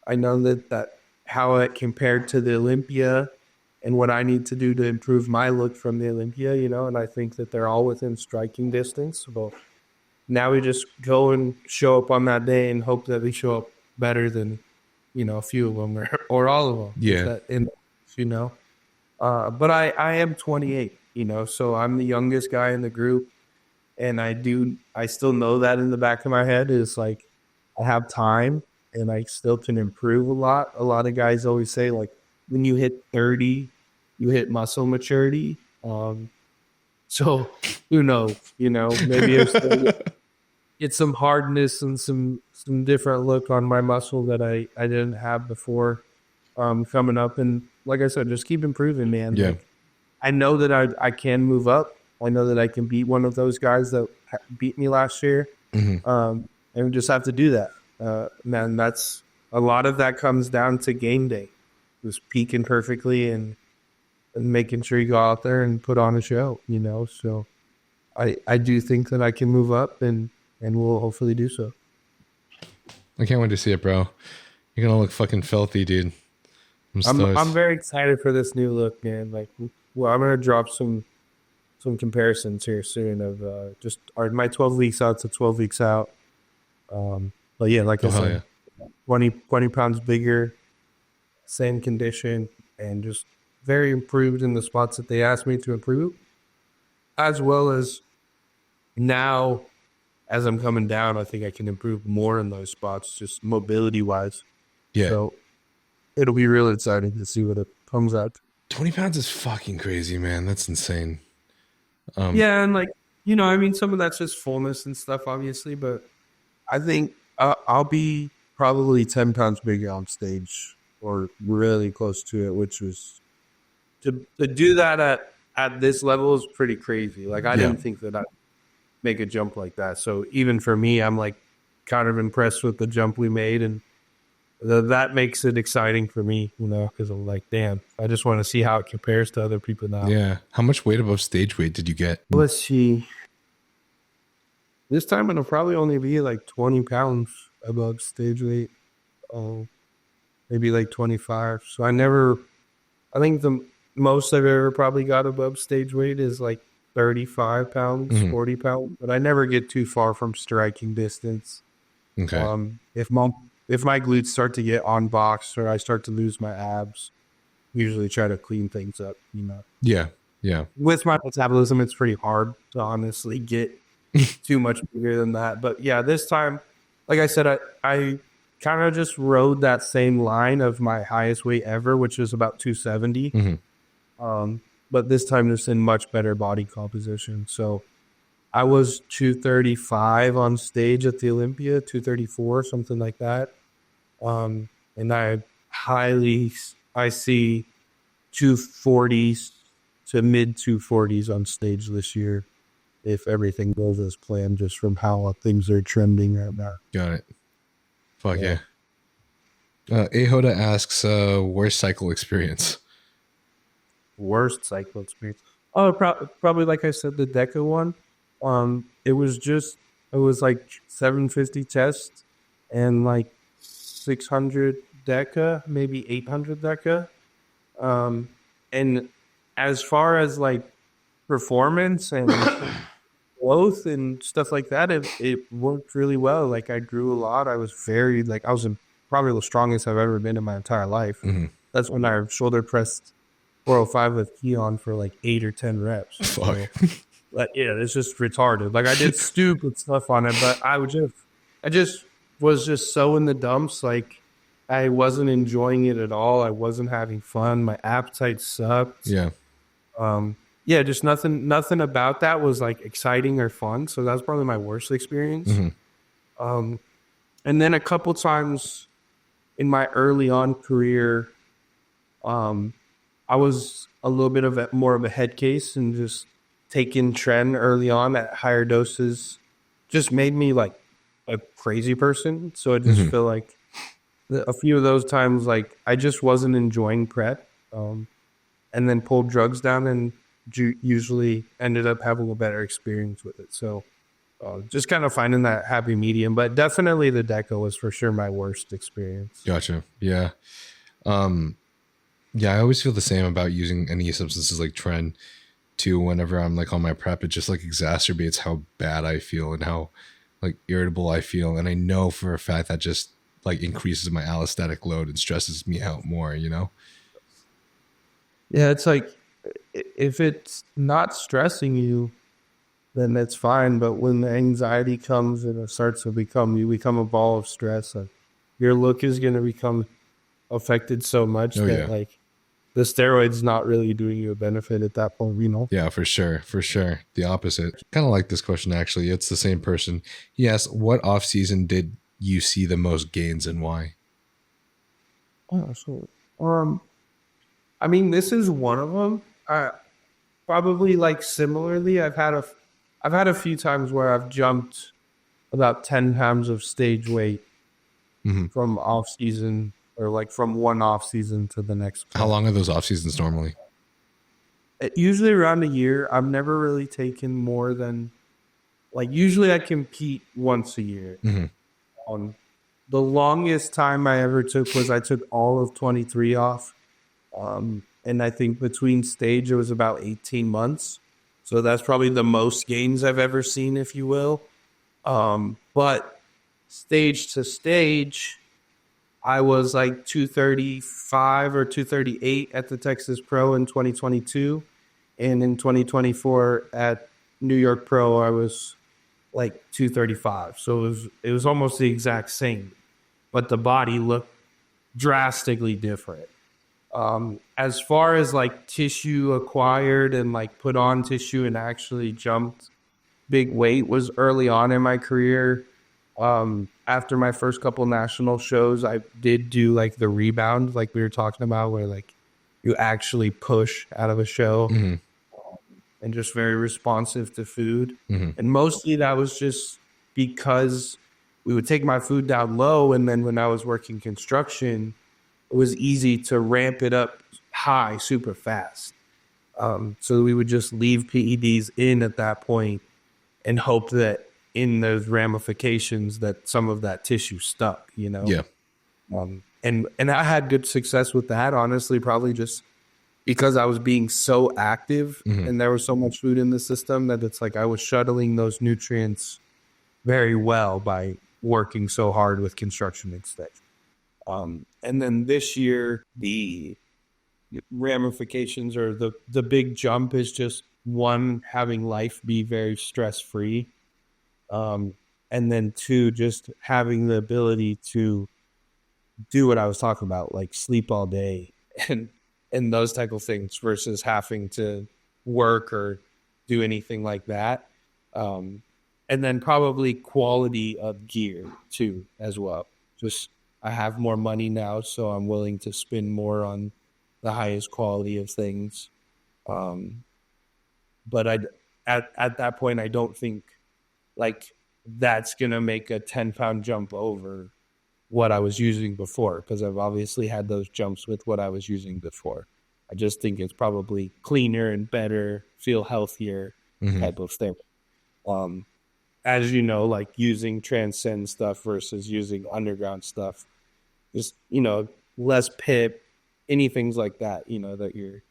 I know that how it compared to the Olympia and what I need to do to improve my look from the Olympia, you know, and I think that they're all within striking distance. But now we just go and show up on that day and hope that we show up better than, you know, a few of them or all of them. Yeah. You know, but I am 28, you know, so I'm the youngest guy in the group. And I still know that in the back of my head is like, I have time and I still can improve a lot. A lot of guys always say like, when you hit 30, you hit muscle maturity. So who knows, you know, maybe I'm still get some hardness and some different look on my muscle that I didn't have before coming up. And like I said, just keep improving, man. Yeah. Like, I know that I can move up. I know that I can beat one of those guys that beat me last year. And we just have to do that. Man, that's a lot of that comes down to game day. Just peaking perfectly and making sure you go out there and put on a show, you know. So I do think that I can move up and we'll hopefully do so. I can't wait to see it, bro. You're gonna look fucking filthy, dude. I'm very excited for this new look, man. Like, well, I'm gonna drop some comparisons here soon of just my 12 weeks out to 12 weeks out. But yeah, like I said, 20 pounds bigger, same condition, and just very improved in the spots that they asked me to improve, as well as now as I'm coming down, I think I can improve more in those spots, just mobility wise. Yeah. So it'll be real exciting to see what it comes out. 20 pounds is fucking crazy, man. That's insane. Yeah, and like, you know, I mean, some of that's just fullness and stuff, obviously, but I think I'll be probably 10 pounds bigger on stage or really close to it, which was to do that at this level is pretty crazy. Like, I didn't think that I'd make a jump like that. So even for me, I'm like kind of impressed with the jump we made, and that makes it exciting for me, you know, because I'm like, damn, I just want to see how it compares to other people now. Yeah. How much weight above stage weight did you get? Let's see. This time it'll probably only be like 20 pounds above stage weight. Maybe like 25. So I think the most I've ever probably got above stage weight is like 35 pounds, 40 pounds. But I never get too far from striking distance. Okay. If my glutes start to get on box or I start to lose my abs, I usually try to clean things up, you know. Yeah. Yeah. With my metabolism, it's pretty hard to honestly get too much bigger than that. But yeah, this time, like I said, I kind of just rode that same line of my highest weight ever, which is about 270. But this time just in much better body composition. So I was 235 on stage at the Olympia, 234, something like that. And I see 240s to mid 240s on stage this year, if everything goes as planned, just from how things are trending right now. Got it. Fuck yeah. Ahoda asks, worst cycle experience. Worst cycle experience. Oh, probably like I said, the DECA one. It was like 750 chest and like 600 DECA, maybe 800 DECA. And as far as like performance and growth and stuff like that, it worked really well. Like, I grew a lot. I was probably the strongest I've ever been in my entire life. That's when I shoulder pressed 405 with Keon for like 8 or 10 reps. Fuck. So, but yeah, it's just retarded. Like, I did stupid stuff on it, but I just was just so in the dumps. Like, I wasn't enjoying it at all. I wasn't having fun. My appetite sucked. Yeah. Yeah, just nothing about that was like exciting or fun. So that's probably my worst experience. And then a couple times in my early on career, I was a little bit of more of a head case, and just taking Tren early on at higher doses just made me like a crazy person. So I just feel like a few of those times, like, I just wasn't enjoying prep, and then pulled drugs down and usually ended up having a better experience with it. So just kind of finding that happy medium, but definitely the DECA was for sure my worst experience. Gotcha. Yeah. Yeah, I always feel the same about using any substances like Tren too. Whenever I'm like on my prep, it just like exacerbates how bad I feel and how like irritable I feel. And I know for a fact that just like increases my allostatic load and stresses me out more, you know? Yeah, it's like if it's not stressing you, then it's fine. But when the anxiety comes and it starts to become, you become a ball of stress, your look is going to become affected so much that like the steroid's not really doing you a benefit at that point, you know? Yeah, for sure. For sure. The opposite. Kind of like this question, actually. It's the same person. He asked, what off season did you see the most gains and why? Oh, so, I mean, this is one of them. Probably like similarly, I've had a few times where I've jumped about 10 pounds of stage weight from off season, or like from one off season to the next. How long are those off seasons normally? Usually around a year. I've never really taken more than, like, usually I compete once a year. The longest time I ever took was I took all of 23 off. And I think between stage, it was about 18 months. So that's probably the most gains I've ever seen, if you will. But stage to stage, I was like 235 or 238 at the Texas Pro in 2022. And in 2024 at New York Pro, I was like 235. So it was almost the exact same, but the body looked drastically different. As far as like tissue acquired and like put on tissue and actually jumped big weight was early on in my career. After my first couple national shows, I did do like the rebound, like we were talking about, where like you actually push out of a show and just very responsive to food. And mostly that was just because we would take my food down low. And then when I was working construction, it was easy to ramp it up high super fast. So we would just leave PEDs in at that point and hope that in those ramifications that some of that tissue stuck, you know? Yeah. And I had good success with that, honestly, probably just because I was being so active and there was so much food in the system that it's like I was shuttling those nutrients very well by working so hard with construction extension. And then this year, the ramifications or the big jump is just one, having life be very stress-free. And then two, just having the ability to do what I was talking about, like sleep all day and those type of things versus having to work or do anything like that. And then probably quality of gear too, as well. Just, I have more money now, so I'm willing to spend more on the highest quality of things. But at that point, I don't think like that's going to make a 10-pound jump over what I was using before, because I've obviously had those jumps with what I was using before. I just think it's probably cleaner and better, feel healthier type of thing. As you know, like using Transcend stuff versus using underground stuff, just, you know, less pip, anything like that, you know, that you're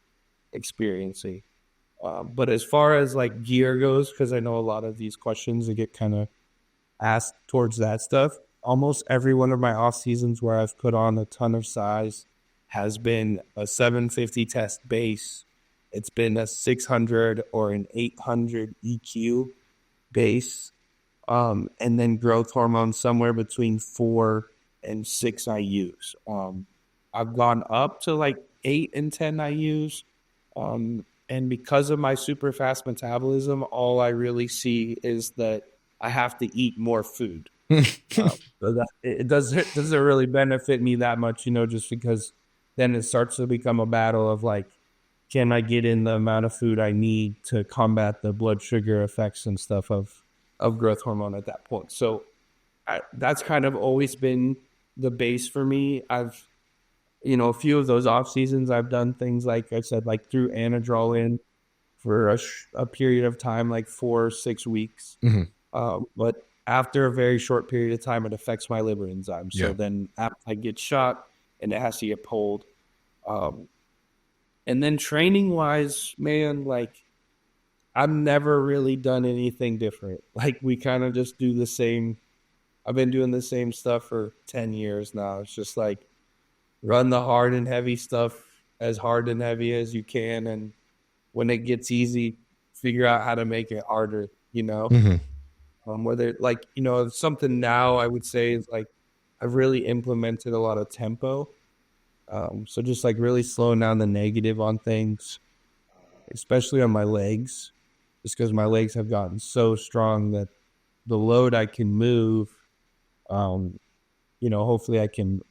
experiencing. But as far as like gear goes, because I know a lot of these questions that get kind of asked towards that stuff, almost every one of my off seasons where I've put on a ton of size has been a 750 test base. It's been a 600 or an 800 EQ base. And then growth hormone somewhere between 4 and 6 IUs. I've gone up to like 8 and 10 IUs. And because of my super fast metabolism, all I really see is that I have to eat more food. But it doesn't really benefit me that much, you know, just because then it starts to become a battle of like, can I get in the amount of food I need to combat the blood sugar effects and stuff of growth hormone at that point. So that's kind of always been the base for me. I've, you know, a few of those off seasons, I've done things like I said, like threw Anadrol for a period of time, like 4 or 6 weeks. But after a very short period of time, it affects my liver enzymes. So then after I get shot and it has to get pulled. And then training wise, man, like I've never really done anything different. Like we kind of just do the same. I've been doing the same stuff for 10 years now. It's just like run the hard and heavy stuff as hard and heavy as you can. And when it gets easy, figure out how to make it harder, you know? Whether like, you know, something now I would say is like, I've really implemented a lot of tempo. So just like really slowing down the negative on things, especially on my legs, just because my legs have gotten so strong that the load I can move, you know, hopefully I can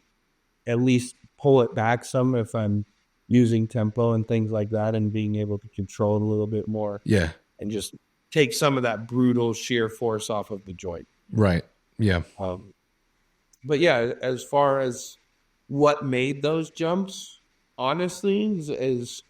at least pull it back some if I'm using tempo and things like that, and being able to control it a little bit more. Yeah. And just take some of that brutal shear force off of the joint. Right. Yeah. But yeah, as far as what made those jumps, honestly, is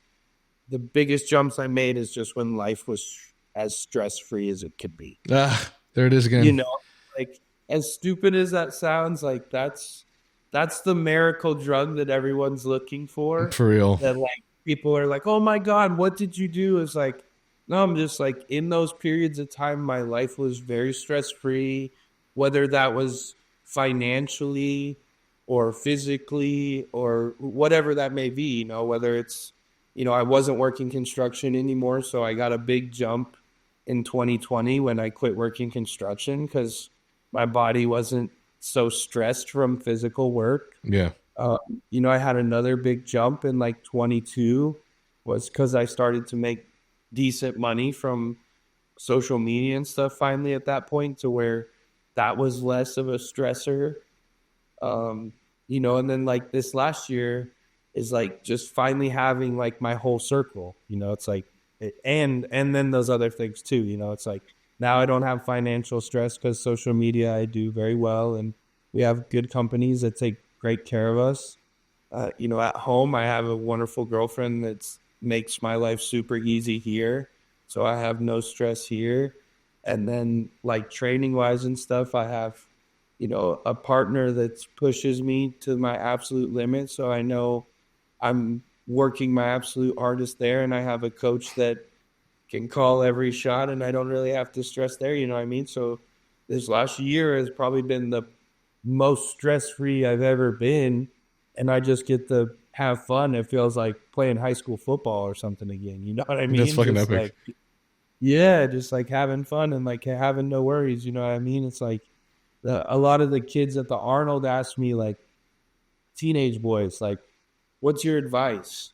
the biggest jumps I made is just when life was as stress-free as it could be. There it is again. You know, like as stupid as that sounds, like that's the miracle drug that everyone's looking for. For real. That like people are like, oh my God, what did you do? It's like, no, I'm just like in those periods of time, my life was very stress-free, whether that was financially or physically or whatever that may be, you know, whether it's, you know, I wasn't working construction anymore. So I got a big jump in 2020 when I quit working construction because my body wasn't so stressed from physical work. Yeah. You know, I had another big jump in like 22 was because I started to make decent money from social media and stuff finally at that point, to where that was less of a stressor. You know, and then like this last year is like just finally having like my whole circle, you know, it's like, and then those other things too, you know, it's like now I don't have financial stress because social media I do very well, and we have good companies that take great care of us. You know, at home I have a wonderful girlfriend that makes my life super easy here, so I have no stress here. And then like training wise and stuff, I have, you know, a partner that pushes me to my absolute limit, so I know I'm working my absolute hardest there, and I have a coach that can call every shot, and I don't really have to stress there, you know what I mean? So this last year has probably been the most stress-free I've ever been, and I just get to have fun. It feels like playing high school football or something again, you know what I mean? That's fucking just epic. Like, yeah, just like having fun and like having no worries, you know what I mean? It's like a lot of the kids at the Arnold ask me, like, teenage boys, like, what's your advice?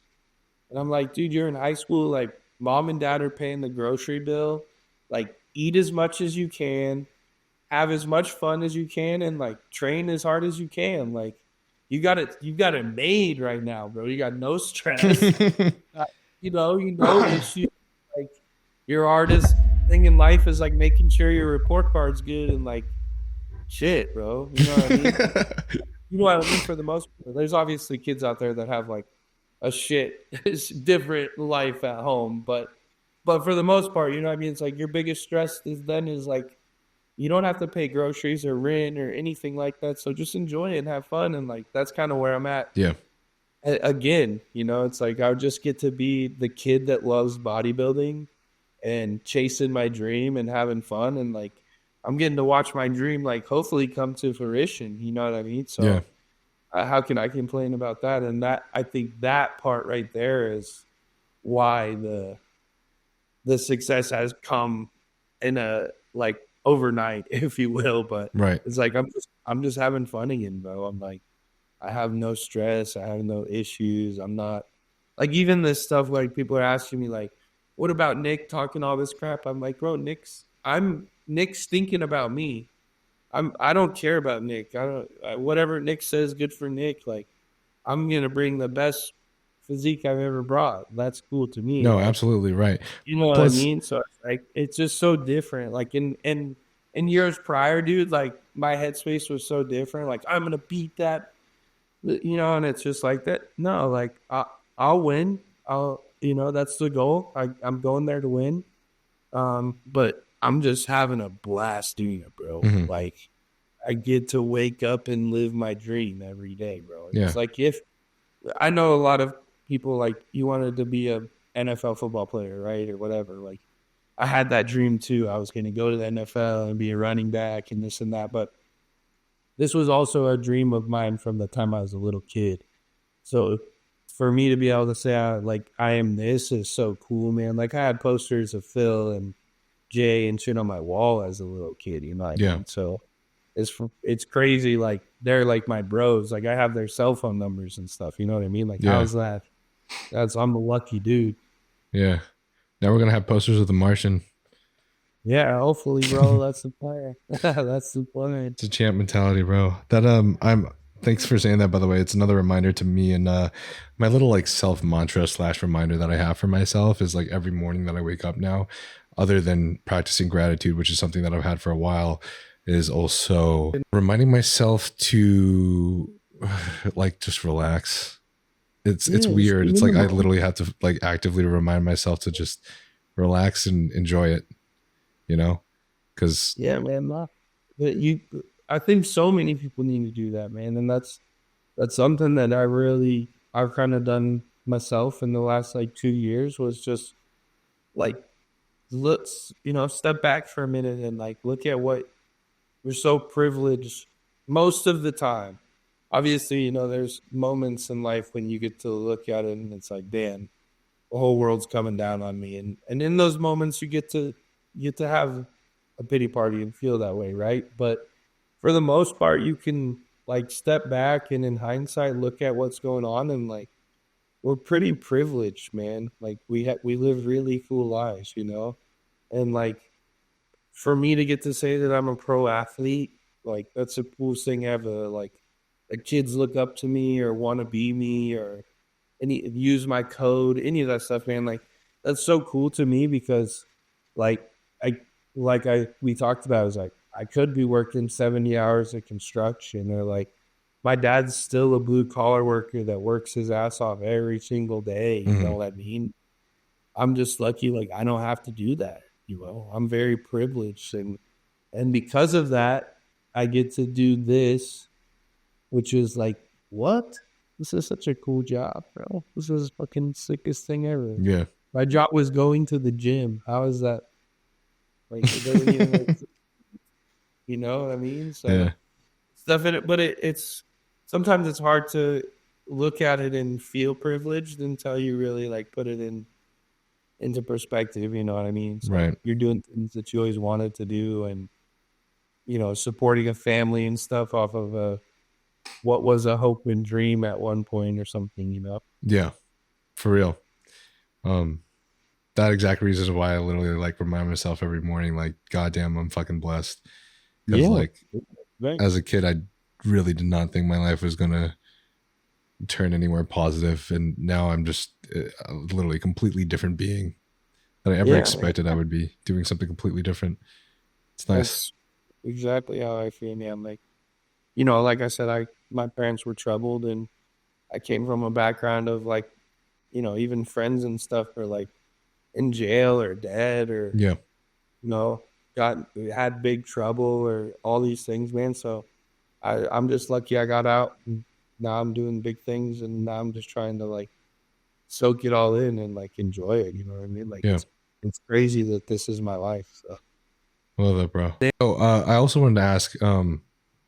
And I'm like, dude, you're in high school, like mom and dad are paying the grocery bill, like eat as much as you can, have as much fun as you can, and like train as hard as you can. Like you got it made right now, bro. You got no stress. you know issues. Like your hardest thing in life is like making sure your report card's good and like shit, bro. You know what I mean? You know what I mean? For the most part, there's obviously kids out there that have like a different life at home, but for the most part, you know what I mean? It's like your biggest stress is like you don't have to pay groceries or rent or anything like that, so just enjoy it and have fun, and like that's kind of where I'm at. Yeah. Again, you know, it's like I would just get to be the kid that loves bodybuilding and chasing my dream and having fun, and like I'm getting to watch my dream like hopefully come to fruition, you know what I mean? So yeah. How can I complain about that? And that, I think that part right there is why the success has come in a like overnight, if you will. But right. It's like I'm just having fun again, bro. I'm like, I have no stress, I have no issues. I'm not like, even this stuff like people are asking me like, what about Nick talking all this crap? I'm like, bro, Nick's thinking about me. I don't care about Nick. Whatever Nick says, good for Nick. Like, I'm gonna bring the best physique I've ever brought. That's cool to me. No, like, absolutely right. You know what I mean? So it's like it's just so different. Like in years prior, dude, like my headspace was so different. Like I'm gonna beat that, you know. And it's just like that. No, like I'll win. That's the goal. I'm going there to win. But I'm just having a blast doing it, bro. Mm-hmm. Like I get to wake up and live my dream every day, bro. Yeah. It's like, if I know a lot of people, like, you wanted to be a NFL football player, right? Or whatever. Like, I had that dream too. I was going to go to the NFL and be a running back and this and that. But this was also a dream of mine from the time I was a little kid. So for me to be able to say, I am this is so cool, man. Like, I had posters of Phil and Jay and shit on my wall as a little kid, you know what I Yeah. mean? So it's crazy. Like, they're like my bros. Like, I have their cell phone numbers and stuff. You know what I mean? Like, Yeah. how's that? I'm a lucky dude. Yeah. Now we're gonna have posters of the Martian. Yeah, hopefully, bro. That's the plan. That's the plan. It's a champ mentality, bro. That thanks for saying that, by the way. It's another reminder to me, and my little like self mantra / reminder that I have for myself is like every morning that I wake up now, other than practicing gratitude, which is something that I've had for a while, is also reminding myself to like just relax. It's weird. It's like I literally have to like actively remind myself to just relax and enjoy it, you know? Because yeah, man, I think so many people need to do that, man. And that's something that I've kind of done myself in the last like 2 years, was just like, let's, step back for a minute and like look at what we're so privileged most of the time. Obviously, there's moments in life when you get to look at it and it's like, damn, the whole world's coming down on me. And in those moments you get to have a pity party and feel that way, right? But for the most part, you can like step back and in hindsight look at what's going on, and like, we're pretty privileged, man. Like, we live really cool lives, and like, for me to get to say that I'm a pro athlete, like, that's the coolest thing ever. Like kids look up to me or want to be me or use my code, any of that stuff, man. Like, that's so cool to me, because like we talked about, is like, I could be working 70 hours of construction, or like, my dad's still a blue collar worker that works his ass off every single day. You know what I mean? I'm just lucky. Like, I don't have to do that. I'm very privileged. And because of that, I get to do this, which is like, what? This is such a cool job, bro. This is the fucking sickest thing ever. yeah. My job was going to the gym. How is that? Like, it doesn't even like, you know what I mean? So Yeah. stuff in it, but it's sometimes it's hard to look at it and feel privileged until you really like put it into perspective. You know what I mean? So Right. you're doing things that you always wanted to do, and supporting a family and stuff off of what was a hope and dream at one point or something. Yeah, for real. That exact reason is why I literally like remind myself every morning, like, goddamn, I'm fucking blessed. Because like, as a kid, I really did not think my life was gonna turn anywhere positive, and now I'm just literally a completely different being than I ever expected I would be, doing something completely different. It's nice. That's exactly how I feel, man. Like, like I said, my parents were troubled, and I came from a background of like, even friends and stuff are like in jail or dead, or Yeah. had big trouble, or all these things, man. So I'm just lucky I got out, and now I'm doing big things, and now I'm just trying to like soak it all in and like enjoy it. You know what I mean? Like, it's crazy that this is my life. So. Love that, bro. Oh, I also wanted to ask, kind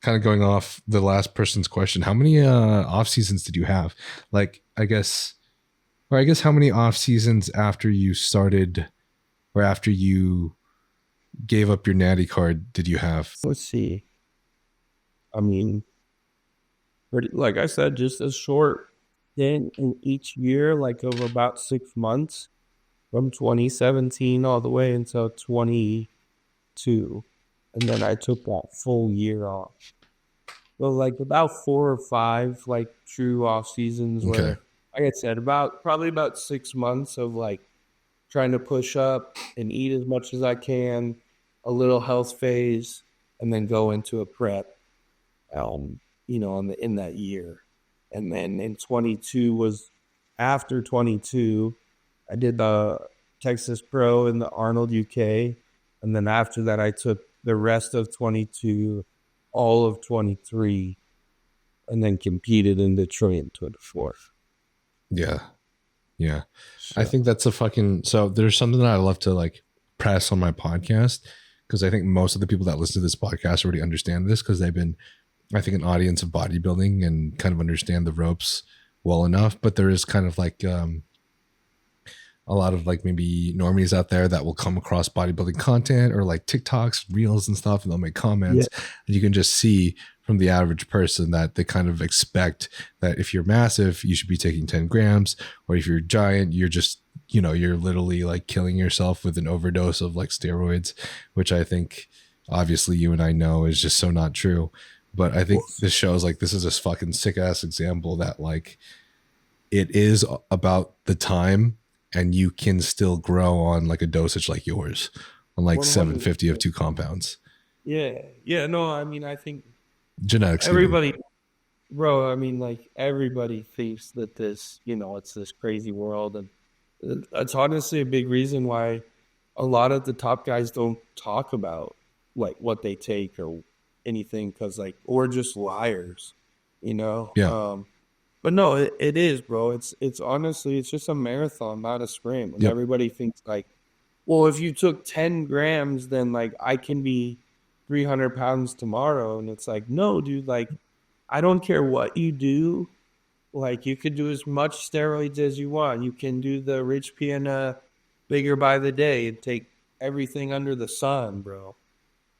of going off the last person's question, how many off seasons did you have? Like, I guess how many off seasons after you started, or after you gave up your natty card, did you have? Let's see. I mean, like I said, just a short stint in each year, like of about 6 months, from 2017 all the way until 22. And then I took that full year off. So like about 4 or 5 like true off seasons where, like I said, probably about 6 months of like trying to push up and eat as much as I can, a little health phase, and then go into a prep, in that year. And then in 22 was after 22, I did the Texas Pro in the Arnold UK. And then after that, I took the rest of 22 all of 23 and then competed in Detroit in 24. Yeah. Yeah. So. I think that's so there's something that I love to like press on my podcast, because I think most of the people that listen to this podcast already understand this, because they've been, I think, an audience of bodybuilding and kind of understand the ropes well enough. But there is kind of like a lot of like maybe normies out there that will come across bodybuilding content or like TikToks, reels and stuff, and they'll make comments. Yeah. And you can just see from the average person that they kind of expect that if you're massive, you should be taking 10 grams, or if you're giant, you're just, you know, you're literally like killing yourself with an overdose of like steroids, which I think obviously you and I know is just so not true. But I think this shows like, this is a fucking sick ass example that like it is about the time, and you can still grow on like a dosage like yours on like 750 of 2 compounds. Yeah. Yeah. No, I mean, I think genetics. Everybody, bro, I mean, like everybody thinks that this, you know, it's this crazy world. And it's honestly a big reason why a lot of the top guys don't talk about like what they take or anything, because like, or just liars, you know? Yeah. But no, it is, bro. It's honestly, it's just a marathon, not a sprint. And everybody thinks like, well, if you took 10 grams, then like I can be 300 pounds tomorrow. And it's like, no, dude, like I don't care what you do. Like you could do as much steroids as you want. You can do the Rich Piana bigger by the day and take everything under the sun, bro.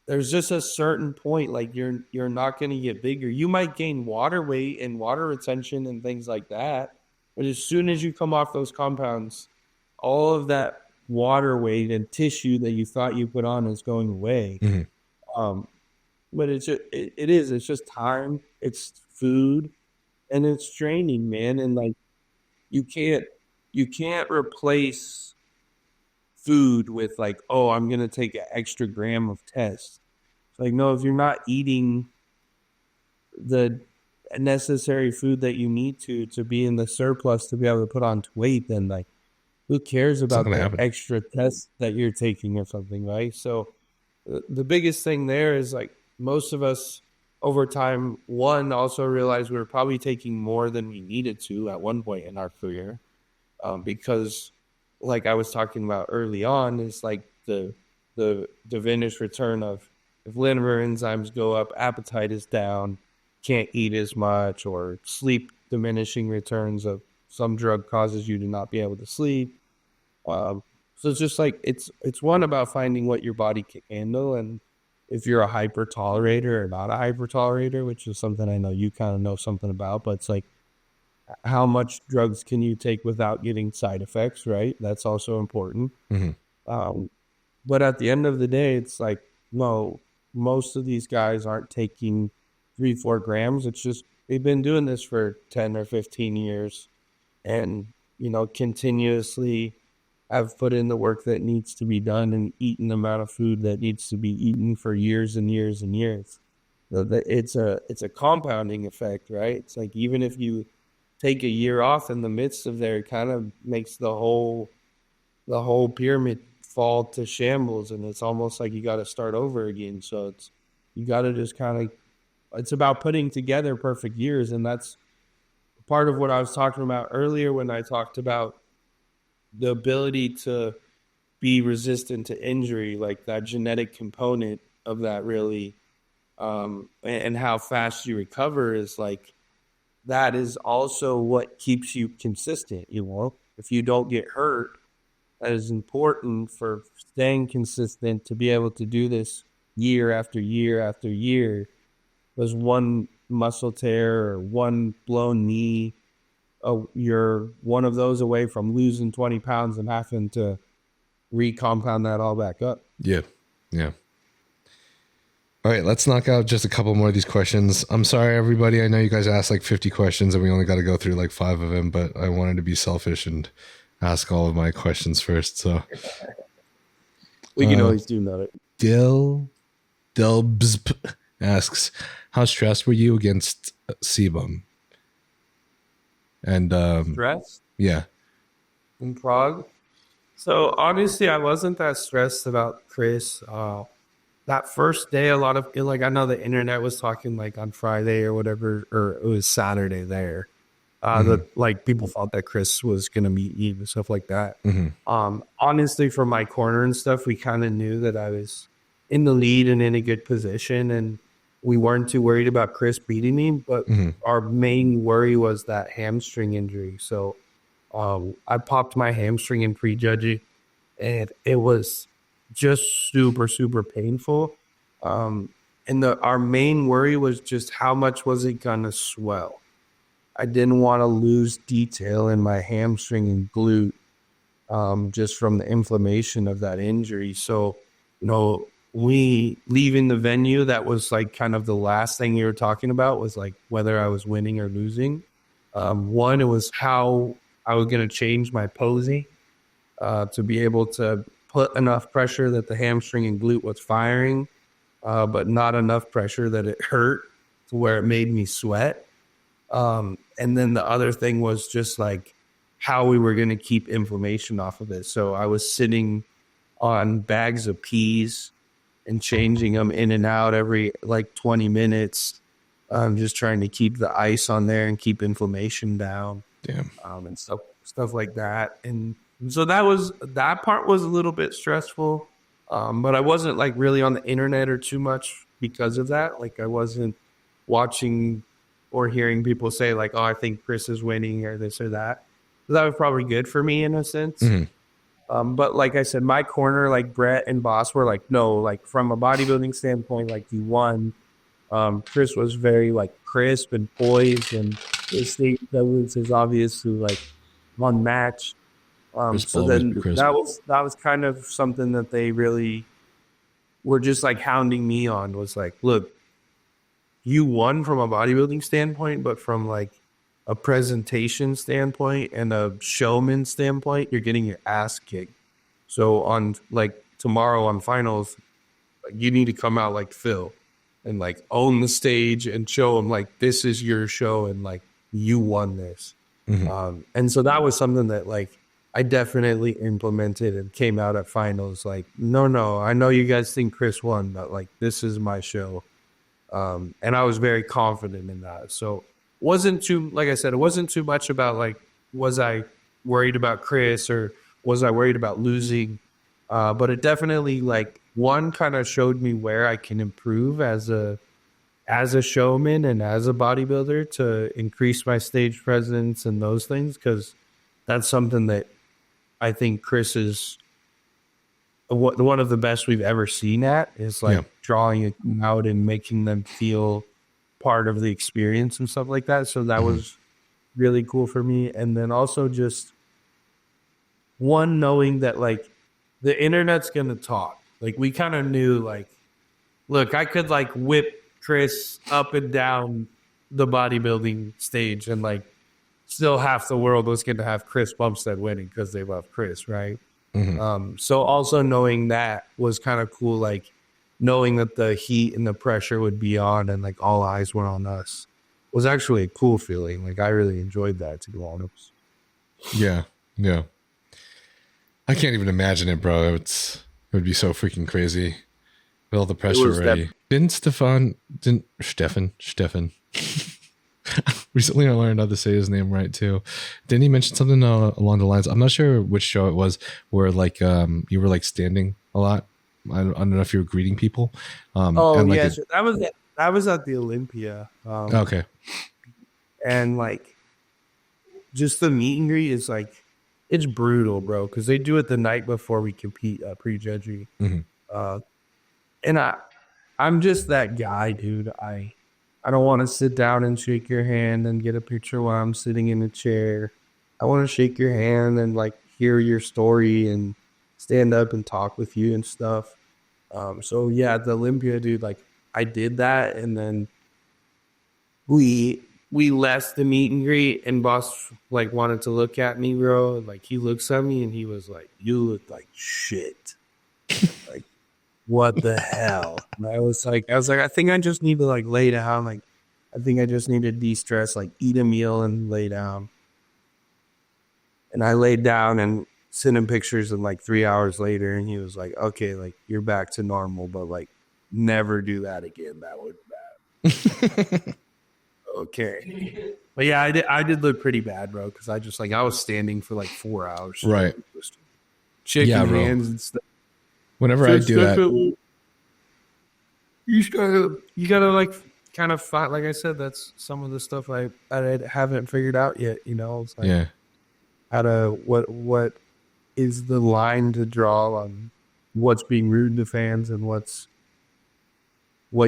There's just a certain point, like you're not going to get bigger. You might gain water weight and water retention and things like that. But as soon as you come off those compounds, all of that water weight and tissue that you thought you put on is going away. Mm-hmm. But it's just time, it's food, and it's training, man. And like you can't replace food with like, oh, I'm going to take an extra gram of test. It's like, no, if you're not eating the necessary food that you need to be in the surplus to be able to put on weight, then like, who cares about the extra test that you're taking or something, right? So the biggest thing there is like most of us over time, one, also realized we were probably taking more than we needed to at one point in our career, because like I was talking about early on, is like the diminished return of if liver enzymes go up, appetite is down, can't eat as much, or sleep diminishing returns of some drug causes you to not be able to sleep. So it's just like it's one about finding what your body can handle, and if you're a hyper tolerator or not a hyper tolerator, which is something I know you kind of know something about, but it's like, how much drugs can you take without getting side effects, right? That's also important. Mm-hmm. But at the end of the day, it's like, no, most of these guys aren't taking 3-4 grams. It's just they've been doing this for 10 or 15 years and, you know, continuously have put in the work that needs to be done and eaten the amount of food that needs to be eaten for years and years and years. So it's a compounding effect, right? It's like even if you take a year off in the midst of there, it kind of makes the whole pyramid fall to shambles, and it's almost like you got to start over again. So you got to just kind of, it's about putting together perfect years. And that's part of what I was talking about earlier when I talked about the ability to be resistant to injury, like that genetic component of that really, and how fast you recover is like, that is also what keeps you consistent. You know, if you don't get hurt, that is important for staying consistent to be able to do this year after year after year. Because one muscle tear or one blown knee, you're one of those away from losing 20 pounds and having to recompound that all back up. Yeah. Yeah. All right, let's knock out just a couple more of these questions. I'm sorry, everybody. I know you guys asked like 50 questions and we only got to go through like 5 of them, but I wanted to be selfish and ask all of my questions first. So we can always do another. Delbs asks, how stressed were you against sebum? And stress? Yeah. In Prague? So honestly, I wasn't that stressed about Chris. that first day, a lot of like, I know the internet was talking like on Friday or whatever, or it was Saturday there. That like people thought that Chris was gonna meet you and stuff like that. Honestly, for my corner and stuff, we kind of knew that I was in the lead and in a good position, and we weren't too worried about Chris beating me. But our main worry was that hamstring injury. So I popped my hamstring in prejudging, and it was just super, super painful. And our main worry was just how much was it gonna swell. I didn't want to lose detail in my hamstring and glute just from the inflammation of that injury. So, we leaving the venue, that was like kind of the last thing you were talking about, was like whether I was winning or losing. One, it was how I was going to change my posing to be able to put enough pressure that the hamstring and glute was firing, but not enough pressure that it hurt to where it made me sweat. And then the other thing was just like how we were going to keep inflammation off of it. So I was sitting on bags of peas and changing them in and out every like 20 minutes. Just trying to keep the ice on there and keep inflammation down. Damn. And stuff like that. And so that part was a little bit stressful. But I wasn't like really on the internet or too much because of that. Like I wasn't watching or hearing people say like, oh, I think Chris is winning or this or that. So that was probably good for me in a sense. But like I said, my corner, like Brett and Boss were like, no, like from a bodybuilding standpoint, like you won. Chris was very like crisp and poised, and his state presence is obviously like unmatched. So then that was kind of something that they really were just like hounding me on, was like, look, you won from a bodybuilding standpoint, but from like a presentation standpoint and a showman standpoint, you're getting your ass kicked. So on like tomorrow on finals, like, you need to come out like Phil and like own the stage and show them like this is your show and like you won this. And so that was something that like I definitely implemented and came out at finals like, no, I know you guys think Chris won, but like this is my show. And I was very confident in that. So like I said, it wasn't too much about like, was I worried about Chris or was I worried about losing? But it definitely like one kind of showed me where I can improve as a showman and as a bodybuilder to increase my stage presence and those things. Cause that's something that I think Chris is one of the best we've ever seen at, is like drawing it out and making them feel part of the experience and stuff like that. So that was really cool for me. And then also just one, knowing that like the internet's going to talk. Like we kind of knew like, look, I could like whip Chris up and down the bodybuilding stage and like still half the world was going to have Chris Bumstead winning because they love Chris, right? So also knowing that was kind of cool, like knowing that the heat and the pressure would be on and like all eyes were on us was actually a cool feeling. Like I really enjoyed that, to be honest. Yeah. I can't even imagine it, bro. It would be so freaking crazy with all the pressure already. Stefan. Recently I learned how to say his name right too. Didn't he mention something along the lines? I'm not sure which show it was where like you were like standing a lot. I don't know if you were greeting people. That was at the Olympia. Okay. And like just the meet and greet is like, it's brutal, bro, because they do it the night before we compete prejudging. And I'm just that guy, dude. I don't want to sit down and shake your hand and get a picture while I'm sitting in a chair. I want to shake your hand and like hear your story and stand up and talk with you and stuff. So yeah, at the Olympia, dude, like I did that, and then we left the meet and greet, and Boss like wanted to look at me, bro. Like he looks at me and he was like, "You look like shit." Like, what the hell? And I was like, I think I just need to like lay down. Like, I think I just need to de-stress, like eat a meal and lay down. And I laid down and sent him pictures, and like 3 hours later, and he was like, okay, like you're back to normal, but like never do that again. That would be bad. Okay. But yeah, I did look pretty bad, bro, because I was standing for like 4 hours. Right. Shaking Yeah, bro. hands and stuff. Whenever So I it's do that, definitely- you gotta like kind of fight. Like I said, that's some of the stuff I haven't figured out yet. You know, it's like yeah. how to what is the line to draw on what's being rude to fans and what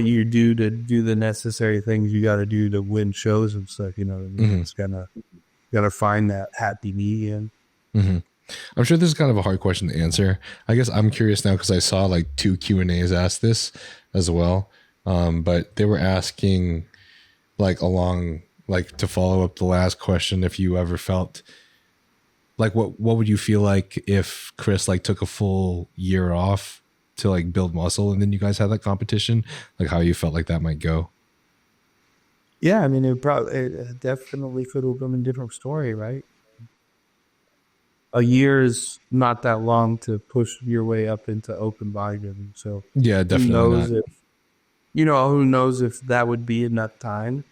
you do to do the necessary things you got to do to win shows and stuff. You know what I mean? Mm-hmm. It's gotta find that happy median. Mm-hmm. I'm sure this is kind of a hard question to answer. I guess I'm curious now because I saw like 2 Q&As ask this as well. But they were asking like to follow up the last question, if you ever felt like what would you feel like if Chris like took a full year off to like build muscle and then you guys had that competition, like how you felt like that might go? Yeah, I mean, it definitely could have been a different story, right? A year is not that long to push your way up into open bodybuilding. So Yeah, definitely who knows if that would be enough time.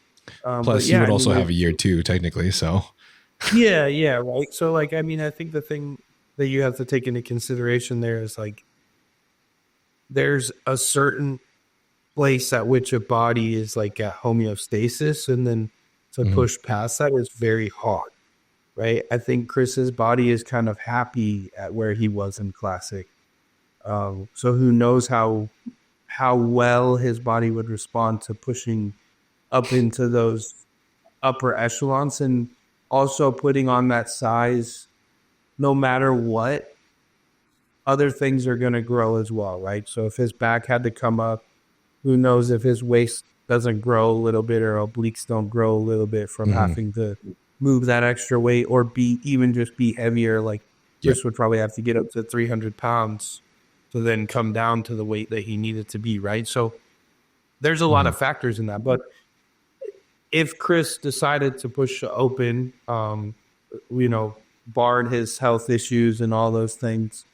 Plus, you would also have a year too, technically. So yeah, right. So like, I mean, I think the thing that you have to take into consideration there is like, there's a certain place at which a body is like at homeostasis, and then to push past that is very hard. Right. I think Chris's body is kind of happy at where he was in classic. So who knows how well his body would respond to pushing up into those upper echelons, and also putting on that size. No matter what, other things are going to grow as well. Right. So if his back had to come up, who knows if his waist doesn't grow a little bit, or obliques don't grow a little bit from having to move that extra weight, or be heavier. Like Chris would probably have to get up to 300 pounds to then come down to the weight that he needed to be, right? So there's a lot of factors in that. But if Chris decided to push open, barred his health issues and all those things,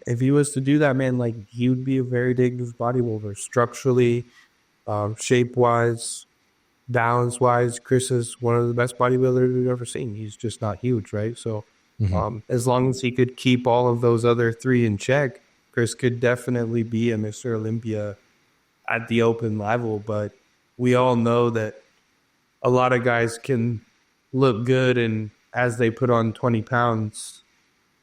if he was to do that, man, like he would be a very dangerous bodybuilder, structurally, shape-wise, balance-wise. Chris is one of the best bodybuilders we've ever seen. He's just not huge, right? So as long as he could keep all of those other 3 in check, Chris could definitely be a Mr. Olympia at the open level. But we all know that a lot of guys can look good, and as they put on 20 pounds,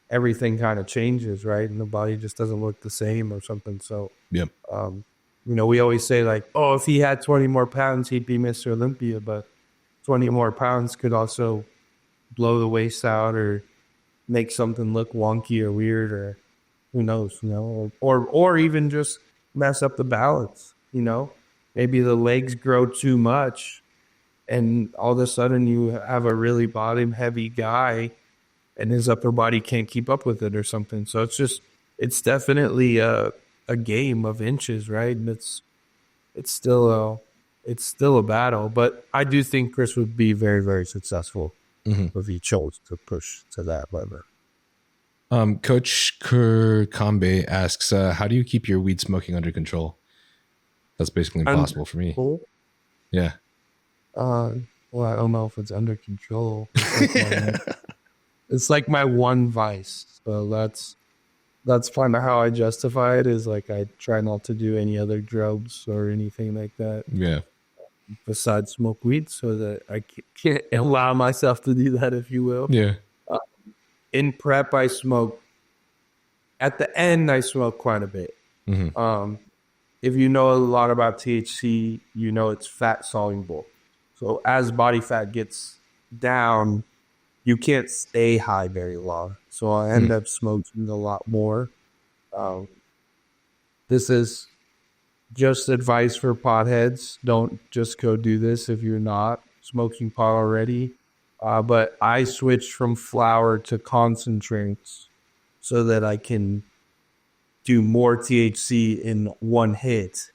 everything kind of changes, right? And the body just doesn't look the same or something. So, we always say like, oh, if he had 20 more pounds, he'd be Mr. Olympia. But 20 more pounds could also blow the waist out, or make something look wonky or weird, or who knows, or even just mess up the balance, Maybe the legs grow too much, and all of a sudden you have a really bottom heavy guy and his upper body can't keep up with it or something. So it's definitely a game of inches, right? And it's still a battle, but I do think Chris would be very, very successful if he chose to push to that level. Coach Kambe asks, how do you keep your weed smoking under control? That's basically impossible for me. Yeah. Well, I don't know if it's under control. It's like my one vice. So that's kind of how I justify it, is like I try not to do any other drugs or anything like that. Yeah. Besides smoke weed, so that I can't allow myself to do that, if you will. Yeah. In prep, I smoke. At the end, I smoke quite a bit. If you know a lot about THC, you know it's fat soluble. So as body fat gets down, you can't stay high very long. So I end up smoking a lot more. This is just advice for potheads. Don't just go do this if you're not smoking pot already. But I switched from flower to concentrates so that I can do more THC in one hit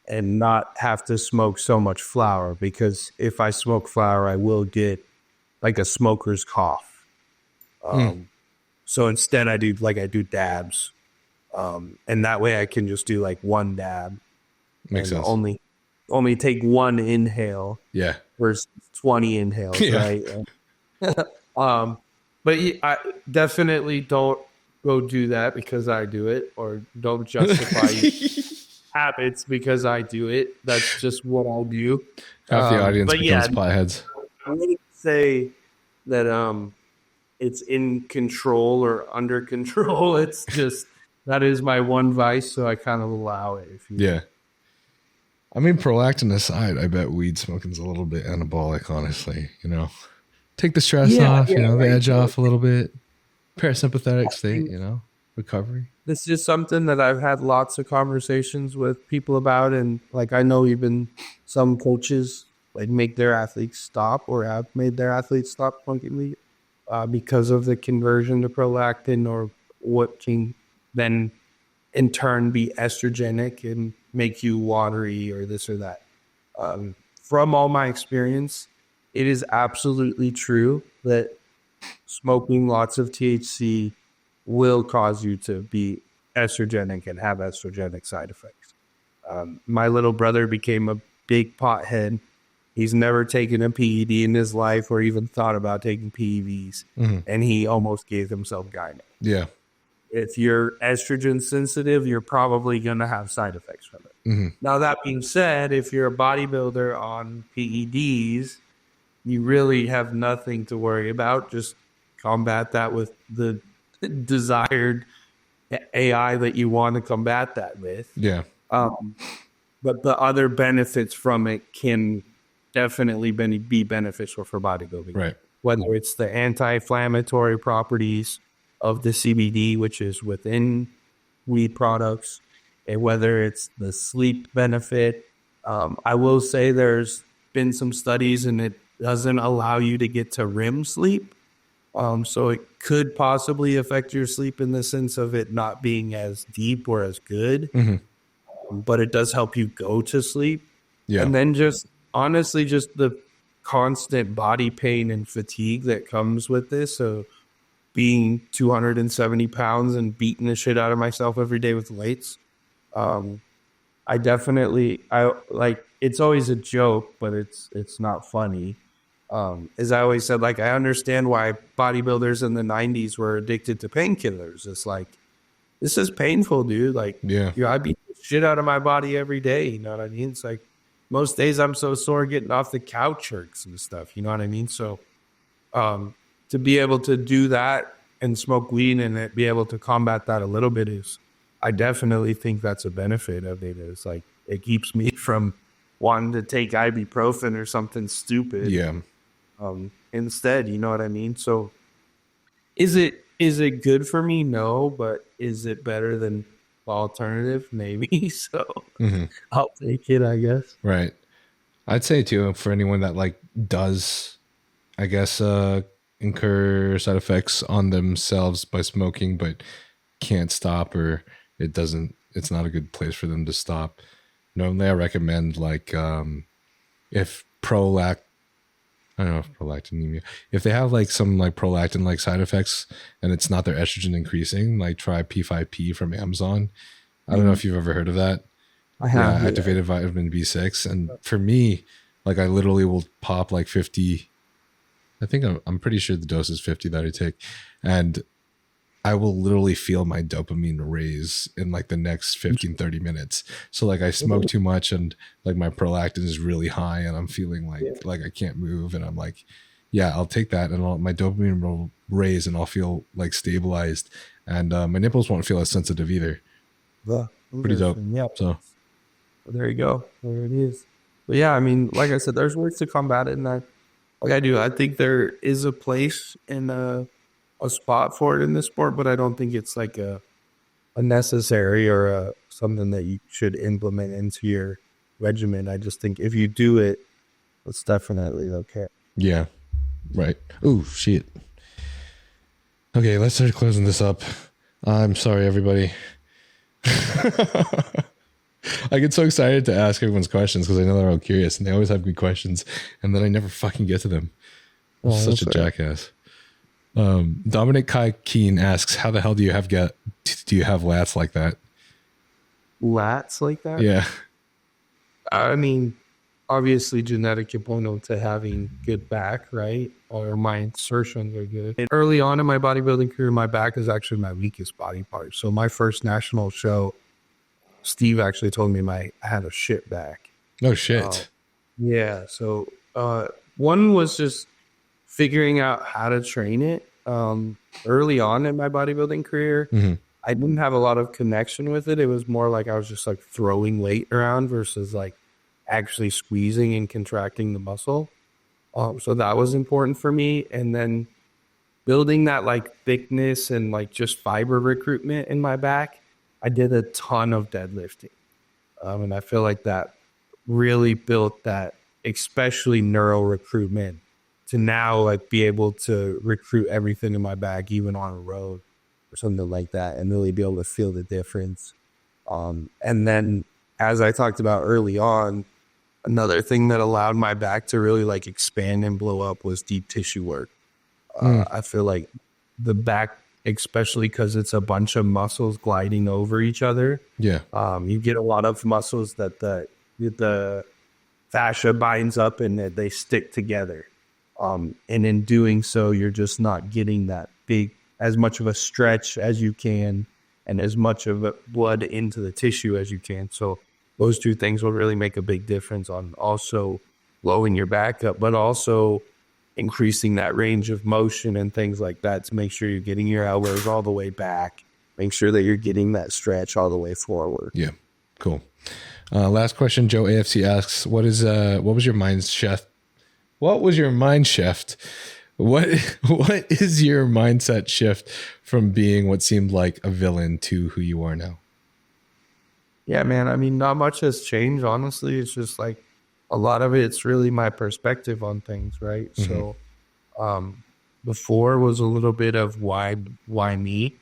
and not have to smoke so much flower, because if I smoke flower, I will get like a smoker's cough. So instead I do dabs. And that way I can just do like one dab. Makes and sense. Only take one inhale Yeah. versus 20 inhales, Yeah. right? But I definitely don't go do that because I do it, or don't justify habits because I do it. That's just what I'll do. Half the audience but becomes yeah, potheads. I wouldn't say that it's in control or under control. It's just that is my one vice, so I kind of allow it. Yeah. I mean, prolactin aside, I bet weed smoking's a little bit anabolic, honestly. You know, take the stress off, you know, the edge off a little bit. Parasympathetic state, you know, recovery. This is something that I've had lots of conversations with people about, and like I know even some coaches like make their athletes stop or have made their athletes stop smoking weed because of the conversion to prolactin, or what can then in turn be estrogenic and make you watery or this or that. From all my experience, it is absolutely true that smoking lots of THC will cause you to be estrogenic and have estrogenic side effects. My little brother became a big pothead. He's never taken a PED in his life or even thought about taking PEDs, and he almost gave himself gyno. Yeah. If you're estrogen sensitive, you're probably going to have side effects from it. Now, that being said, if you're a bodybuilder on PEDs, you really have nothing to worry about. Just combat that with the desired AI that you want to combat that with. Yeah. But the other benefits from it can definitely be beneficial for bodybuilding. Right. Whether it's the anti-inflammatory properties of the CBD, which is within weed products, and whether it's the sleep benefit. I will say there's been some studies and it doesn't allow you to get to REM sleep. So it could possibly affect your sleep in the sense of it not being as deep or as good, but it does help you go to sleep. Yeah. And then just honestly, just the constant body pain and fatigue that comes with this. So being 270 pounds and beating the shit out of myself every day with weights. I like, it's always a joke, but it's not funny. As I always said, like, I understand why bodybuilders in the 90s were addicted to painkillers. It's like, this is painful, dude. Like, I beat the shit out of my body every day. You know what I mean? It's like, most days I'm so sore getting off the couch hurts and stuff. You know what I mean? So, to be able to do that and smoke weed and it, be able to combat that a little bit I definitely think that's a benefit of it. It's like, it keeps me from wanting to take ibuprofen or something stupid. Yeah. Instead, you know what I mean? So is it good for me? No, but is it better than the alternative? Maybe. So I'll take it, I guess. Right. I'd say too, for anyone that like does, I guess, incur side effects on themselves by smoking, but can't stop, or it's not a good place for them to stop. Normally I recommend like, if prolactinemia, if they have like some like prolactin like side effects and it's not their estrogen increasing, like try P5P from Amazon. I don't know if you've ever heard of that. I have. Yeah, activated vitamin B6. And for me, like I literally will pop like 50. I think I'm pretty sure the dose is 50 that I take. And I will literally feel my dopamine raise in like the next 15, 30 minutes. So like I smoke too much and like my prolactin is really high and I'm feeling like I can't move. And I'm like, yeah, I'll take that. And my dopamine will raise and I'll feel like stabilized. And my nipples won't feel as sensitive either. Pretty dope. Yeah. So there you go. There it is. But yeah, I mean, like I said, there's ways to combat it. And I think there is a place in a spot for it in this sport, but I don't think it's like a necessary or something that you should implement into your regimen. I just think if you do it, it's definitely okay. Yeah. Right. Oh, shit. Okay, let's start closing this up. I'm sorry, everybody. I get so excited to ask everyone's questions because I know they're all curious and they always have good questions, and then I never fucking get to them. I'm such a jackass. Dominic Kai Keen asks, how the hell do you have lats like that? Lats like that? Yeah. I mean, obviously genetic component to having good back, right? Or my insertions are good. And early on in my bodybuilding career, my back is actually my weakest body part. So my first national show, Steve actually told me I had a shit back. Oh shit. Yeah. So one was just figuring out how to train it. Early on in my bodybuilding career, I didn't have a lot of connection with it. It was more like I was just like throwing weight around versus like actually squeezing and contracting the muscle. So that was important for me. And then building that like thickness and like just fiber recruitment in my back, I did a ton of deadlifting. And I feel like that really built that, especially neuro recruitment, to now like be able to recruit everything in my back, even on a road or something like that, and really be able to feel the difference. And then, as I talked about early on, another thing that allowed my back to really like expand and blow up was deep tissue work. I feel like the back, especially because it's a bunch of muscles gliding over each other. Yeah. You get a lot of muscles that the fascia binds up and that they stick together. And in doing so, you're just not getting that as much of a stretch as you can and as much of blood into the tissue as you can. So those two things will really make a big difference on also blowing your back up, but also increasing that range of motion and things like that to make sure you're getting your elbows all the way back, make sure that you're getting that stretch all the way forward. Yeah. Cool. Last question. Joe AFC asks, what was your mind shift? What was your mind shift? What is your mindset shift from being what seemed like a villain to who you are now? Yeah, man. I mean, not much has changed, honestly. It's just like a lot of it's really my perspective on things, right? So before was a little bit of why me,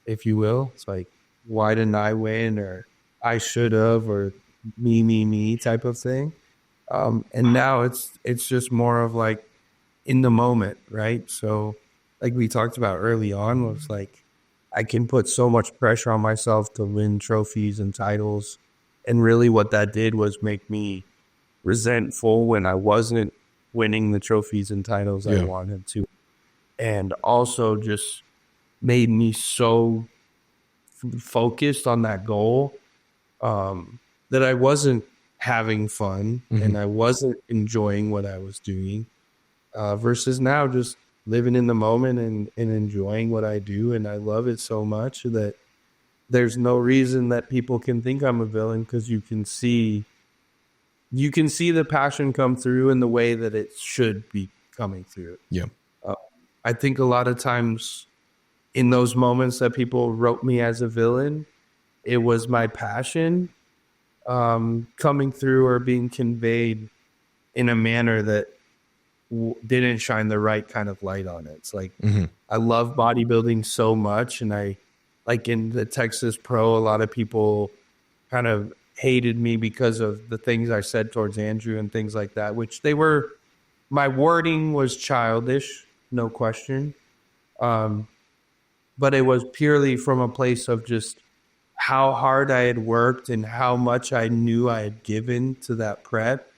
if you will. It's like, why didn't I win, or I should have, or me type of thing. And now it's just more of like in the moment, right? So like we talked about early on, was like I can put so much pressure on myself to win trophies and titles. And really what that did was make me resentful when I wasn't winning the trophies and titles I wanted to. And also just made me so focused on that goal that I wasn't having fun and I wasn't enjoying what I was doing versus now just living in the moment and enjoying what I do. And I love it so much that there's no reason that people can think I'm a villain, because you can see the passion come through in the way that it should be coming through. Yeah. I think a lot of times in those moments that people wrote me as a villain, it was my passion coming through or being conveyed in a manner that didn't shine the right kind of light on it. It's like, I love bodybuilding so much. And I, like in the Texas Pro, a lot of people kind of hated me because of the things I said towards Andrew and things like that, which my wording was childish, no question. But it was purely from a place of just how hard I had worked and how much I knew I had given to that prep.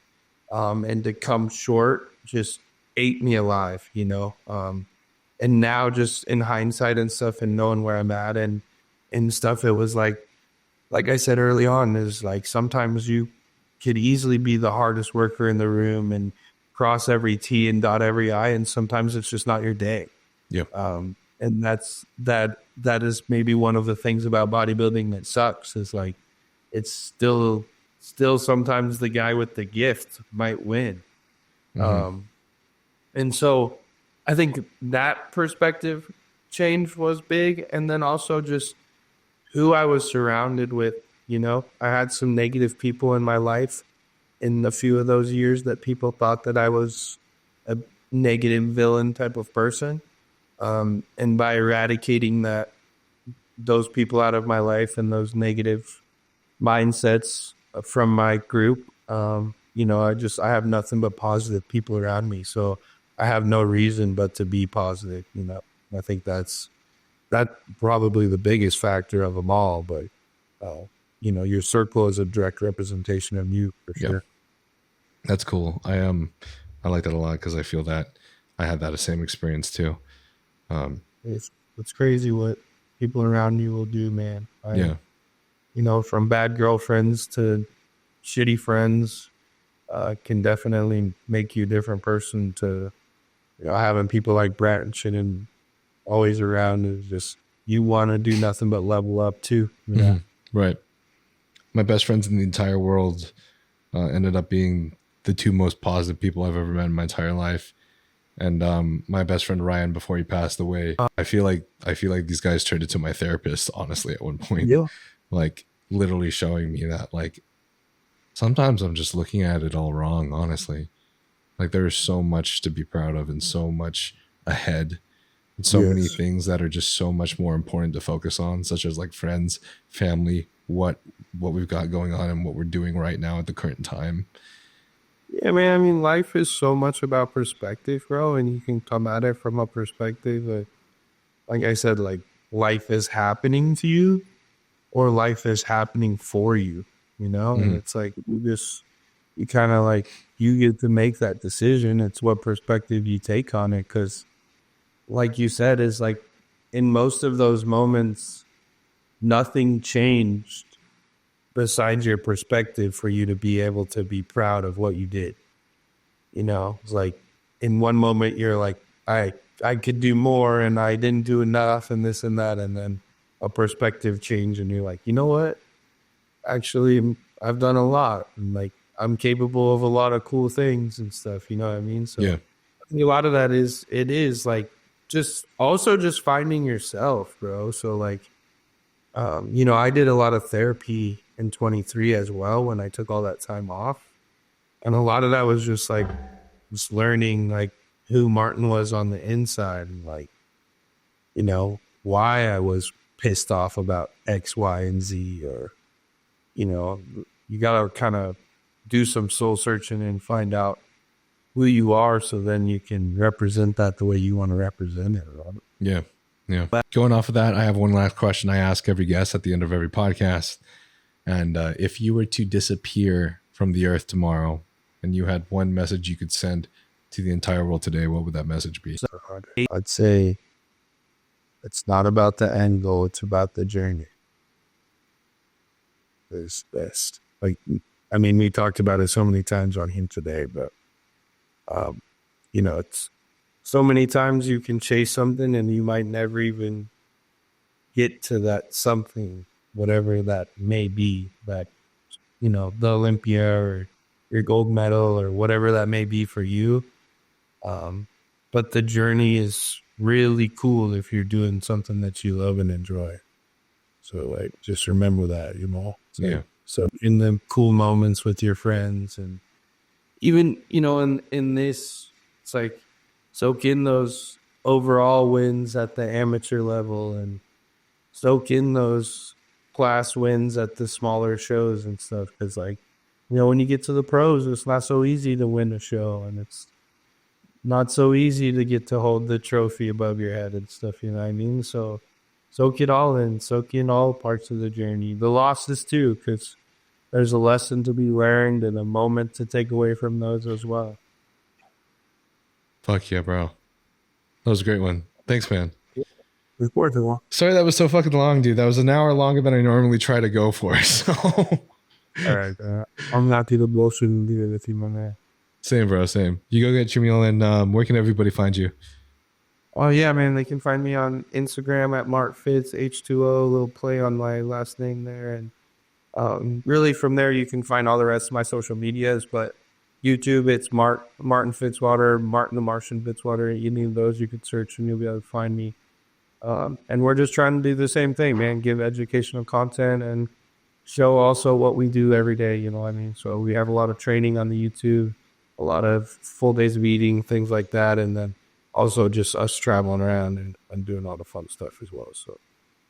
And to come short just ate me alive, you know? And now just in hindsight and stuff and knowing where I'm at and stuff, it was like I said early on, is like sometimes you could easily be the hardest worker in the room and cross every T and dot every I, and sometimes it's just not your day. Yeah. And that is maybe one of the things about bodybuilding that sucks, is like it's still sometimes the guy with the gift might win. And so I think that perspective change was big. And then also just who I was surrounded with, you know, I had some negative people in my life in a few of those years that people thought that I was a negative villain type of person. And by eradicating those people out of my life and those negative mindsets from my group, you know, I have nothing but positive people around me. So I have no reason but to be positive. You know, I think that's probably the biggest factor of them all. But you know, your circle is a direct representation of you for sure. That's cool. I like that a lot because I feel that I had that same experience too. It's crazy what people around you will do, man. Yeah. You know, from bad girlfriends to shitty friends, can definitely make you a different person. To, you know, having people like Brett and shit and always around is just, you want to do nothing but level up too. Yeah. Mm-hmm. Right. My best friends in the entire world ended up being the two most positive people I've ever met in my entire life. And my best friend Ryan, before he passed away, I feel like these guys turned into my therapist, honestly, at one point. Yeah. Like literally showing me that, like, sometimes I'm just looking at it all wrong, honestly. Like there is so much to be proud of and so much ahead and so many things that are just so much more important to focus on, such as like friends, family, what we've got going on and what we're doing right now at the current time. Yeah, man. I mean, life is so much about perspective, bro. And you can come at it from a perspective of, like I said, like life is happening to you or life is happening for you, you know? And it's like, you kind of like, you get to make that decision. It's what perspective you take on it. Cause like you said, is like in most of those moments, nothing changed besides your perspective for you to be able to be proud of what you did. You know, it's like in one moment you're like, I could do more and I didn't do enough and this and that. And then a perspective change and you're like, you know what? Actually, I've done a lot. And like, I'm capable of a lot of cool things and stuff. You know what I mean? So a lot of that is like just finding yourself, bro. So like, you know, I did a lot of therapy in 23 as well when I took all that time off. And a lot of that was just like, just learning like who Martin was on the inside and like, you know, why I was pissed off about X, Y, and Z, or, you know, you got to kind of do some soul searching and find out who you are so then you can represent that the way you want to represent it. Right? Yeah. Yeah. Going off of that, I have one last question I ask every guest at the end of every podcast. And if you were to disappear from the earth tomorrow and you had one message you could send to the entire world today, what would that message be? I'd say it's not about the end goal. It's about the journey. It's best. Like, I mean, we talked about it so many times on him today, but, you know, it's so many times you can chase something and you might never even get to that something, whatever that may be, that, you know, the Olympia or your gold medal or whatever that may be for you. But the journey is really cool if you're doing something that you love and enjoy. So like, just remember that, you know? So, so in the cool moments with your friends and even, you know, in this, it's like soak in those overall wins at the amateur level and soak in those class wins at the smaller shows and stuff. Cause like, you know, when you get to the pros, it's not so easy to win a show and it's not so easy to get to hold the trophy above your head and stuff, you know what I mean? So soak it all in, soak in all parts of the journey, the losses too, because there's a lesson to be learned and a moment to take away from those as well. Fuck yeah, bro. That was a great one. Thanks, man. Sorry that was so fucking long, dude. That was an hour longer than I normally try to go for. So, all right, I'm not the bullshit with you, my man. Same, bro. Same. You go get your meal, and where can everybody find you? Oh yeah, man. They can find me on Instagram at MarkFitz H2O. A little play on my last name there, and really from there you can find all the rest of my social medias. But YouTube, it's Martin Fitzwater, Martin the Martian Fitzwater. Any of those you could search, and you'll be able to find me. And we're just trying to do the same thing, man. Give educational content and show also what we do every day. You know what I mean? So we have a lot of training on the YouTube, a lot of full days of eating, things like that. And then also just us traveling around and doing all the fun stuff as well. So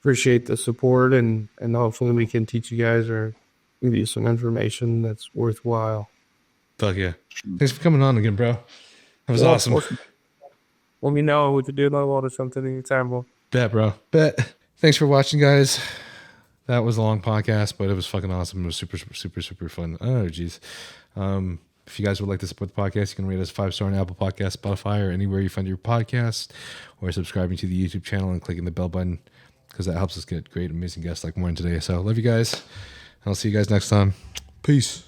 appreciate the support and hopefully we can teach you guys or give you some information that's worthwhile. Fuck yeah. Thanks for coming on again, bro. That was awesome. Let me know. We could do another one or something anytime, bro. Bet, bro. Bet. Thanks for watching, guys. That was a long podcast, but it was fucking awesome. It was super, super, super fun. Oh, geez. If you guys would like to support the podcast, you can rate us 5-star on Apple Podcasts, Spotify, or anywhere you find your podcast, or subscribing to the YouTube channel and clicking the bell button, because that helps us get great, amazing guests like Martin today. So love you guys. I'll see you guys next time. Peace.